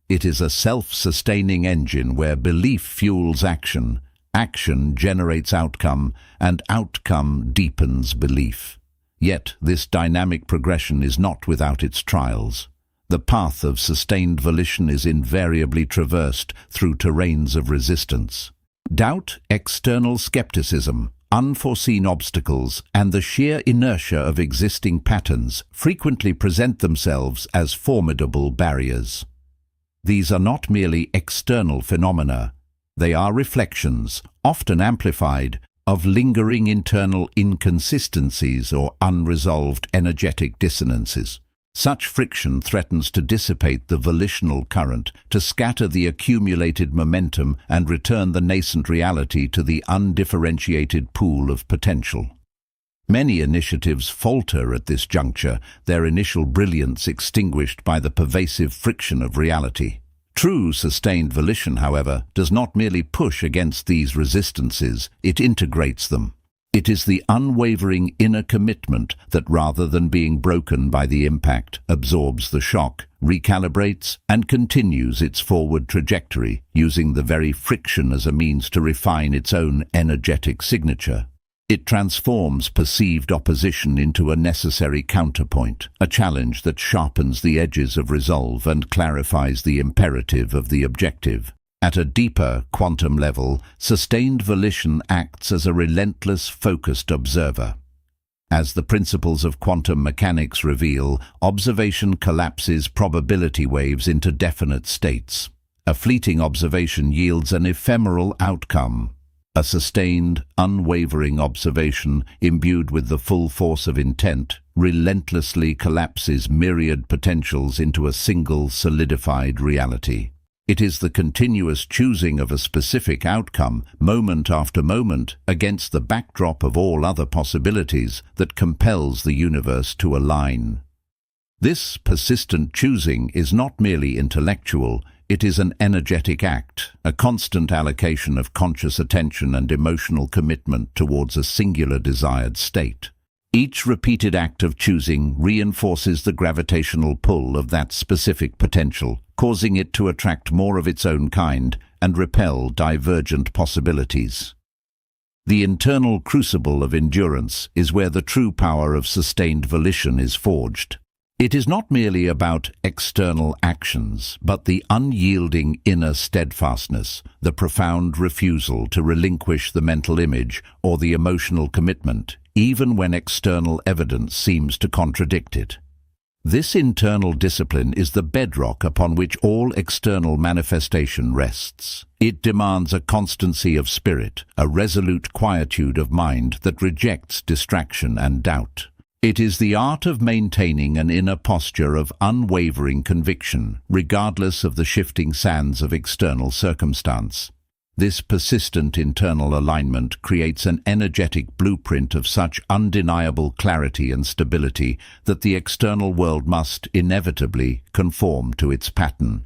It is a self-sustaining engine where belief fuels action, action generates outcome, and outcome deepens belief. Yet this dynamic progression is not without its trials. The path of sustained volition is invariably traversed through terrains of resistance. Doubt, external skepticism, unforeseen obstacles, and the sheer inertia of existing patterns frequently present themselves as formidable barriers. These are not merely external phenomena. They are reflections, often amplified, of lingering internal inconsistencies or unresolved energetic dissonances. Such friction threatens to dissipate the volitional current, to scatter the accumulated momentum and return the nascent reality to the undifferentiated pool of potential. Many initiatives falter at this juncture, their initial brilliance extinguished by the pervasive friction of reality. True sustained volition, however, does not merely push against these resistances, it integrates them. It is the unwavering inner commitment that, rather than being broken by the impact, absorbs the shock, recalibrates, and continues its forward trajectory, using the very friction as a means to refine its own energetic signature. It transforms perceived opposition into a necessary counterpoint, a challenge that sharpens the edges of resolve and clarifies the imperative of the objective. At a deeper quantum level, sustained volition acts as a relentless, focused observer. As the principles of quantum mechanics reveal, observation collapses probability waves into definite states. A fleeting observation yields an ephemeral outcome. A sustained, unwavering observation, imbued with the full force of intent, relentlessly collapses myriad potentials into a single solidified reality. It is the continuous choosing of a specific outcome, moment after moment, against the backdrop of all other possibilities, that compels the universe to align. This persistent choosing is not merely intellectual, it is an energetic act, a constant allocation of conscious attention and emotional commitment towards a singular desired state. Each repeated act of choosing reinforces the gravitational pull of that specific potential, causing it to attract more of its own kind and repel divergent possibilities. The internal crucible of endurance is where the true power of sustained volition is forged. It is not merely about external actions, but the unyielding inner steadfastness, the profound refusal to relinquish the mental image or the emotional commitment, even when external evidence seems to contradict it. This internal discipline is the bedrock upon which all external manifestation rests. It demands a constancy of spirit, a resolute quietude of mind that rejects distraction and doubt. It is the art of maintaining an inner posture of unwavering conviction, regardless of the shifting sands of external circumstance. This persistent internal alignment creates an energetic blueprint of such undeniable clarity and stability that the external world must inevitably conform to its pattern.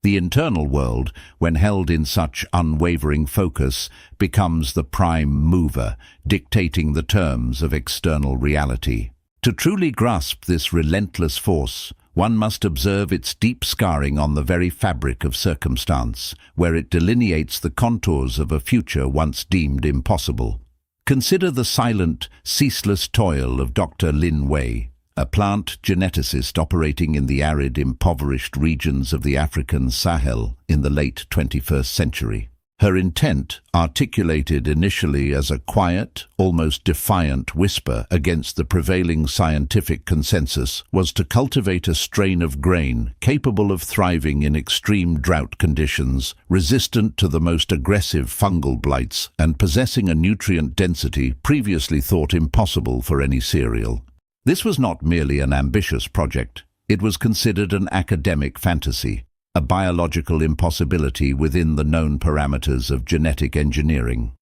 The internal world, when held in such unwavering focus, becomes the prime mover, dictating the terms of external reality. To truly grasp this relentless force, one must observe its deep scarring on the very fabric of circumstance, where it delineates the contours of a future once deemed impossible. Consider the silent, ceaseless toil of Dr. Lin Wei, a plant geneticist operating in the arid, impoverished regions of the African Sahel in the late 21st century. Her intent, articulated initially as a quiet, almost defiant whisper against the prevailing scientific consensus, was to cultivate a strain of grain capable of thriving in extreme drought conditions, resistant to the most aggressive fungal blights, and possessing a nutrient density previously thought impossible for any cereal. This was not merely an ambitious project. It was considered an academic fantasy, a biological impossibility within the known parameters of genetic engineering.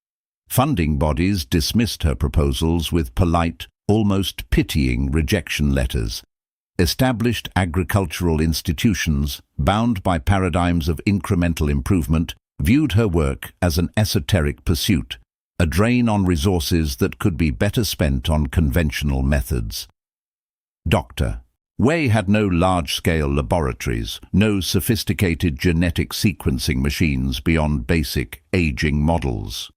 Funding bodies dismissed her proposals with polite, almost pitying rejection letters. Established agricultural institutions, bound by paradigms of incremental improvement, viewed her work as an esoteric pursuit, a drain on resources that could be better spent on conventional methods. Dr. Wei had no large-scale laboratories, no sophisticated genetic sequencing machines beyond basic aging models.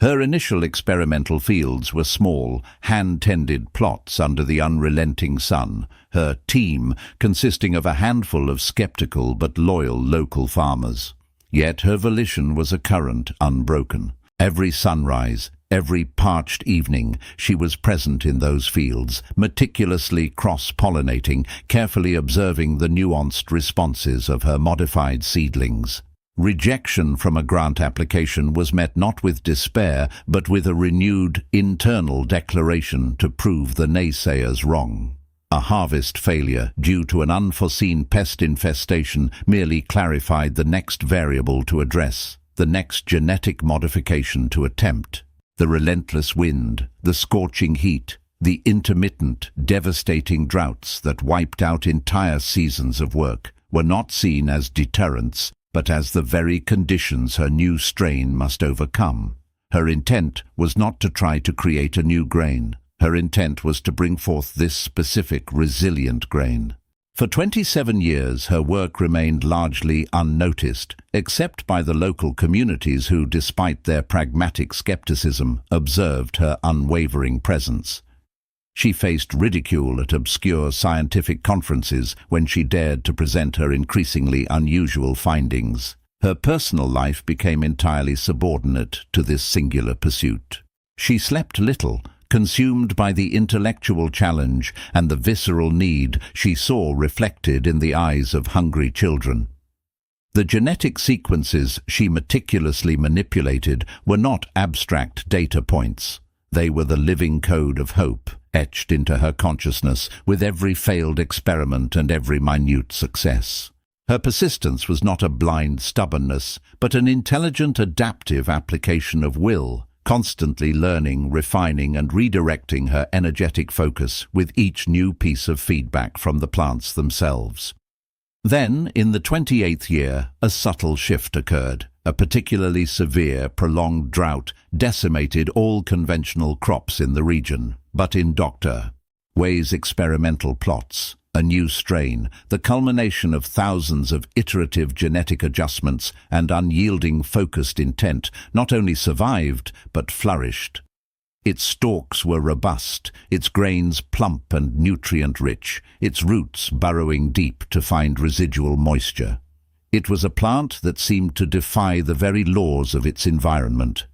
Her initial experimental fields were small, hand-tended plots under the unrelenting sun, her team consisting of a handful of skeptical but loyal local farmers. Yet her volition was a current unbroken. Every sunrise, every parched evening, she was present in those fields, meticulously cross-pollinating, carefully observing the nuanced responses of her modified seedlings. Rejection from a grant application was met not with despair, but with a renewed internal declaration to prove the naysayers wrong. A harvest failure due to an unforeseen pest infestation merely clarified the next variable to address, the next genetic modification to attempt. The relentless wind, the scorching heat, the intermittent, devastating droughts that wiped out entire seasons of work were not seen as deterrents, but as the very conditions her new strain must overcome. Her intent was not to try to create a new grain. Her intent was to bring forth this specific, resilient grain. For 27 years, her work remained largely unnoticed, except by the local communities who, despite their pragmatic skepticism, observed her unwavering presence. She faced ridicule at obscure scientific conferences when she dared to present her increasingly unusual findings. Her personal life became entirely subordinate to this singular pursuit. She slept little, consumed by the intellectual challenge and the visceral need she saw reflected in the eyes of hungry children. The genetic sequences she meticulously manipulated were not abstract data points. They were the living code of hope, etched into her consciousness with every failed experiment and every minute success. Her persistence was not a blind stubbornness, but an intelligent, adaptive application of will, constantly learning, refining, and redirecting her energetic focus with each new piece of feedback from the plants themselves. Then, in the 28th year, a subtle shift occurred. A particularly severe, prolonged drought decimated all conventional crops in the region. But in Dr. Wei's experimental plots, a new strain, the culmination of thousands of iterative genetic adjustments and unyielding focused intent, not only survived, but flourished. Its stalks were robust, its grains plump and nutrient-rich, its roots burrowing deep to find residual moisture. It was a plant that seemed to defy the very laws of its environment.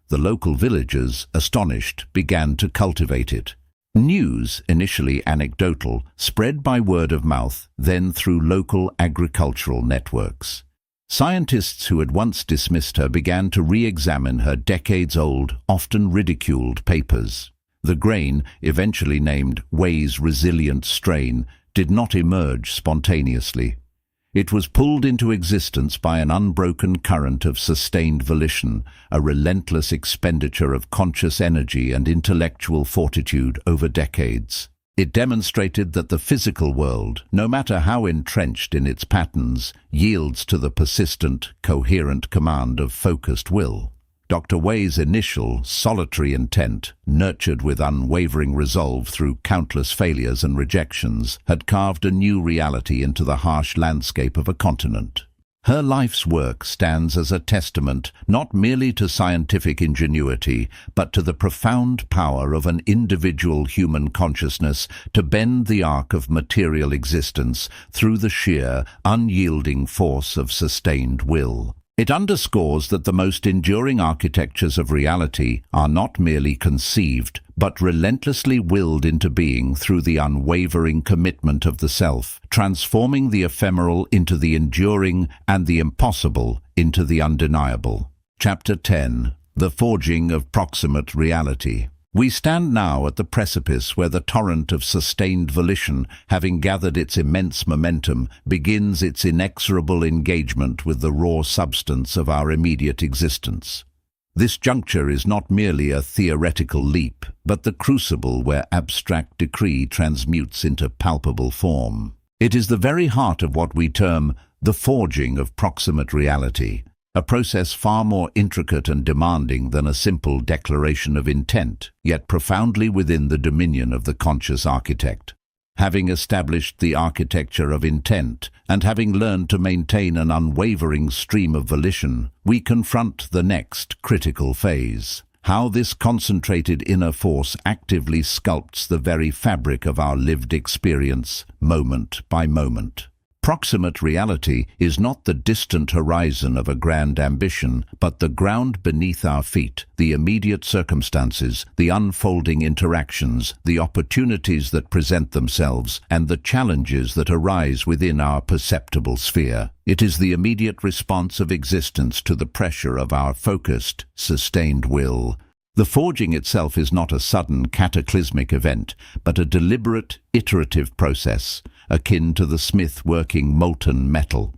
The local villagers, astonished, began to cultivate it. News, initially anecdotal, spread by word of mouth, then through local agricultural networks. Scientists who had once dismissed her began to re-examine her decades-old, often ridiculed papers. The grain, eventually named Wei's resilient strain, did not emerge spontaneously. It was pulled into existence by an unbroken current of sustained volition, a relentless expenditure of conscious energy and intellectual fortitude over decades. It demonstrated that the physical world, no matter how entrenched in its patterns, yields to the persistent, coherent command of focused will. Dr. Wei's initial, solitary intent, nurtured with unwavering resolve through countless failures and rejections, had carved a new reality into the harsh landscape of a continent. Her life's work stands as a testament not merely to scientific ingenuity, but to the profound power of an individual human consciousness to bend the arc of material existence through the sheer, unyielding force of sustained will. It underscores that the most enduring architectures of reality are not merely conceived, but relentlessly willed into being through the unwavering commitment of the self, transforming the ephemeral into the enduring and the impossible into the undeniable. Chapter 10. The Forging of Proximate Reality. We stand now at the precipice where the torrent of sustained volition, having gathered its immense momentum, begins its inexorable engagement with the raw substance of our immediate existence. This juncture is not merely a theoretical leap, but the crucible where abstract decree transmutes into palpable form. It is the very heart of what we term the forging of proximate reality, a process far more intricate and demanding than a simple declaration of intent, yet profoundly within the dominion of the conscious architect. Having established the architecture of intent, and having learned to maintain an unwavering stream of volition, we confront the next critical phase: how this concentrated inner force actively sculpts the very fabric of our lived experience, moment by moment. Proximate reality is not the distant horizon of a grand ambition, but the ground beneath our feet, the immediate circumstances, the unfolding interactions, the opportunities that present themselves, and the challenges that arise within our perceptible sphere. It is the immediate response of existence to the pressure of our focused, sustained will. The forging itself is not a sudden, cataclysmic event, but a deliberate, iterative process, akin to the smith working molten metal.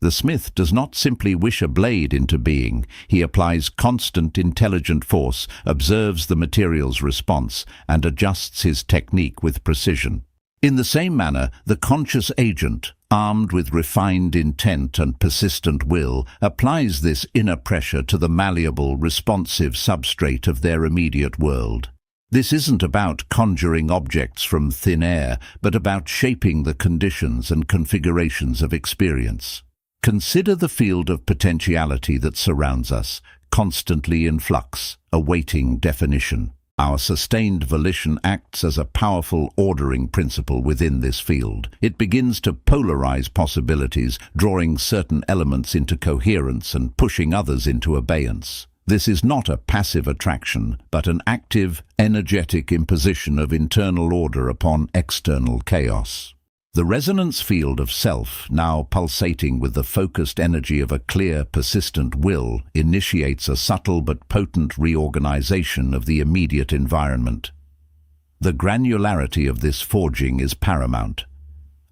The smith does not simply wish a blade into being. He applies constant intelligent force, observes the material's response, and adjusts his technique with precision. In the same manner, the conscious agent, armed with refined intent and persistent will, applies this inner pressure to the malleable, responsive substrate of their immediate world. This isn't about conjuring objects from thin air, but about shaping the conditions and configurations of experience. Consider the field of potentiality that surrounds us, constantly in flux, awaiting definition. Our sustained volition acts as a powerful ordering principle within this field. It begins to polarize possibilities, drawing certain elements into coherence and pushing others into abeyance. This is not a passive attraction, but an active, energetic imposition of internal order upon external chaos. The resonance field of self, now pulsating with the focused energy of a clear, persistent will, initiates a subtle but potent reorganization of the immediate environment. The granularity of this forging is paramount.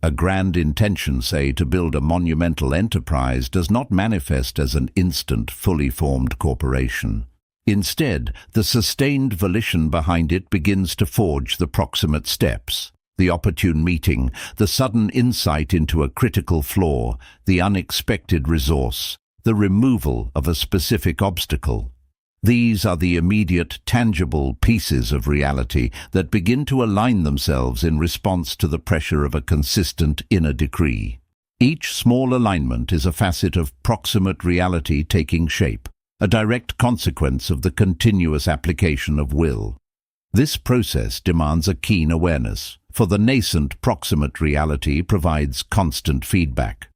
A grand intention, say, to build a monumental enterprise does not manifest as an instant, fully formed corporation. Instead, the sustained volition behind it begins to forge the proximate steps. The opportune meeting, the sudden insight into a critical flaw, the unexpected resource, the removal of a specific obstacle. These are the immediate, tangible pieces of reality that begin to align themselves in response to the pressure of a consistent inner decree. Each small alignment is a facet of proximate reality taking shape, a direct consequence of the continuous application of will. This process demands a keen awareness, for the nascent proximate reality provides constant feedback.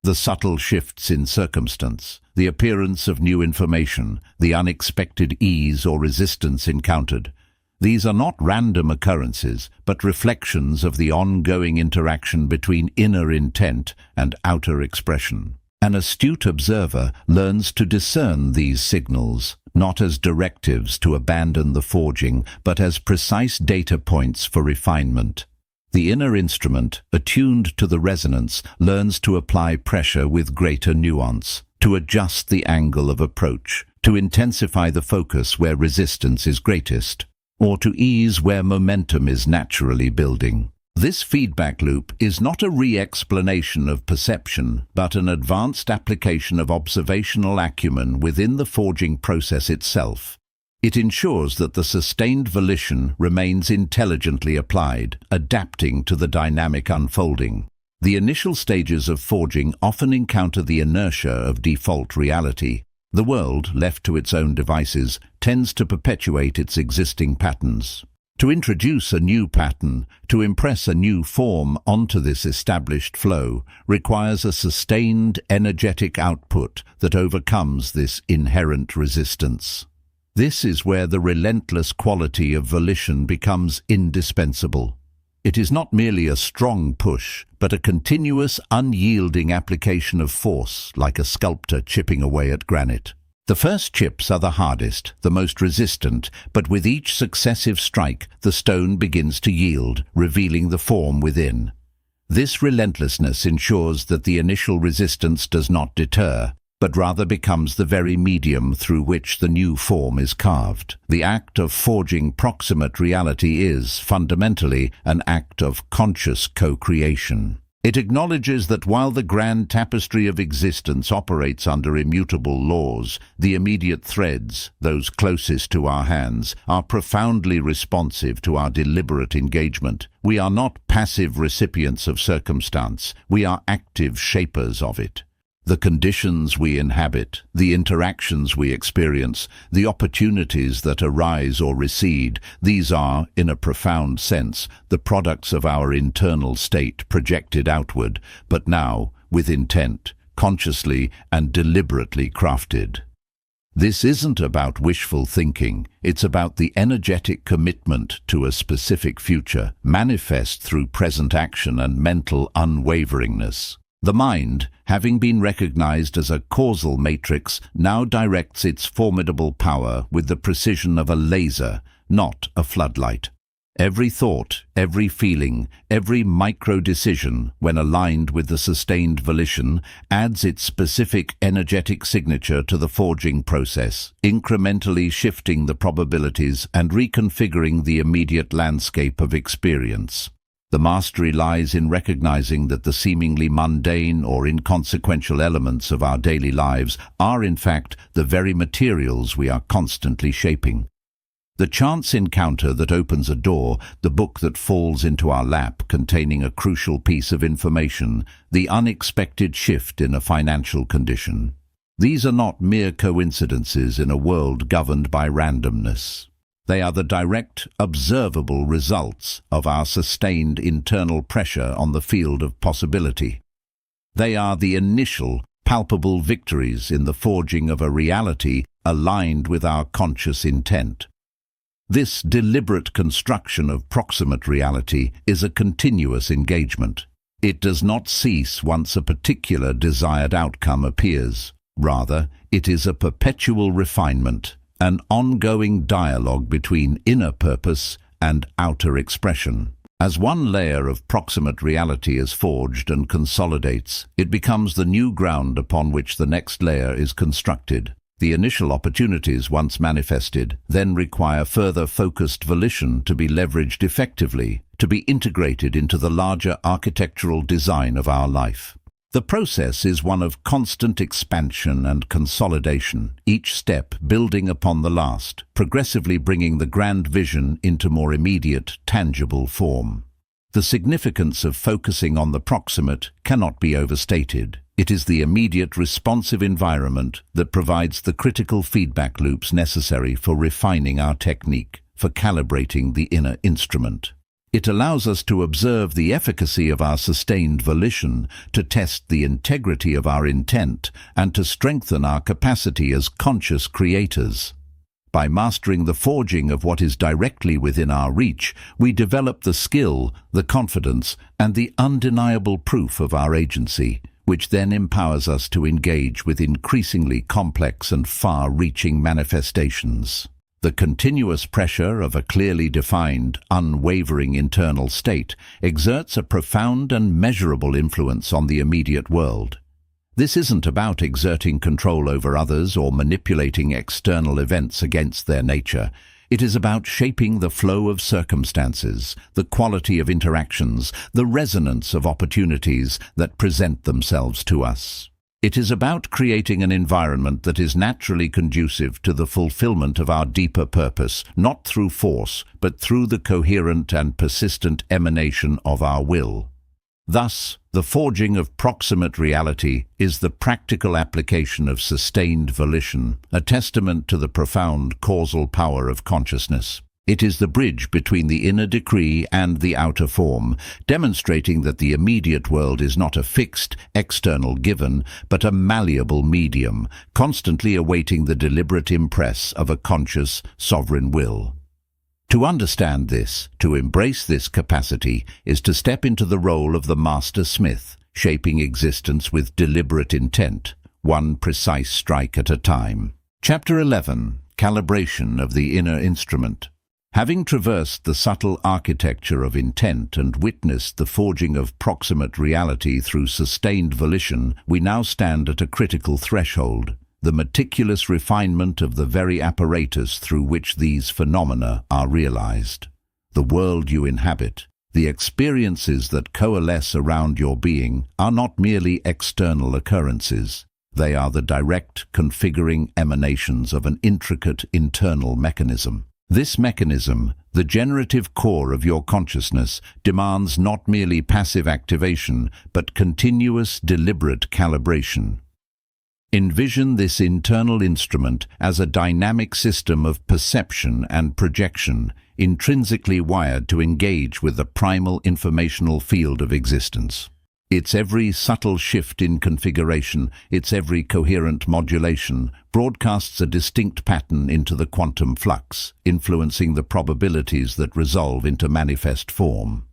The subtle shifts in circumstance, the appearance of new information, the unexpected ease or resistance encountered. These are not random occurrences, but reflections of the ongoing interaction between inner intent and outer expression. An astute observer learns to discern these signals, not as directives to abandon the forging, but as precise data points for refinement. The inner instrument, attuned to the resonance, learns to apply pressure with greater nuance, to adjust the angle of approach, to intensify the focus where resistance is greatest, or to ease where momentum is naturally building. This feedback loop is not a re-explanation of perception, but an advanced application of observational acumen within the forging process itself. It ensures that the sustained volition remains intelligently applied, adapting to the dynamic unfolding. The initial stages of forging often encounter the inertia of default reality. The world, left to its own devices, tends to perpetuate its existing patterns. To introduce a new pattern, to impress a new form onto this established flow, requires a sustained, energetic output that overcomes this inherent resistance. This is where the relentless quality of volition becomes indispensable. It is not merely a strong push, but a continuous, unyielding application of force, like a sculptor chipping away at granite. The first chips are the hardest, the most resistant, but with each successive strike, the stone begins to yield, revealing the form within. This relentlessness ensures that the initial resistance does not deter, but rather becomes the very medium through which the new form is carved. The act of forging proximate reality is, fundamentally, an act of conscious co-creation. It acknowledges that while the grand tapestry of existence operates under immutable laws, the immediate threads, those closest to our hands, are profoundly responsive to our deliberate engagement. We are not passive recipients of circumstance, we are active shapers of it. The conditions we inhabit, the interactions we experience, the opportunities that arise or recede, these are, in a profound sense, the products of our internal state projected outward, but now, with intent, consciously and deliberately crafted. This isn't about wishful thinking, it's about the energetic commitment to a specific future, manifest through present action and mental unwaveringness. The mind, having been recognized as a causal matrix, now directs its formidable power with the precision of a laser, not a floodlight. Every thought, every feeling, every micro-decision, when aligned with the sustained volition, adds its specific energetic signature to the forging process, incrementally shifting the probabilities and reconfiguring the immediate landscape of experience. The mastery lies in recognizing that the seemingly mundane or inconsequential elements of our daily lives are, in fact, the very materials we are constantly shaping. The chance encounter that opens a door, the book that falls into our lap containing a crucial piece of information, the unexpected shift in a financial condition. These are not mere coincidences in a world governed by randomness. They are the direct, observable results of our sustained internal pressure on the field of possibility. They are the initial, palpable victories in the forging of a reality aligned with our conscious intent. This deliberate construction of proximate reality is a continuous engagement. It does not cease once a particular desired outcome appears. Rather, it is a perpetual refinement, an ongoing dialogue between inner purpose and outer expression. As one layer of proximate reality is forged and consolidates, it becomes the new ground upon which the next layer is constructed. The initial opportunities, once manifested, then require further focused volition to be leveraged effectively, to be integrated into the larger architectural design of our life. The process is one of constant expansion and consolidation, each step building upon the last, progressively bringing the grand vision into more immediate, tangible form. The significance of focusing on the proximate cannot be overstated. It is the immediate responsive environment that provides the critical feedback loops necessary for refining our technique, for calibrating the inner instrument. It allows us to observe the efficacy of our sustained volition, to test the integrity of our intent, and to strengthen our capacity as conscious creators. By mastering the forging of what is directly within our reach, we develop the skill, the confidence, and the undeniable proof of our agency, which then empowers us to engage with increasingly complex and far-reaching manifestations. The continuous pressure of a clearly defined, unwavering internal state exerts a profound and measurable influence on the immediate world. This isn't about exerting control over others or manipulating external events against their nature. It is about shaping the flow of circumstances, the quality of interactions, the resonance of opportunities that present themselves to us. It is about creating an environment that is naturally conducive to the fulfillment of our deeper purpose, not through force, but through the coherent and persistent emanation of our will. Thus, the forging of proximate reality is the practical application of sustained volition, a testament to the profound causal power of consciousness. It is the bridge between the inner decree and the outer form, demonstrating that the immediate world is not a fixed, external given, but a malleable medium, constantly awaiting the deliberate impress of a conscious, sovereign will. To understand this, to embrace this capacity, is to step into the role of the master smith, shaping existence with deliberate intent, one precise strike at a time. Chapter 11. Calibration of the Inner Instrument. Having traversed the subtle architecture of intent and witnessed the forging of proximate reality through sustained volition, we now stand at a critical threshold, the meticulous refinement of the very apparatus through which these phenomena are realized. The world you inhabit, the experiences that coalesce around your being, are not merely external occurrences. They are the direct, configuring emanations of an intricate internal mechanism. This mechanism, the generative core of your consciousness, demands not merely passive activation, but continuous, deliberate calibration. Envision this internal instrument as a dynamic system of perception and projection, intrinsically wired to engage with the primal informational field of existence. Its every subtle shift in configuration, its every coherent modulation, broadcasts a distinct pattern into the quantum flux, influencing the probabilities that resolve into manifest form.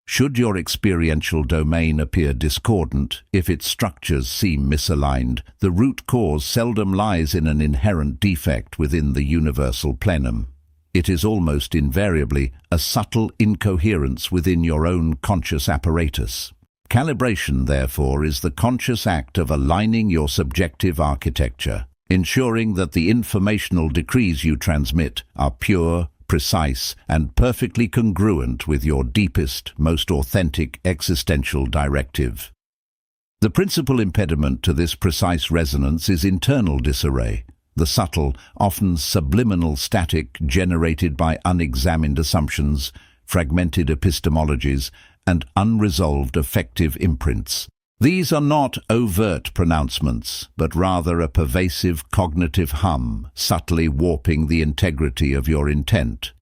Should your experiential domain appear discordant, if its structures seem misaligned, the root cause seldom lies in an inherent defect within the universal plenum. It is almost invariably a subtle incoherence within your own conscious apparatus. Calibration, therefore, is the conscious act of aligning your subjective architecture, ensuring that the informational decrees you transmit are pure, precise, and perfectly congruent with your deepest, most authentic existential directive. The principal impediment to this precise resonance is internal disarray, the subtle, often subliminal static generated by unexamined assumptions, fragmented epistemologies, and unresolved affective imprints. These are not overt pronouncements, but rather a pervasive cognitive hum, subtly warping the integrity of your intent.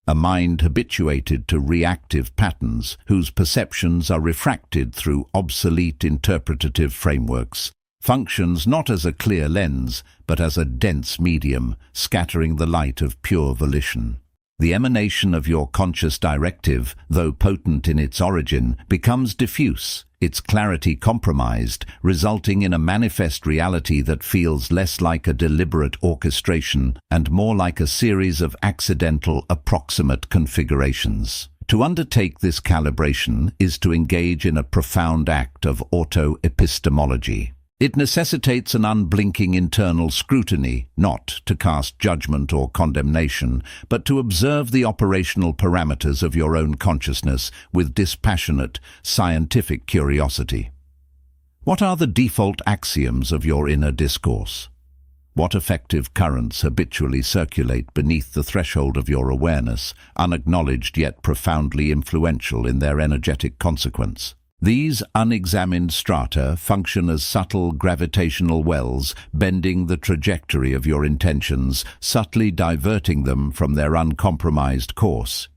A mind habituated to reactive patterns, whose perceptions are refracted through obsolete interpretative frameworks, functions not as a clear lens, but as a dense medium, scattering the light of pure volition. The emanation of your conscious directive, though potent in its origin, becomes diffuse, its clarity compromised, resulting in a manifest reality that feels less like a deliberate orchestration and more like a series of accidental, approximate configurations. To undertake this calibration is to engage in a profound act of auto-epistemology. It necessitates an unblinking internal scrutiny, not to cast judgment or condemnation, but to observe the operational parameters of your own consciousness with dispassionate, scientific curiosity. What are the default axioms of your inner discourse? What effective currents habitually circulate beneath the threshold of your awareness, unacknowledged yet profoundly influential in their energetic consequence? These unexamined strata function as subtle gravitational wells, bending the trajectory of your intentions, subtly diverting them from their uncompromised course.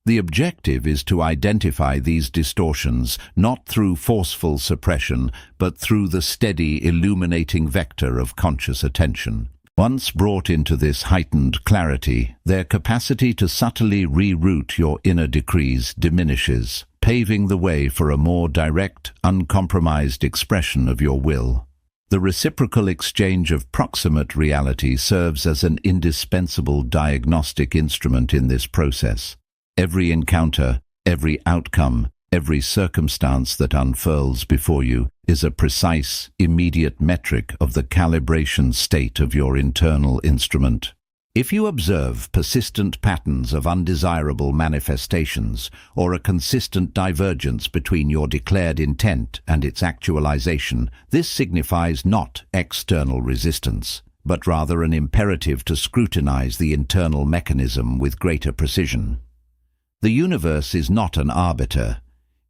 The objective is to identify these distortions not through forceful suppression, but through the steady, illuminating vector of conscious attention. Once brought into this heightened clarity, their capacity to subtly reroute your inner decrees diminishes, paving the way for a more direct, uncompromised expression of your will. The reciprocal exchange of proximate reality serves as an indispensable diagnostic instrument in this process. Every encounter, every outcome, every circumstance that unfurls before you is a precise, immediate metric of the calibration state of your internal instrument. If you observe persistent patterns of undesirable manifestations or a consistent divergence between your declared intent and its actualization, this signifies not external resistance, but rather an imperative to scrutinize the internal mechanism with greater precision. The universe is not an arbiter.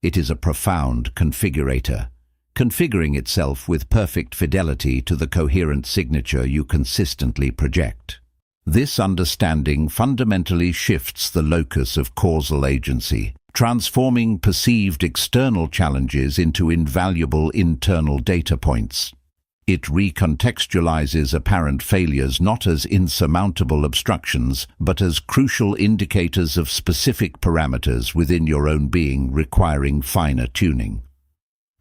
It is a profound configurator, configuring itself with perfect fidelity to the coherent signature you consistently project. This understanding fundamentally shifts the locus of causal agency, transforming perceived external challenges into invaluable internal data points. It recontextualizes apparent failures not as insurmountable obstructions, but as crucial indicators of specific parameters within your own being requiring finer tuning.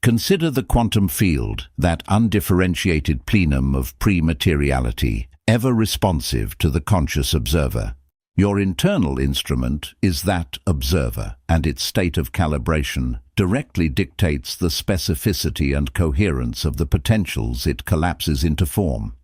Consider the quantum field, that undifferentiated plenum of pre-materiality, ever responsive to the conscious observer. Your internal instrument is that observer, and its state of calibration directly dictates the specificity and coherence of the potentials it collapses into form.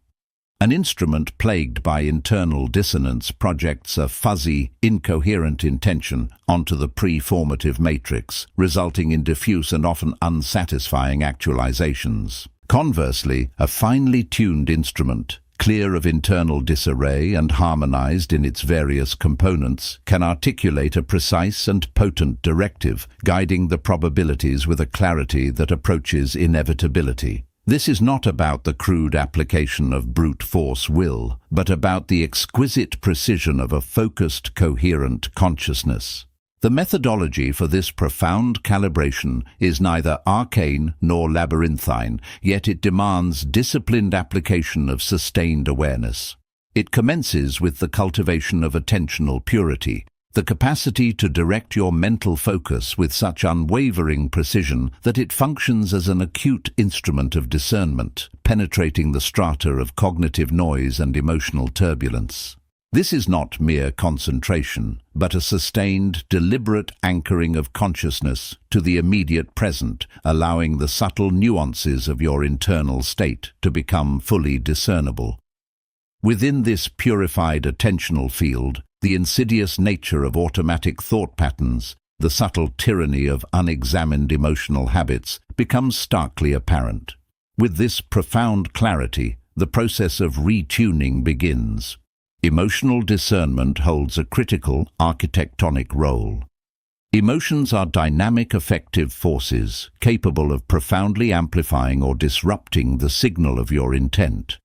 An instrument plagued by internal dissonance projects a fuzzy, incoherent intention onto the pre-formative matrix, resulting in diffuse and often unsatisfying actualizations. Conversely, a finely tuned instrument, clear of internal disarray and harmonized in its various components, can articulate a precise and potent directive, guiding the probabilities with a clarity that approaches inevitability. This is not about the crude application of brute force will, but about the exquisite precision of a focused, coherent consciousness. The methodology for this profound calibration is neither arcane nor labyrinthine, yet it demands disciplined application of sustained awareness. It commences with the cultivation of attentional purity, the capacity to direct your mental focus with such unwavering precision that it functions as an acute instrument of discernment, penetrating the strata of cognitive noise and emotional turbulence. This is not mere concentration, but a sustained, deliberate anchoring of consciousness to the immediate present, allowing the subtle nuances of your internal state to become fully discernible. Within this purified attentional field, the insidious nature of automatic thought patterns, the subtle tyranny of unexamined emotional habits, becomes starkly apparent. With this profound clarity, the process of retuning begins. Emotional discernment holds a critical architectonic role. Emotions are dynamic affective forces capable of profoundly amplifying or disrupting the signal of your intent.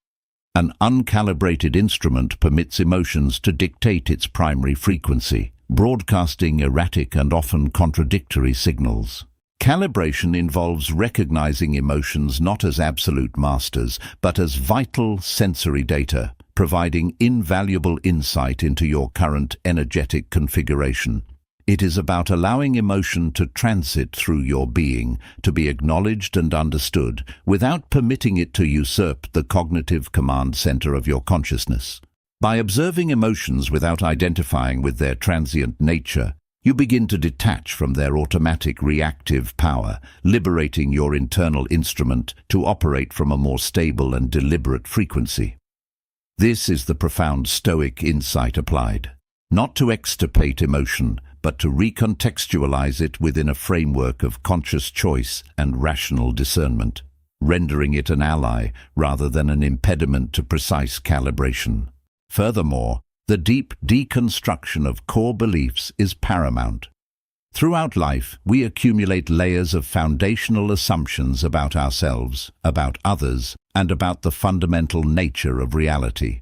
An uncalibrated instrument permits emotions to dictate its primary frequency, broadcasting erratic and often contradictory signals. Calibration involves recognizing emotions not as absolute masters, but as vital sensory data, providing invaluable insight into your current energetic configuration. It is about allowing emotion to transit through your being, to be acknowledged and understood, without permitting it to usurp the cognitive command center of your consciousness. By observing emotions without identifying with their transient nature, you begin to detach from their automatic reactive power, liberating your internal instrument to operate from a more stable and deliberate frequency. This is the profound Stoic insight applied, not to extirpate emotion, but to recontextualize it within a framework of conscious choice and rational discernment, rendering it an ally rather than an impediment to precise calibration. Furthermore, the deep deconstruction of core beliefs is paramount. Throughout life, we accumulate layers of foundational assumptions about ourselves, about others, and about the fundamental nature of reality.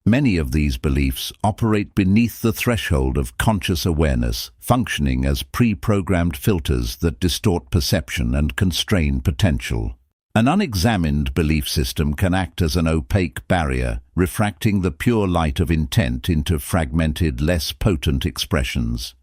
Many of these beliefs operate beneath the threshold of conscious awareness, functioning as pre-programmed filters that distort perception and constrain potential. An unexamined belief system can act as an opaque barrier, refracting the pure light of intent into fragmented, less potent expressions.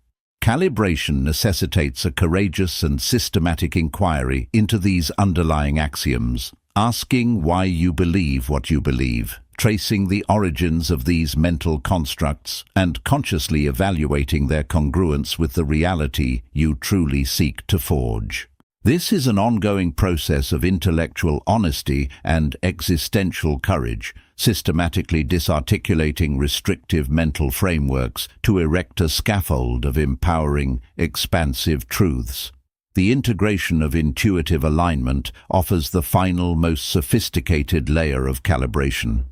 Calibration necessitates a courageous and systematic inquiry into these underlying axioms, asking why you believe what you believe, tracing the origins of these mental constructs, and consciously evaluating their congruence with the reality you truly seek to forge. This is an ongoing process of intellectual honesty and existential courage, systematically disarticulating restrictive mental frameworks to erect a scaffold of empowering, expansive truths. The integration of intuitive alignment offers the final, most sophisticated layer of calibration.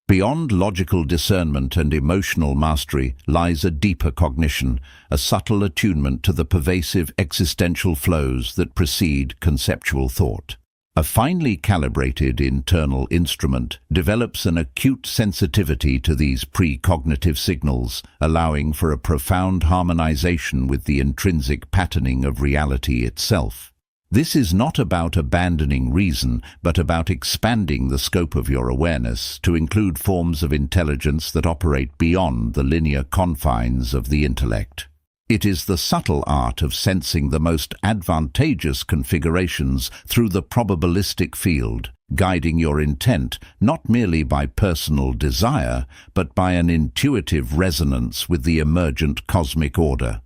Beyond logical discernment and emotional mastery lies a deeper cognition, a subtle attunement to the pervasive existential flows that precede conceptual thought. A finely calibrated internal instrument develops an acute sensitivity to these precognitive signals, allowing for a profound harmonization with the intrinsic patterning of reality itself. This is not about abandoning reason, but about expanding the scope of your awareness to include forms of intelligence that operate beyond the linear confines of the intellect. It is the subtle art of sensing the most advantageous configurations through the probabilistic field, guiding your intent not merely by personal desire, but by an intuitive resonance with the emergent cosmic order.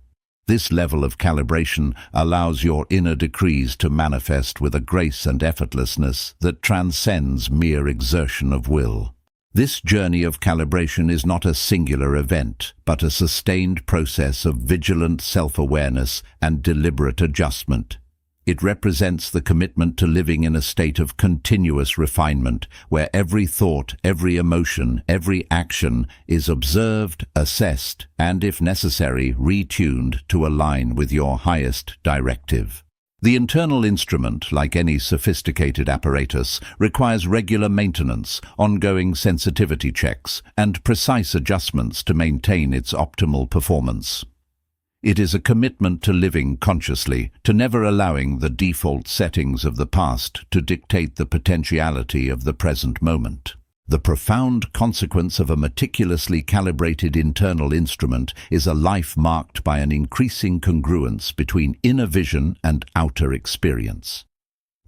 This level of calibration allows your inner decrees to manifest with a grace and effortlessness that transcends mere exertion of will. This journey of calibration is not a singular event, but a sustained process of vigilant self-awareness and deliberate adjustment. It represents the commitment to living in a state of continuous refinement, where every thought, every emotion, every action is observed, assessed, and, if necessary, retuned to align with your highest directive. The internal instrument, like any sophisticated apparatus, requires regular maintenance, ongoing sensitivity checks, and precise adjustments to maintain its optimal performance. It is a commitment to living consciously, to never allowing the default settings of the past to dictate the potentiality of the present moment. The profound consequence of a meticulously calibrated internal instrument is a life marked by an increasing congruence between inner vision and outer experience.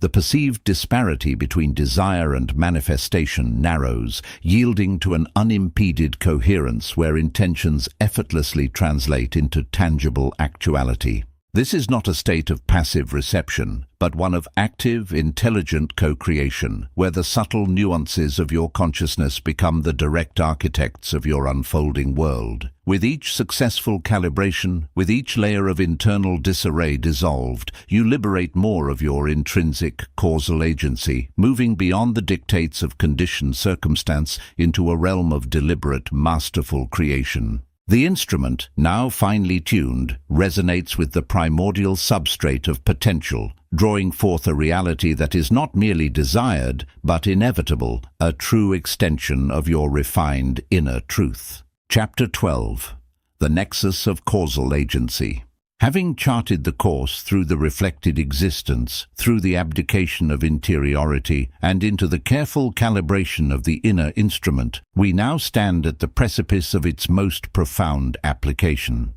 the perceived disparity between desire and manifestation narrows, yielding to an unimpeded coherence where intentions effortlessly translate into tangible actuality. This is not a state of passive reception, but one of active, intelligent co-creation, where the subtle nuances of your consciousness become the direct architects of your unfolding world. With each successful calibration, with each layer of internal disarray dissolved, you liberate more of your intrinsic causal agency, moving beyond the dictates of conditioned circumstance into a realm of deliberate, masterful creation. The instrument, now finely tuned, resonates with the primordial substrate of potential, drawing forth a reality that is not merely desired, but inevitable, a true extension of your refined inner truth. Chapter 12. The Nexus of Causal Agency. Having charted the course through the reflected existence, through the abdication of interiority, and into the careful calibration of the inner instrument, we now stand at the precipice of its most profound application.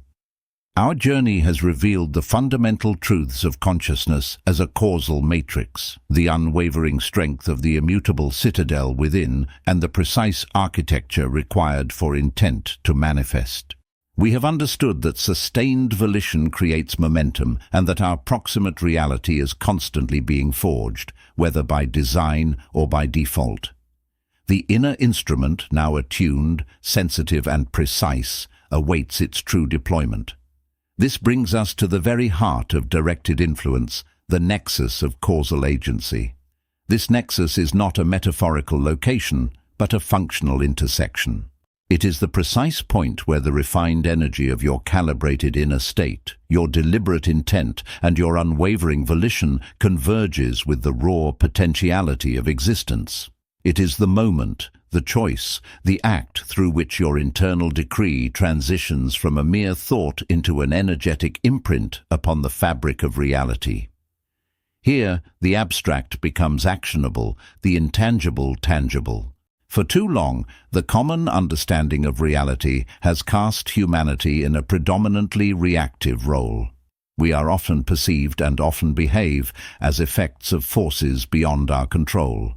Our journey has revealed the fundamental truths of consciousness as a causal matrix, the unwavering strength of the immutable citadel within, and the precise architecture required for intent to manifest. We have understood that sustained volition creates momentum and that our proximate reality is constantly being forged, whether by design or by default. The inner instrument, now attuned, sensitive and precise, awaits its true deployment. This brings us to the very heart of directed influence, the nexus of causal agency. This nexus is not a metaphorical location, but a functional intersection. It is the precise point where the refined energy of your calibrated inner state, your deliberate intent, and your unwavering volition converges with the raw potentiality of existence. It is the moment, the choice, the act through which your internal decree transitions from a mere thought into an energetic imprint upon the fabric of reality. Here, the abstract becomes actionable, the intangible tangible. For too long, the common understanding of reality has cast humanity in a predominantly reactive role. We are often perceived and often behave as effects of forces beyond our control.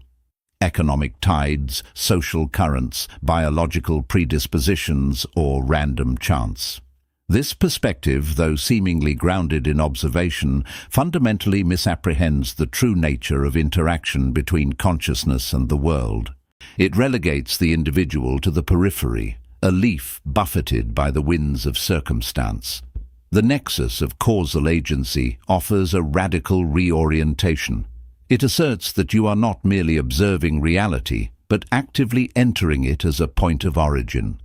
Economic tides, social currents, biological predispositions, or random chance. This perspective, though seemingly grounded in observation, fundamentally misapprehends the true nature of interaction between consciousness and the world. It relegates the individual to the periphery, a leaf buffeted by the winds of circumstance. The nexus of causal agency offers a radical reorientation. It asserts that you are not merely observing reality, but actively entering it as a point of origin.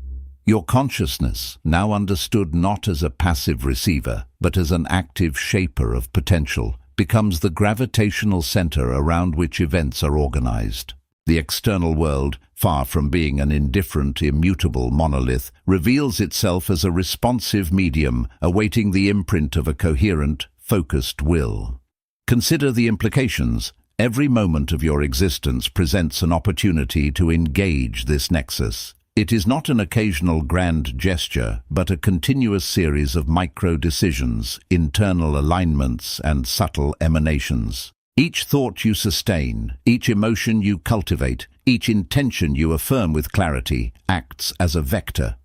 Your consciousness, now understood not as a passive receiver, but as an active shaper of potential, becomes the gravitational center around which events are organized. The external world, far from being an indifferent, immutable monolith, reveals itself as a responsive medium, awaiting the imprint of a coherent, focused will. Consider the implications. Every moment of your existence presents an opportunity to engage this nexus. It is not an occasional grand gesture, but a continuous series of micro-decisions, internal alignments, and subtle emanations. Each thought you sustain, each emotion you cultivate, each intention you affirm with clarity, acts as a vector.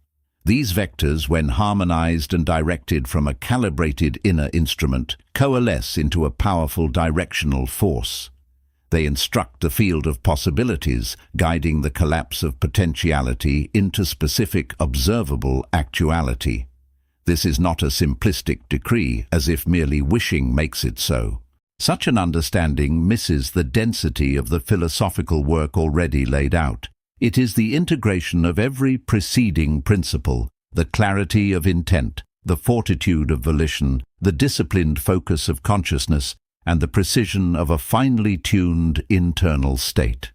These vectors, when harmonized and directed from a calibrated inner instrument, coalesce into a powerful directional force. They instruct the field of possibilities, guiding the collapse of potentiality into specific, observable actuality. This is not a simplistic decree, as if merely wishing makes it so. Such an understanding misses the density of the philosophical work already laid out. It is the integration of every preceding principle, the clarity of intent, the fortitude of volition, the disciplined focus of consciousness, and the precision of a finely tuned internal state.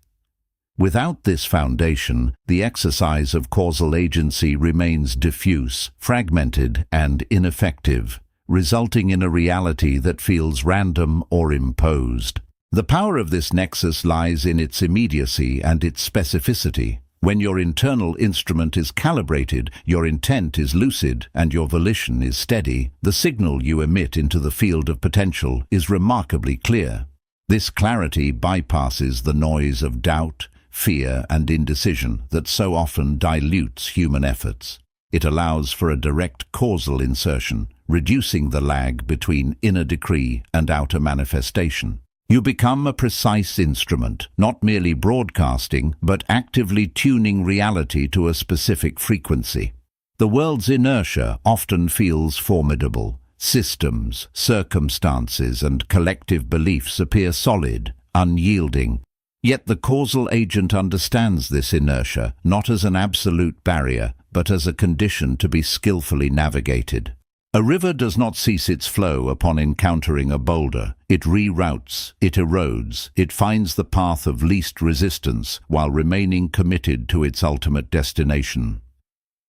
Without this foundation, the exercise of causal agency remains diffuse, fragmented, and ineffective, resulting in a reality that feels random or imposed. The power of this nexus lies in its immediacy and its specificity. When your internal instrument is calibrated, your intent is lucid, and your volition is steady, the signal you emit into the field of potential is remarkably clear. This clarity bypasses the noise of doubt, fear, and indecision that so often dilutes human efforts. It allows for a direct causal insertion, reducing the lag between inner decree and outer manifestation. You become a precise instrument, not merely broadcasting, but actively tuning reality to a specific frequency. The world's inertia often feels formidable. Systems, circumstances, and collective beliefs appear solid, unyielding. Yet the causal agent understands this inertia not as an absolute barrier, but as a condition to be skillfully navigated. A river does not cease its flow upon encountering a boulder. It reroutes, it erodes, it finds the path of least resistance while remaining committed to its ultimate destination.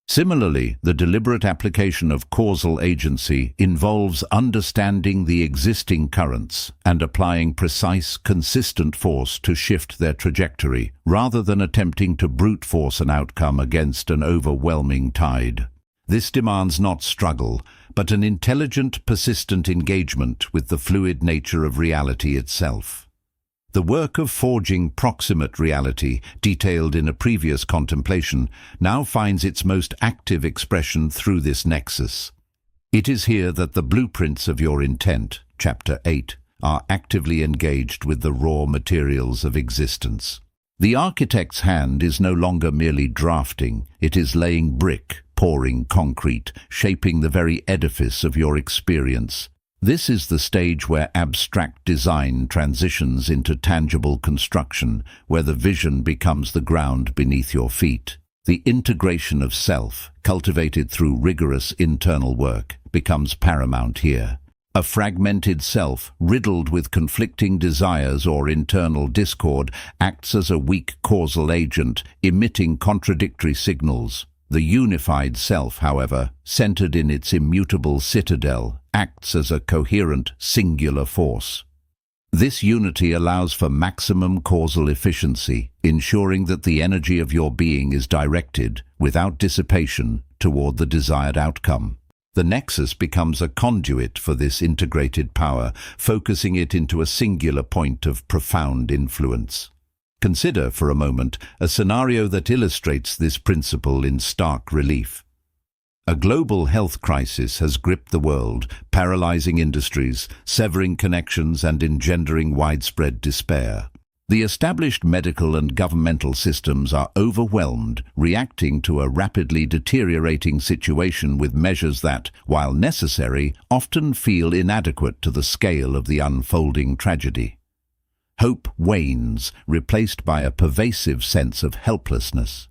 Similarly, the deliberate application of causal agency involves understanding the existing currents and applying precise, consistent force to shift their trajectory, rather than attempting to brute force an outcome against an overwhelming tide. This demands not struggle, but an intelligent, persistent engagement with the fluid nature of reality itself. The work of forging proximate reality, detailed in a previous contemplation, now finds its most active expression through this nexus. It is here that the blueprints of your intent, Chapter 8, are actively engaged with the raw materials of existence. The architect's hand is no longer merely drafting, it is laying brick, pouring concrete, shaping the very edifice of your experience. This is the stage where abstract design transitions into tangible construction, where the vision becomes the ground beneath your feet. The integration of self, cultivated through rigorous internal work, becomes paramount here. A fragmented self, riddled with conflicting desires or internal discord, acts as a weak causal agent, emitting contradictory signals. The unified self, however, centered in its immutable citadel, acts as a coherent, singular force. This unity allows for maximum causal efficiency, ensuring that the energy of your being is directed, without dissipation, toward the desired outcome. The nexus becomes a conduit for this integrated power, focusing it into a singular point of profound influence. Consider, for a moment, a scenario that illustrates this principle in stark relief. A global health crisis has gripped the world, paralyzing industries, severing connections, and engendering widespread despair. The established medical and governmental systems are overwhelmed, reacting to a rapidly deteriorating situation with measures that, while necessary, often feel inadequate to the scale of the unfolding tragedy. Hope wanes, replaced by a pervasive sense of helplessness.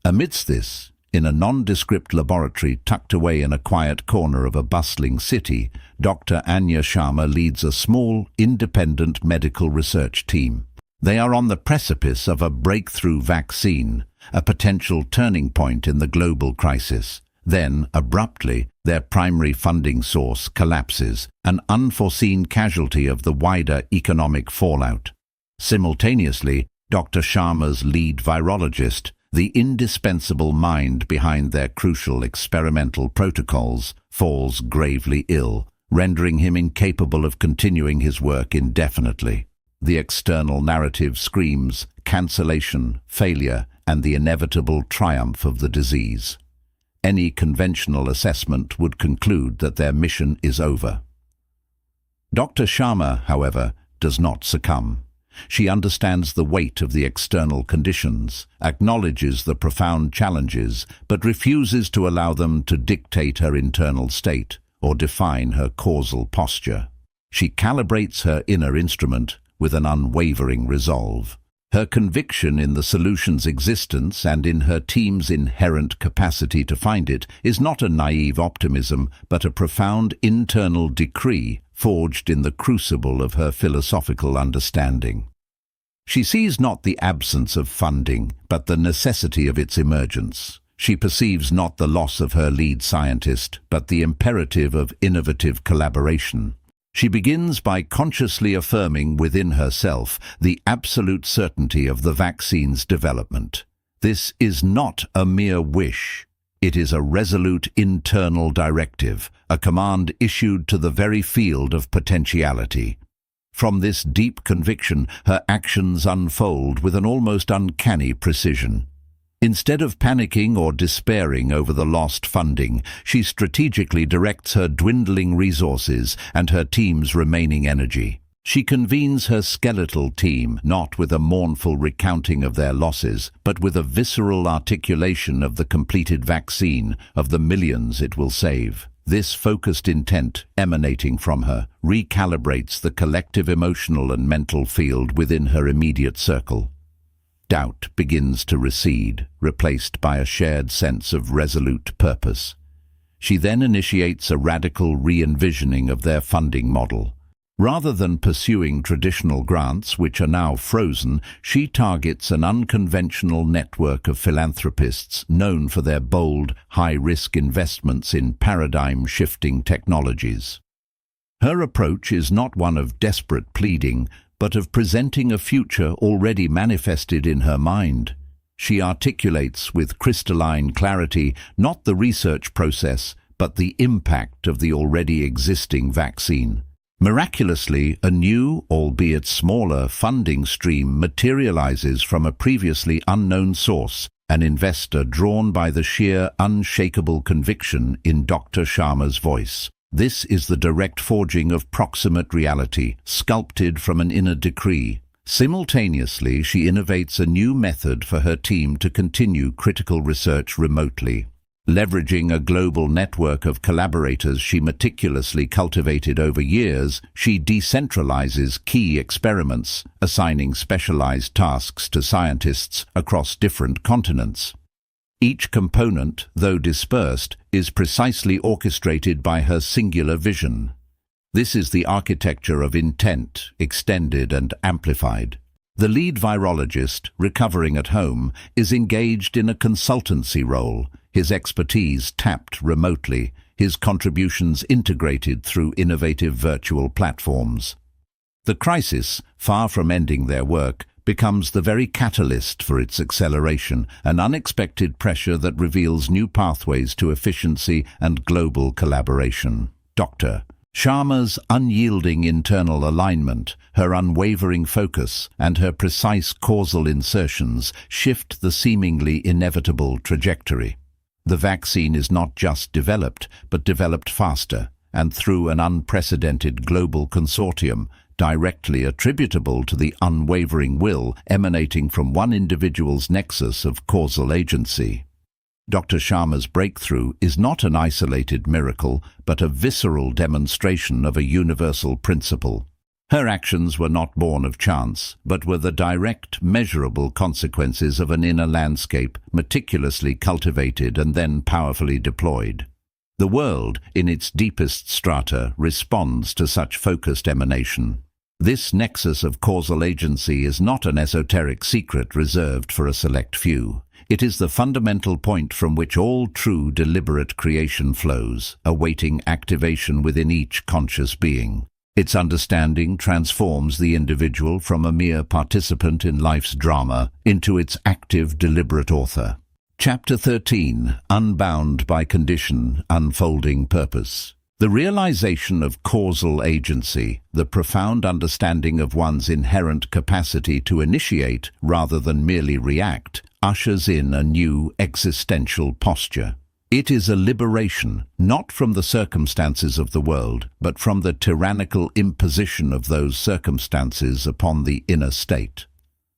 Amidst this, in a nondescript laboratory tucked away in a quiet corner of a bustling city, Dr. Anya Sharma leads a small, independent medical research team. They are on the precipice of a breakthrough vaccine, a potential turning point in the global crisis. Then, abruptly, their primary funding source collapses, an unforeseen casualty of the wider economic fallout. Simultaneously, Dr. Sharma's lead virologist, the indispensable mind behind their crucial experimental protocols, falls gravely ill, rendering him incapable of continuing his work indefinitely. The external narrative screams cancellation, failure, and the inevitable triumph of the disease. Any conventional assessment would conclude that their mission is over. Dr. Sharma, however, does not succumb. She understands the weight of the external conditions, acknowledges the profound challenges, but refuses to allow them to dictate her internal state or define her causal posture. She calibrates her inner instrument with an unwavering resolve. Her conviction in the solution's existence and in her team's inherent capacity to find it is not a naive optimism, but a profound internal decree forged in the crucible of her philosophical understanding. She sees not the absence of funding, but the necessity of its emergence. She perceives not the loss of her lead scientist, but the imperative of innovative collaboration. She begins by consciously affirming within herself the absolute certainty of the vaccine's development. This is not a mere wish. It is a resolute internal directive, a command issued to the very field of potentiality. From this deep conviction, her actions unfold with an almost uncanny precision. Instead of panicking or despairing over the lost funding, she strategically directs her dwindling resources and her team's remaining energy. She convenes her skeletal team, not with a mournful recounting of their losses, but with a visceral articulation of the completed vaccine, of the millions it will save. This focused intent, emanating from her, recalibrates the collective emotional and mental field within her immediate circle. Doubt begins to recede, replaced by a shared sense of resolute purpose. She then initiates a radical re-envisioning of their funding model. Rather than pursuing traditional grants, which are now frozen, she targets an unconventional network of philanthropists known for their bold, high-risk investments in paradigm-shifting technologies. Her approach is not one of desperate pleading, but of presenting a future already manifested in her mind. She articulates with crystalline clarity not the research process, but the impact of the already existing vaccine. Miraculously, a new, albeit smaller, funding stream materializes from a previously unknown source, an investor drawn by the sheer, unshakable conviction in Dr. Sharma's voice. This is the direct forging of proximate reality, sculpted from an inner decree. Simultaneously, she innovates a new method for her team to continue critical research remotely. Leveraging a global network of collaborators she meticulously cultivated over years, she decentralizes key experiments, assigning specialized tasks to scientists across different continents. Each component, though dispersed, is precisely orchestrated by her singular vision. This is the architecture of intent, extended and amplified. The lead virologist, recovering at home, is engaged in a consultancy role, his expertise tapped remotely, his contributions integrated through innovative virtual platforms. The crisis, far from ending their work, becomes the very catalyst for its acceleration, an unexpected pressure that reveals new pathways to efficiency and global collaboration. Dr. Sharma's unyielding internal alignment, her unwavering focus, and her precise causal insertions shift the seemingly inevitable trajectory. The vaccine is not just developed, but developed faster, and through an unprecedented global consortium, directly attributable to the unwavering will emanating from one individual's nexus of causal agency. Dr. Sharma's breakthrough is not an isolated miracle, but a visceral demonstration of a universal principle. Her actions were not born of chance, but were the direct, measurable consequences of an inner landscape meticulously cultivated and then powerfully deployed. The world, in its deepest strata, responds to such focused emanation. This nexus of causal agency is not an esoteric secret reserved for a select few. It is the fundamental point from which all true deliberate creation flows, awaiting activation within each conscious being. Its understanding transforms the individual from a mere participant in life's drama into its active, deliberate author. Chapter 13. Unbound by Condition, Unfolding Purpose. The realization of causal agency, the profound understanding of one's inherent capacity to initiate rather than merely react, ushers in a new existential posture. It is a liberation, not from the circumstances of the world, but from the tyrannical imposition of those circumstances upon the inner state.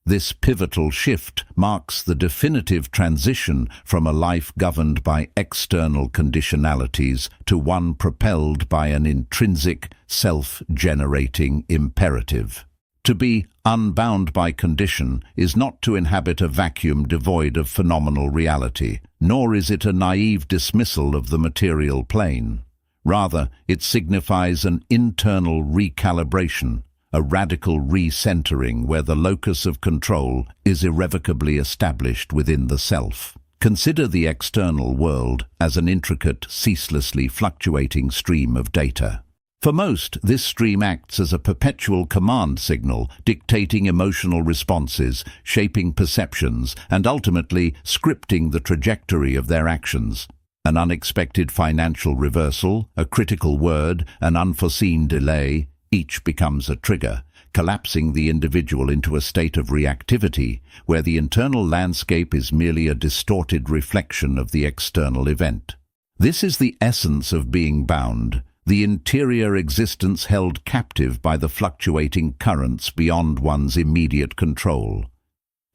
This pivotal shift marks the definitive transition from a life governed by external conditionalities to one propelled by an intrinsic, self-generating imperative. To be unbound by condition is not to inhabit a vacuum devoid of phenomenal reality, nor is it a naive dismissal of the material plane. Rather, it signifies an internal recalibration, a radical recentering where the locus of control is irrevocably established within the self. Consider the external world as an intricate, ceaselessly fluctuating stream of data. For most, this stream acts as a perpetual command signal, dictating emotional responses, shaping perceptions, and ultimately scripting the trajectory of their actions. An unexpected financial reversal, a critical word, an unforeseen delay, each becomes a trigger, collapsing the individual into a state of reactivity, where the internal landscape is merely a distorted reflection of the external event. This is the essence of being bound, the interior existence held captive by the fluctuating currents beyond one's immediate control.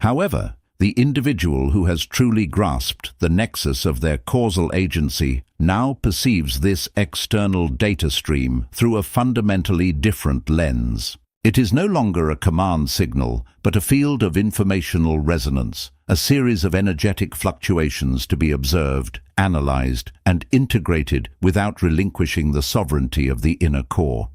However, the individual who has truly grasped the nexus of their causal agency now perceives this external data stream through a fundamentally different lens. It is no longer a command signal, but a field of informational resonance, a series of energetic fluctuations to be observed, analyzed, and integrated without relinquishing the sovereignty of the inner core.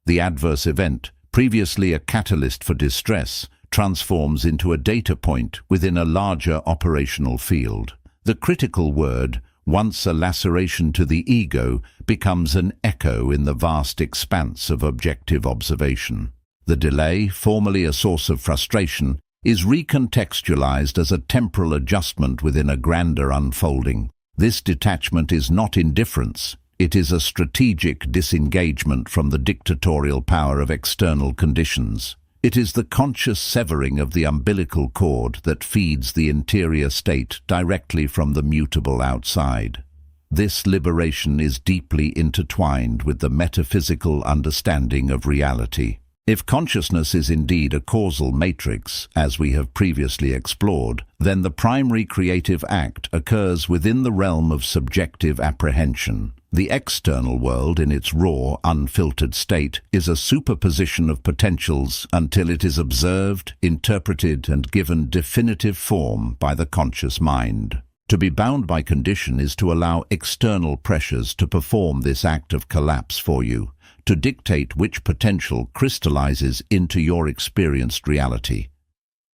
The adverse event, previously a catalyst for distress, transforms into a data point within a larger operational field. The critical word, once a laceration to the ego, becomes an echo in the vast expanse of objective observation. The delay, formerly a source of frustration, is recontextualized as a temporal adjustment within a grander unfolding. This detachment is not indifference. It is a strategic disengagement from the dictatorial power of external conditions. It is the conscious severing of the umbilical cord that feeds the interior state directly from the mutable outside. This liberation is deeply intertwined with the metaphysical understanding of reality. If consciousness is indeed a causal matrix, as we have previously explored, then the primary creative act occurs within the realm of subjective apprehension. The external world, in its raw, unfiltered state, is a superposition of potentials until it is observed, interpreted, and given definitive form by the conscious mind. To be bound by condition is to allow external pressures to perform this act of collapse for you, to dictate which potential crystallizes into your experienced reality.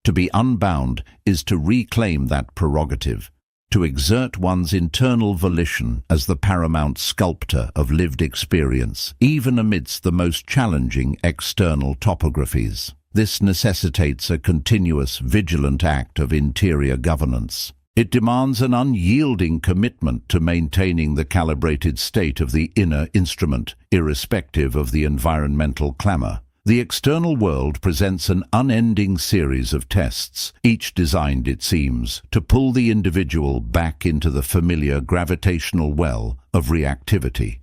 To be unbound is to reclaim that prerogative, to exert one's internal volition as the paramount sculptor of lived experience, even amidst the most challenging external topographies. This necessitates a continuous, vigilant act of interior governance. It demands an unyielding commitment to maintaining the calibrated state of the inner instrument, irrespective of the environmental clamor. The external world presents an unending series of tests, each designed, it seems, to pull the individual back into the familiar gravitational well of reactivity.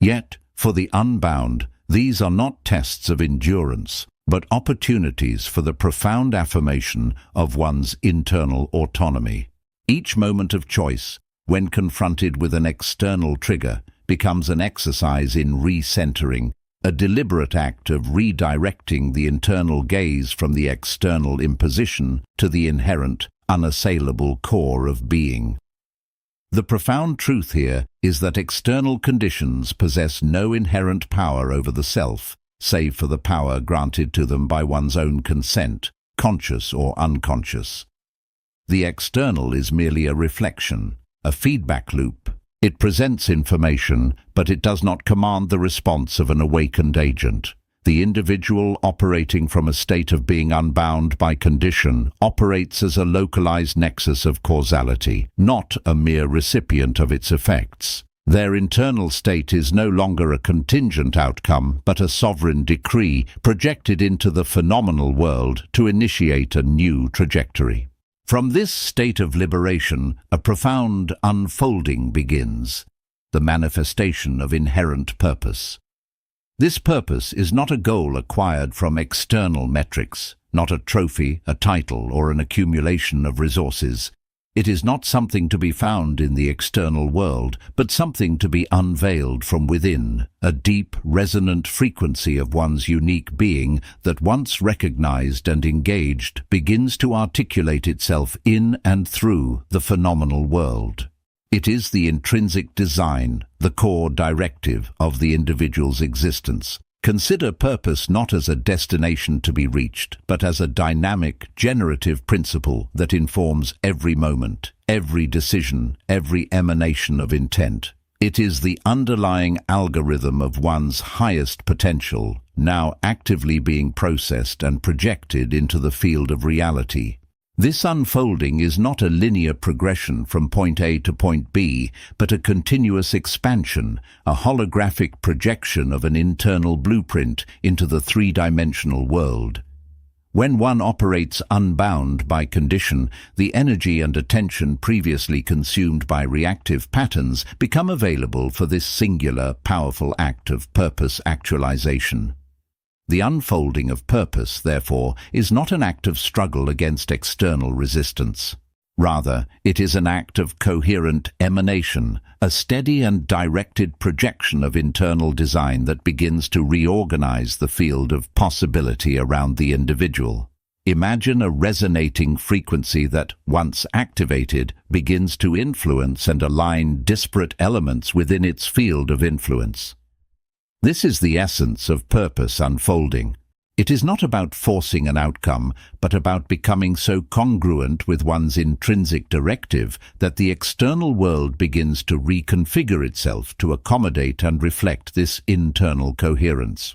Yet, for the unbound, these are not tests of endurance, but opportunities for the profound affirmation of one's internal autonomy. Each moment of choice, when confronted with an external trigger, becomes an exercise in recentering, a deliberate act of redirecting the internal gaze from the external imposition to the inherent, unassailable core of being. The profound truth here is that external conditions possess no inherent power over the self, save for the power granted to them by one's own consent, conscious or unconscious. The external is merely a reflection, a feedback loop. It presents information, but it does not command the response of an awakened agent. The individual operating from a state of being unbound by condition operates as a localized nexus of causality, not a mere recipient of its effects. Their internal state is no longer a contingent outcome, but a sovereign decree projected into the phenomenal world to initiate a new trajectory. From this state of liberation, a profound unfolding begins, the manifestation of inherent purpose. This purpose is not a goal acquired from external metrics, not a trophy, a title, or an accumulation of resources. It is not something to be found in the external world, but something to be unveiled from within, a deep, resonant frequency of one's unique being that, once recognized and engaged, begins to articulate itself in and through the phenomenal world. It is the intrinsic design, the core directive of the individual's existence. Consider purpose not as a destination to be reached, but as a dynamic, generative principle that informs every moment, every decision, every emanation of intent. It is the underlying algorithm of one's highest potential, now actively being processed and projected into the field of reality. This unfolding is not a linear progression from point A to point B, but a continuous expansion, a holographic projection of an internal blueprint into the three-dimensional world. When one operates unbound by condition, the energy and attention previously consumed by reactive patterns become available for this singular, powerful act of purpose actualization. The unfolding of purpose, therefore, is not an act of struggle against external resistance. Rather, it is an act of coherent emanation, a steady and directed projection of internal design that begins to reorganize the field of possibility around the individual. Imagine a resonating frequency that, once activated, begins to influence and align disparate elements within its field of influence. This is the essence of purpose unfolding. It is not about forcing an outcome, but about becoming so congruent with one's intrinsic directive that the external world begins to reconfigure itself to accommodate and reflect this internal coherence.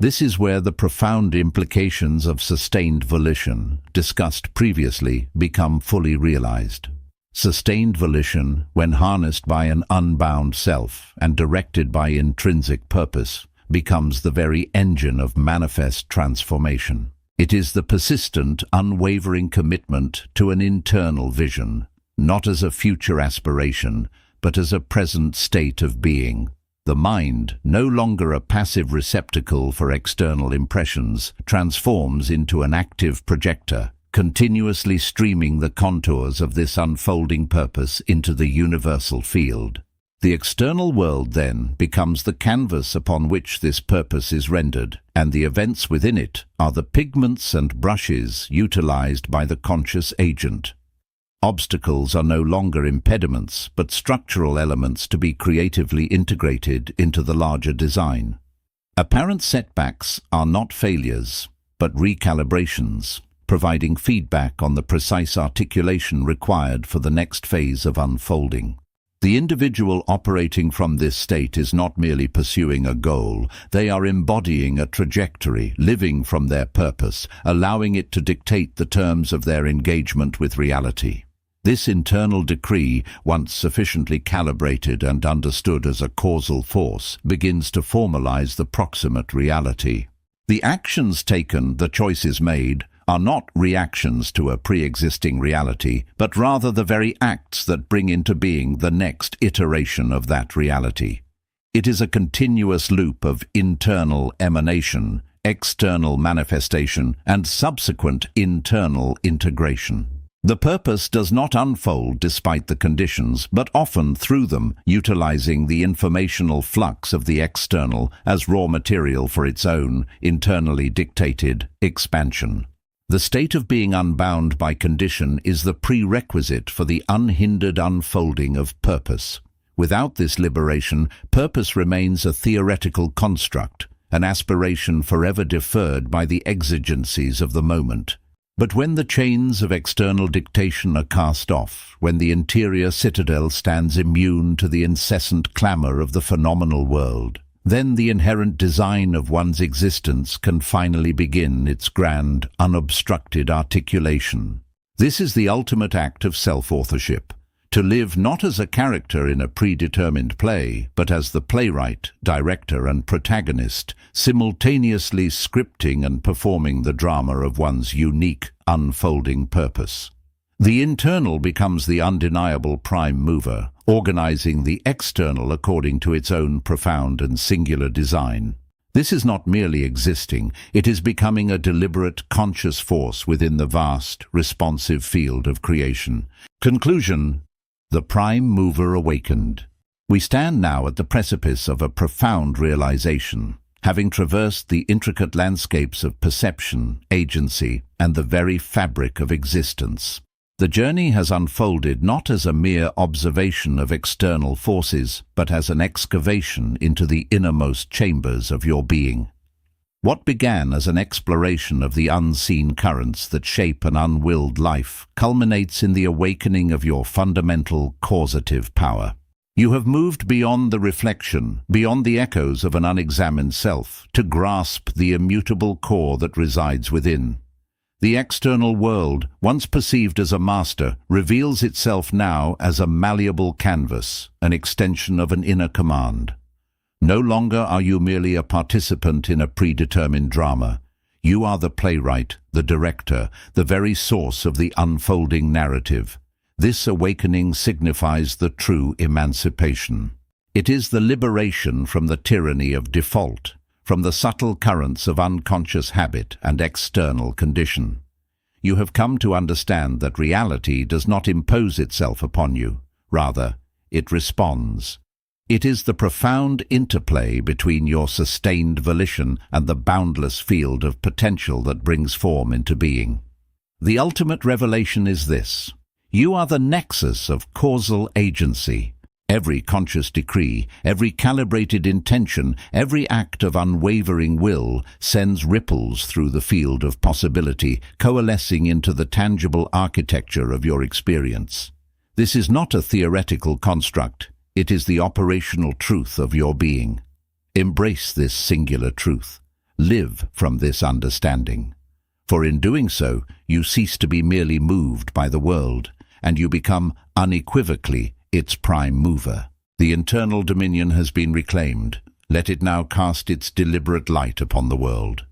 This is where the profound implications of sustained volition, discussed previously, become fully realized. Sustained volition, when harnessed by an unbound self and directed by intrinsic purpose, becomes the very engine of manifest transformation. It is the persistent, unwavering commitment to an internal vision, not as a future aspiration, but as a present state of being. The mind, no longer a passive receptacle for external impressions, transforms into an active projector, continuously streaming the contours of this unfolding purpose into the universal field. The external world, then, becomes the canvas upon which this purpose is rendered, and the events within it are the pigments and brushes utilized by the conscious agent. Obstacles are no longer impediments, but structural elements to be creatively integrated into the larger design. Apparent setbacks are not failures, but recalibrations, providing feedback on the precise articulation required for the next phase of unfolding. The individual operating from this state is not merely pursuing a goal, they are embodying a trajectory, living from their purpose, allowing it to dictate the terms of their engagement with reality. This internal decree, once sufficiently calibrated and understood as a causal force, begins to formalize the proximate reality. The actions taken, the choices made, are not reactions to a pre-existing reality, but rather the very acts that bring into being the next iteration of that reality. It is a continuous loop of internal emanation, external manifestation, and subsequent internal integration. The purpose does not unfold despite the conditions, but often through them, utilizing the informational flux of the external as raw material for its own, internally dictated, expansion. The state of being unbound by condition is the prerequisite for the unhindered unfolding of purpose. Without this liberation, purpose remains a theoretical construct, an aspiration forever deferred by the exigencies of the moment. But when the chains of external dictation are cast off, when the interior citadel stands immune to the incessant clamor of the phenomenal world, then the inherent design of one's existence can finally begin its grand, unobstructed articulation. This is the ultimate act of self-authorship, to live not as a character in a predetermined play, but as the playwright, director, and protagonist, simultaneously scripting and performing the drama of one's unique, unfolding purpose. The internal becomes the undeniable prime mover, organizing the external according to its own profound and singular design. This is not merely existing, it is becoming a deliberate, conscious force within the vast, responsive field of creation. Conclusion: the prime mover awakened. We stand now at the precipice of a profound realization, having traversed the intricate landscapes of perception, agency, and the very fabric of existence. The journey has unfolded not as a mere observation of external forces, but as an excavation into the innermost chambers of your being. What began as an exploration of the unseen currents that shape an unwilled life culminates in the awakening of your fundamental causative power. You have moved beyond the reflection, beyond the echoes of an unexamined self, to grasp the immutable core that resides within. The external world, once perceived as a master, reveals itself now as a malleable canvas, an extension of an inner command. No longer are you merely a participant in a predetermined drama. You are the playwright, the director, the very source of the unfolding narrative. This awakening signifies the true emancipation. It is the liberation from the tyranny of default, from the subtle currents of unconscious habit and external condition. You have come to understand that reality does not impose itself upon you. Rather, it responds. It is the profound interplay between your sustained volition and the boundless field of potential that brings form into being. The ultimate revelation is this. You are the nexus of causal agency. Every conscious decree, every calibrated intention, every act of unwavering will sends ripples through the field of possibility, coalescing into the tangible architecture of your experience. This is not a theoretical construct. It is the operational truth of your being. Embrace this singular truth. Live from this understanding. For in doing so, you cease to be merely moved by the world, and you become unequivocally its prime mover. The internal dominion has been reclaimed. Let it now cast its deliberate light upon the world.